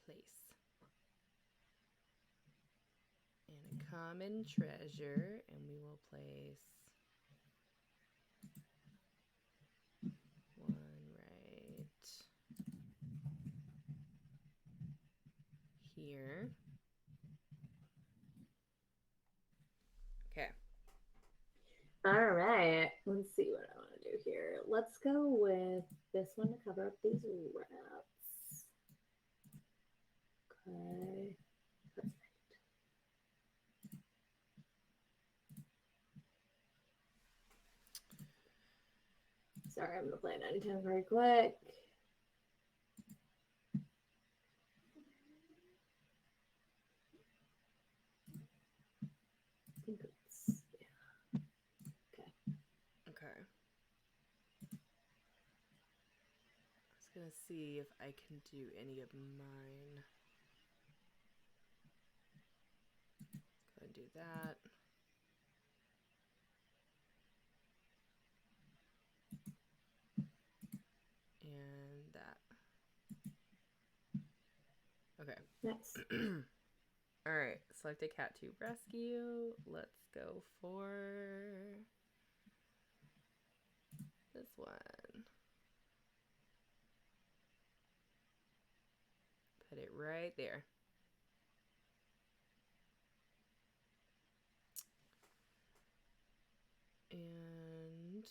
S2: Place. And a common treasure, and we will place one right here. Okay.
S3: All right. Let's see what I want to do here. Let's go with this one to cover up these rats. Okay. Perfect. Sorry, I'm going to play it anytime very quick. I think it's, yeah. Okay.
S2: Okay. I was gonna see if I can do any of mine. Go and do that. And that. Okay.
S3: Nice.
S2: All right. Select a cat to rescue. Let's go for this one. Put it right there. And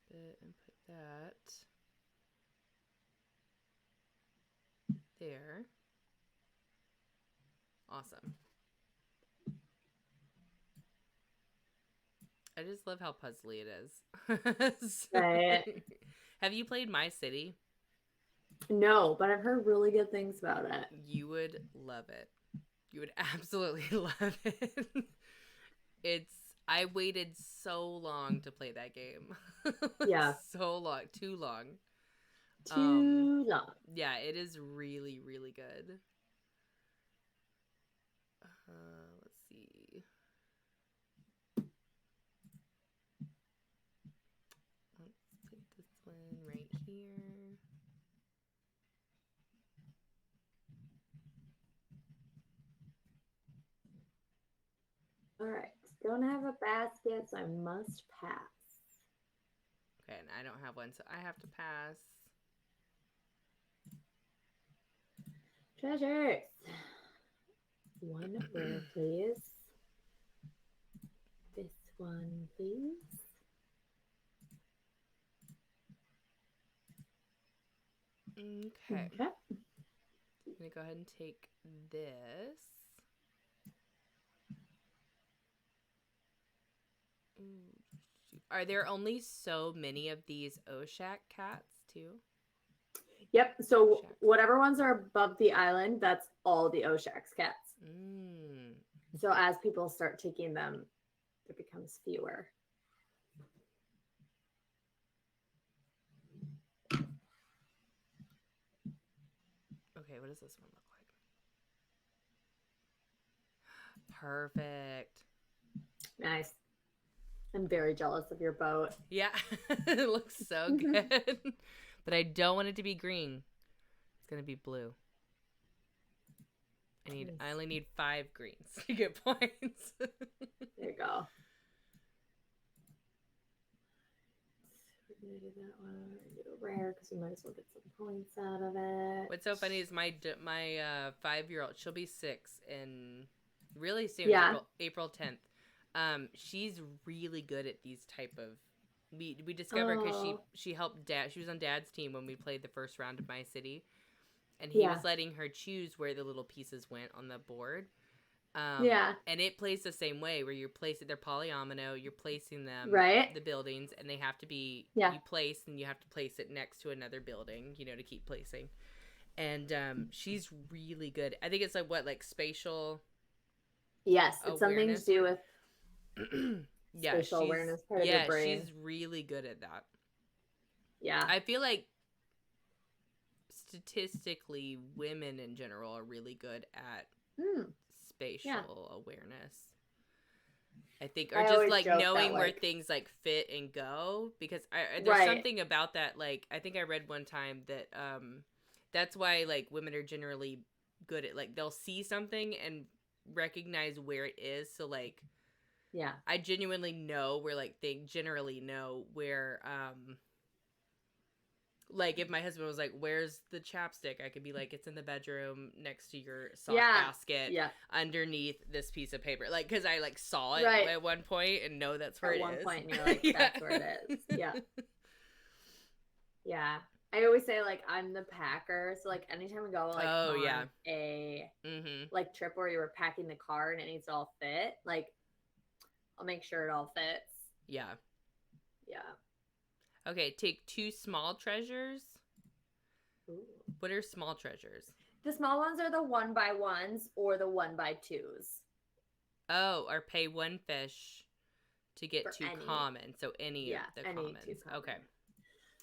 S2: and put that there. Awesome. I just love how puzzly it is.
S3: Right.
S2: Have you played My City?
S3: No, but I've heard really good things about it.
S2: You would love it. You would absolutely love it. I waited so long to play that game.
S3: Yeah.
S2: So long. Too long.
S3: Too long.
S2: Yeah, it is really, really good. Let's see. Let's put this one right here.
S3: All right. Don't have a basket, so I must pass.
S2: Okay, and I don't have one, so I have to pass.
S3: Treasures. One rare, please. these.
S2: Okay.
S3: Okay.
S2: I'm going to go ahead and take this. Ooh. Are there only so many of these Oshak cats, too?
S3: Yep. So
S2: Oshaks.
S3: whatever ones are above the island, that's all the Oshak's cats.
S2: Mm.
S3: So as people start taking them, there becomes fewer.
S2: Okay, what does this one look like? Perfect.
S3: Nice. I'm very jealous of your boat.
S2: Yeah, it looks so good. But I don't want it to be green. It's going to be blue. I only need 5 greens to get points.
S3: There you go. We're gonna do that one. We're gonna do a rare because we might as well get some points out of it.
S2: What's so funny is my 5-year-old, she'll be 6 in really soon,
S3: Yeah.
S2: April 10th. She's really good at these type of. We discovered because she helped Dad. She was on Dad's team when we played the first round of My City, and he was letting her choose where the little pieces went on the board. And it plays the same way where you're placing, they're polyomino, you're placing them,
S3: right,
S2: the buildings, and they have to be,
S3: you
S2: place, and you have to place it next to another building, to keep placing. And she's really good. I think it's like spatial.
S3: Yes, it's
S2: awareness.
S3: something to do with spatial awareness part of your brain.
S2: She's really good at that.
S3: Yeah.
S2: I feel like statistically, women in general are really good at spatial awareness. I think, or just like knowing where things like fit and go, because there's something about that. Like, I think I read one time that that's why like women are generally good at, like, they'll see something and recognize where it is. So like, I genuinely know where, like, they generally know where like, if my husband was like, where's the chapstick? I could be like, it's in the bedroom next to your sock basket underneath this piece of paper. Like, because I, like, saw it at one point and know that's where it is.
S3: At one point, and you're like, that's where it is. Yeah. Yeah. I always say, like, I'm the packer. So, like, anytime we go, like, on a, like, trip where you were packing the car and it needs to all fit, like, I'll make sure it all fits.
S2: Yeah.
S3: Yeah.
S2: Okay, take 2 small treasures.
S3: Ooh.
S2: What are small treasures?
S3: The small ones are the 1x1s or the 1x2s.
S2: Oh, or pay 1 fish to get
S3: For
S2: 2
S3: any.
S2: common. So any of the commons.
S3: 2 common.
S2: Okay.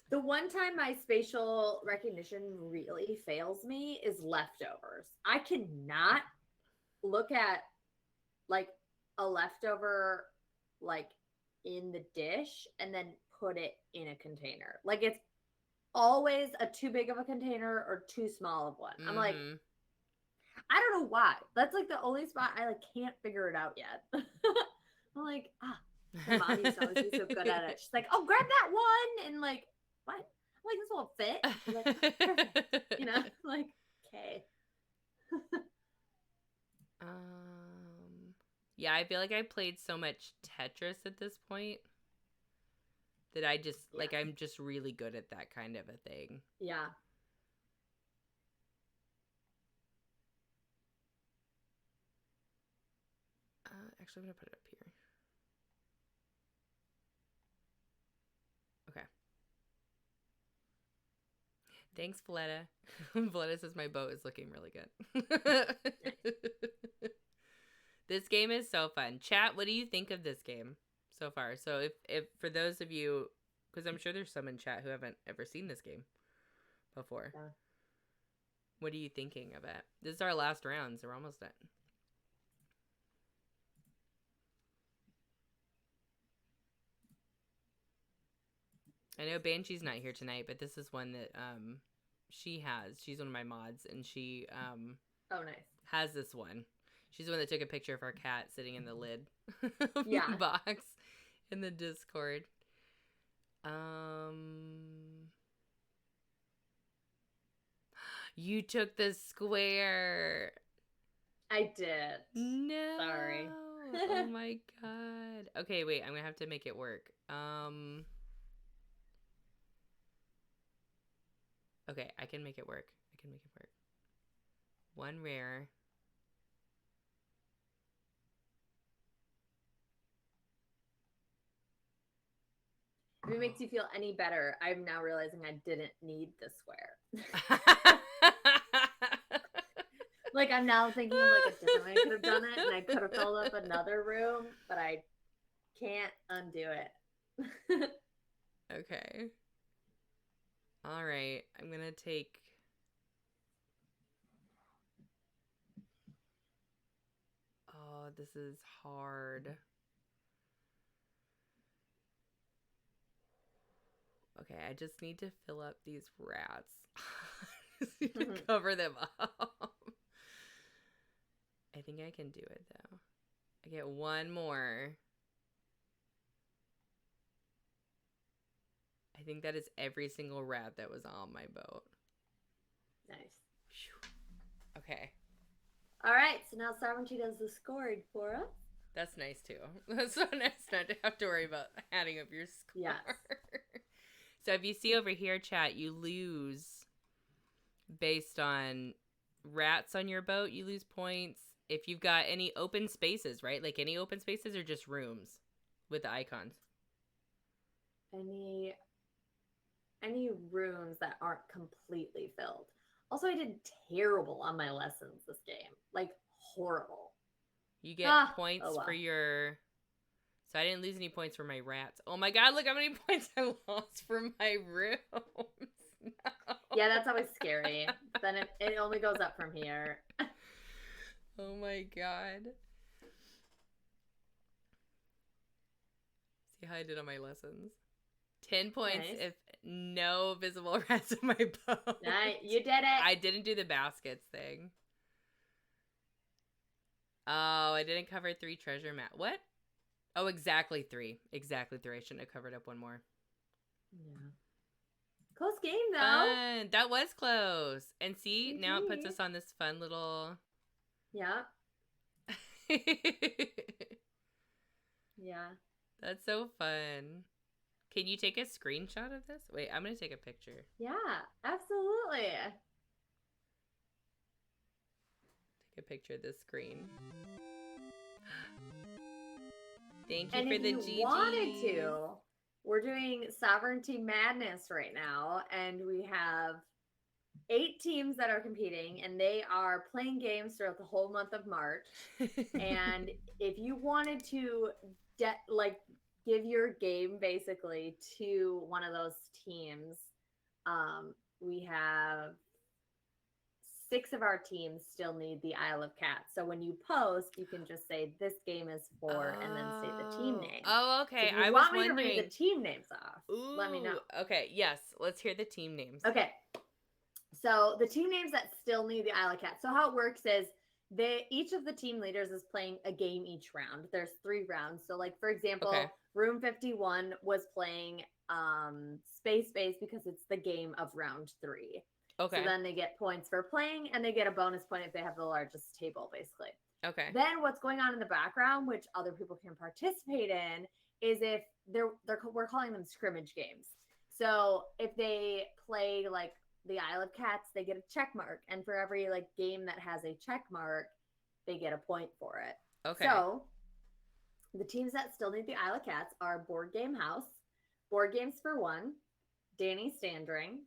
S3: The one time my spatial recognition really fails me is leftovers. I cannot look at, like, a leftover, like, in the dish and then put it in a container. Like, it's always a too big of a container or too small of one. I'm like, I don't know why. That's like the only spot I like can't figure it out yet. I'm like, my mom used to always be so good at it. She's like, oh, grab that one, and like, what? I'm like, this won't fit. I'm like, perfect. Like, okay.
S2: Yeah, I feel like I played so much Tetris at this point that I just, like, I'm just really good at that kind of a thing.
S3: Yeah.
S2: Actually, I'm going to put it up here. Okay. Thanks, Valletta. Valletta says my boat is looking really good. This game is so fun. Chat, what do you think of this game so far? So if for those of you, because I'm sure there's some in chat who haven't ever seen this game before. Yeah. What are you thinking of it? This is our last round, so we're almost done. I know Banshee's not here tonight, but this is one that she has. She's one of my mods, and she
S3: oh, nice.
S2: has this one. She's the one that took a picture of our cat sitting in the lid of
S3: yeah.
S2: the box in the Discord. You took the square.
S3: I did.
S2: No.
S3: Sorry.
S2: Oh my god. god. Okay, wait. I'm gonna have to make it work. Okay, I can make it work. One rare.
S3: If it makes you feel any better, I'm now realizing I didn't need the square. Like, I'm now thinking of like a different way I could have done it, and I could have filled up another room, but I can't undo it.
S2: Okay. All right. I'm gonna take. Oh, this is hard. Okay, I just need to fill up these rats. I just need to cover them up. I think I can do it though. I get one more. I think that is every single rat that was on my boat.
S3: Nice.
S2: Okay.
S3: All right, so now Sovranti does the scoring for us.
S2: That's nice too. That's so nice not to have to worry about adding up your score.
S3: Yes.
S2: So if you see over here, chat, you lose based on rats on your boat. You lose points. If you've got any open spaces, right? Like any open spaces or just rooms with the icons?
S3: Any rooms that aren't completely filled. Also, I did terrible on my lessons this game. Like, horrible.
S2: You get points for your... So I didn't lose any points for my rats. Oh my god, look how many points I lost for my rooms. No.
S3: Yeah, that's always scary. Then it only goes up from here.
S2: Oh my god. See how I did on my lessons? 10 points
S3: Nice.
S2: if no visible rats in my boat.
S3: Nice. You did it.
S2: I didn't do the baskets thing. Oh, I didn't cover 3 treasure map. What? Oh, exactly 3. Exactly 3. I shouldn't have covered up one more.
S3: Yeah. Close game, though.
S2: Fun. That was close. And see, now it puts us on this fun little...
S3: Yeah. Yeah.
S2: That's so fun. Can you take a screenshot of this? Wait, I'm going to take a picture.
S3: Yeah, absolutely.
S2: Take a picture of this screen. Thank you
S3: And
S2: for
S3: if
S2: the
S3: you
S2: GG.
S3: wanted to, we're doing Sovereignty Madness right now, and we have 8 teams that are competing, and they are playing games throughout the whole month of March. And if you wanted to give your game basically to one of those teams, we have 6 of our teams still need the Isle of Cats. So when you post, you can just say this game is for, and then say the team name.
S2: Oh, okay.
S3: So if you want me to read the team names off, let me know.
S2: Okay, yes. Let's hear the team names.
S3: Okay. So the team names that still need the Isle of Cats. So how it works is each of the team leaders is playing a game each round. There's 3 rounds. So like, for example, Room 51 was playing Space Base because it's the game of round 3. Okay. So then they get points for playing, and they get a bonus point if they have the largest table, basically. Okay. Then what's going on in the background, which other people can participate in, is if we're calling them scrimmage games. So if they play like the Isle of Cats, they get a check mark, and for every like game that has a check mark, they get a point for it. Okay. So the teams that still need the Isle of Cats are Board Game House, Board Games for One, Dani Standring,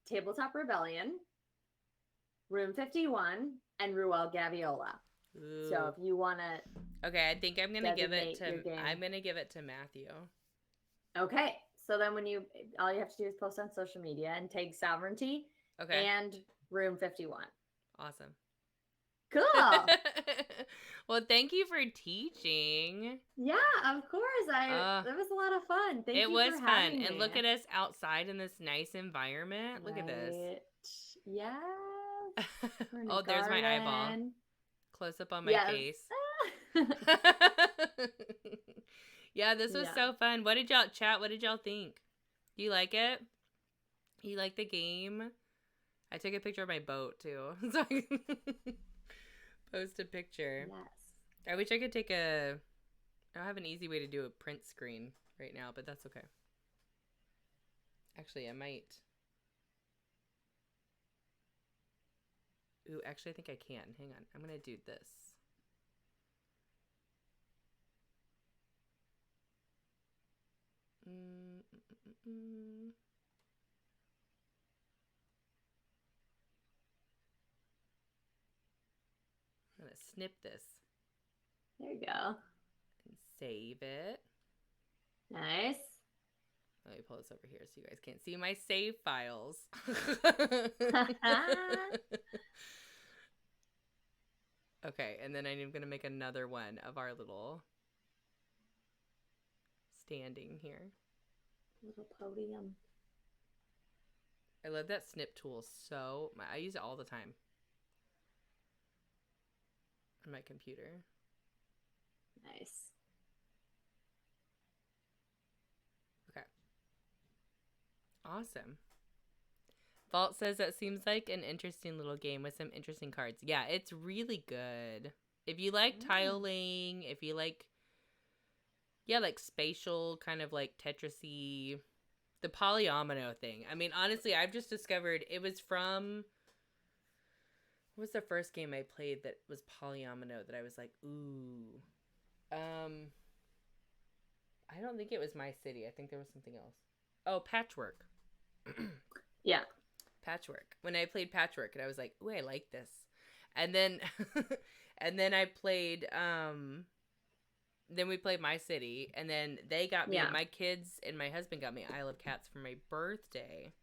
S3: Tabletop Rebellion, Room 51, and Ruel Gaviola. Ooh. So if you want to,
S2: okay, I think I'm gonna give it to Matthew. Okay,
S3: so then all you have to do is post on social media and tag Sovereignty. Okay. And Room 51.
S2: Awesome.
S3: Cool.
S2: Well, thank you for teaching.
S3: Yeah, of course. It was a lot of fun. Thank you for having me. It was fun.
S2: And look at us outside in this nice environment. Look at this.
S3: Yes.
S2: Oh, there's my eyeball. Close up on my face. Yeah, this was so fun. What did y'all think? Do you like it? You like the game? I took a picture of my boat too. So I can post a picture. Yes. I wish I could take a I don't have an easy way to do a print screen right now, but that's okay. Actually, I might. Ooh, actually, I think I can. Hang on. I'm going to do this. I'm going to snip this.
S3: There you go.
S2: And save it.
S3: Nice.
S2: Let me pull this over here so you guys can't see my save files. Okay, and then I'm going to make another one of our little standing here.
S3: Little podium.
S2: I love that snip tool so much. I use it all the time on my computer.
S3: Nice.
S2: Okay. Awesome. Vault says that seems like an interesting little game with some interesting cards. Yeah, it's really good. If you like tiling, if you like, like spatial, kind of like Tetris-y, the polyomino thing. I mean, honestly, I've just discovered it was from, what was the first game I played that was polyomino that I was like, ooh. I don't think it was My City. I think there was something else. Oh, Patchwork.
S3: Yeah.
S2: Patchwork. When I played Patchwork, and I was like, "Ooh, I like this," and then, and then I played. Then we played My City, and then they got me. My kids and my husband got me Isle of Cats for my birthday.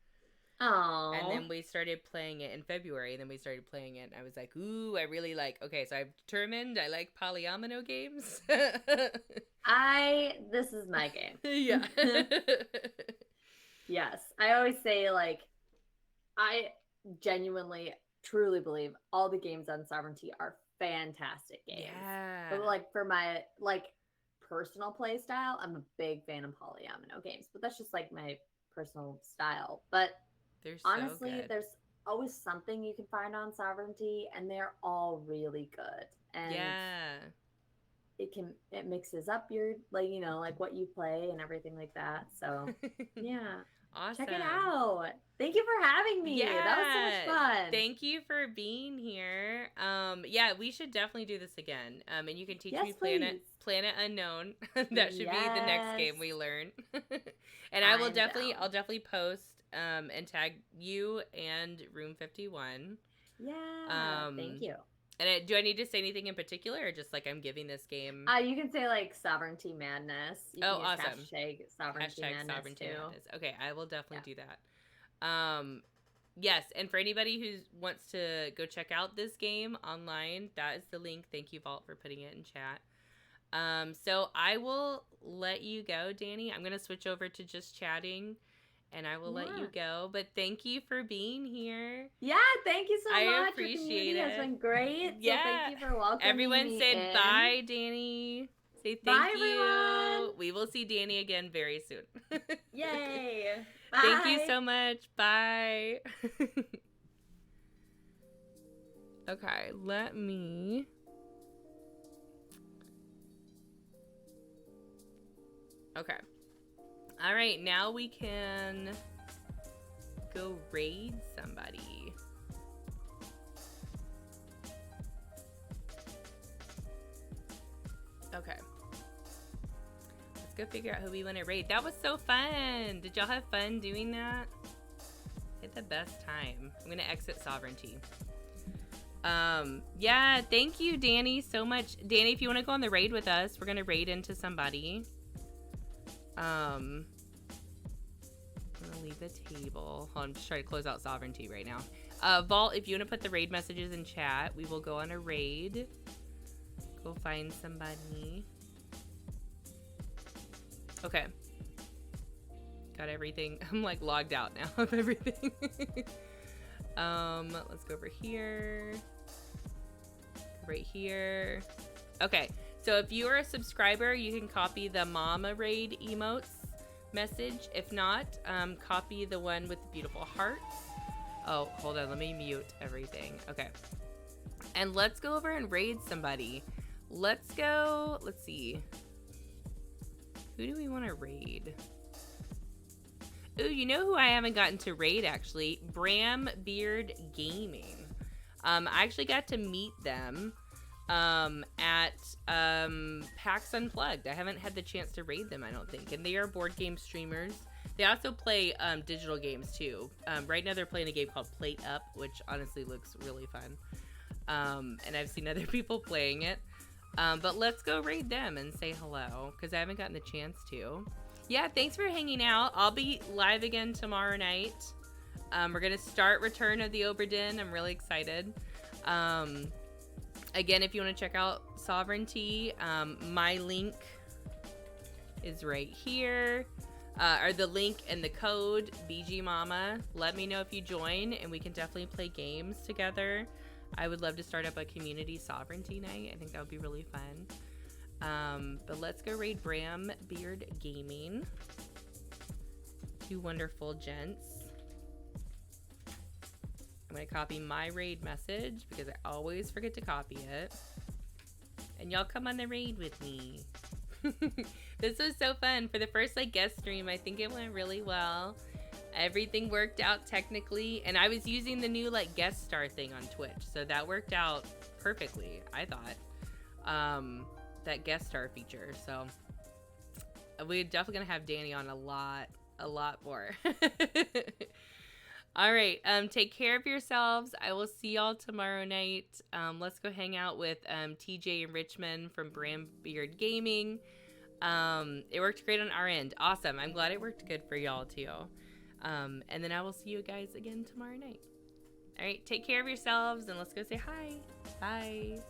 S3: Oh.
S2: And then we started playing it in February, and then we started playing it, and I was like, "Ooh, I really like." Okay, so I've determined I like polyomino games.
S3: This is my game.
S2: Yeah.
S3: Yes, I always say like. I genuinely, truly believe all the games on Sovereignty are fantastic games.
S2: Yeah.
S3: But like for my personal play style, I'm a big fan of polyomino games. But that's just like my personal style. But
S2: they're
S3: honestly,
S2: so good.
S3: there's always something you can find on Sovereignty, and they're all really good. And it mixes up your like what you play and everything like that. So yeah.
S2: Awesome.
S3: Check it out. Thank you for having me.
S2: Yeah.
S3: That was so much fun.
S2: Thank you for being here. Yeah, we should definitely do this again. And you can teach me Planet Unknown. That should be the next game we learn. And I'll definitely post and tag you and Room 51.
S3: Yeah. Thank you.
S2: And do I need to say anything in particular, or just like I'm giving this game?
S3: You can say like Sovereignty Madness. You can use
S2: awesome.
S3: Hashtag Sovereignty Madness too.
S2: Okay, I will definitely do that. Yes, and for anybody who wants to go check out this game online, that is the link. Thank you, Vault, for putting it in chat. So I will let you go, Dani. I'm gonna switch over to just chatting. And I will let you go, but thank you for being here.
S3: Yeah, thank you so much.
S2: I appreciate it.
S3: It's been great. So thank you for welcoming
S2: Everyone
S3: me
S2: said bye, Dani. Say thank you.
S3: Everyone.
S2: We will see Dani again very soon.
S3: Yay. Bye.
S2: Thank you so much. Bye. Okay, let me... Okay. All right, now we can go raid somebody. Okay. Let's go figure out who we want to raid. That was so fun. Did y'all have fun doing that? I had the best time. I'm going to exit Sovereignty. Yeah, thank you, Dani, so much. Dani, if you want to go on the raid with us, we're going to raid into somebody. I'm gonna leave the table. Hold on, I'm just trying to close out Sovereignty right now. Vault, if you want to put the raid messages in chat, we will go on a raid. Go find somebody. Okay. Got everything. I'm like logged out now of everything. Let's go over here. Right here. Okay. So if you are a subscriber, you can copy the Mama Raid emotes message. If not, copy the one with the beautiful hearts. Oh, hold on. Let me mute everything. Okay. And let's go over and raid somebody. Let's go. Let's see. Who do we want to raid? Ooh, you know who I haven't gotten to raid, actually? Bram Beard Gaming. I actually got to meet them at PAX Unplugged. I haven't had the chance to raid them, I don't think. And they are board game streamers. They also play digital games, too. Right now they're playing a game called Plate Up, which honestly looks really fun. And I've seen other people playing it. But let's go raid them and say hello, because I haven't gotten the chance to. Yeah, thanks for hanging out. I'll be live again tomorrow night. We're going to start Return of the Oberdin. I'm really excited. Again, if you want to check out Sovranti, my link is right here. Or the link and the code, BG Mama. Let me know if you join, and we can definitely play games together. I would love to start up a community sovereignty night. I think that would be really fun. But let's go raid Bram Beard Gaming. Two wonderful gents. I'm going to copy my raid message because I always forget to copy it. And y'all come on the raid with me. This was so fun. For the first guest stream, I think it went really well. Everything worked out technically, and I was using the new guest star thing on Twitch, so that worked out perfectly, I thought. That guest star feature. So we're definitely gonna have Dani on a lot more. All right, take care of yourselves. I will see y'all tomorrow night. Let's go hang out with TJ and Richmond from Bram Beard Gaming. It worked great on our end. Awesome. I'm glad it worked good for y'all too. And then I will see you guys again tomorrow night. All right, take care of yourselves, and let's go say hi. Bye.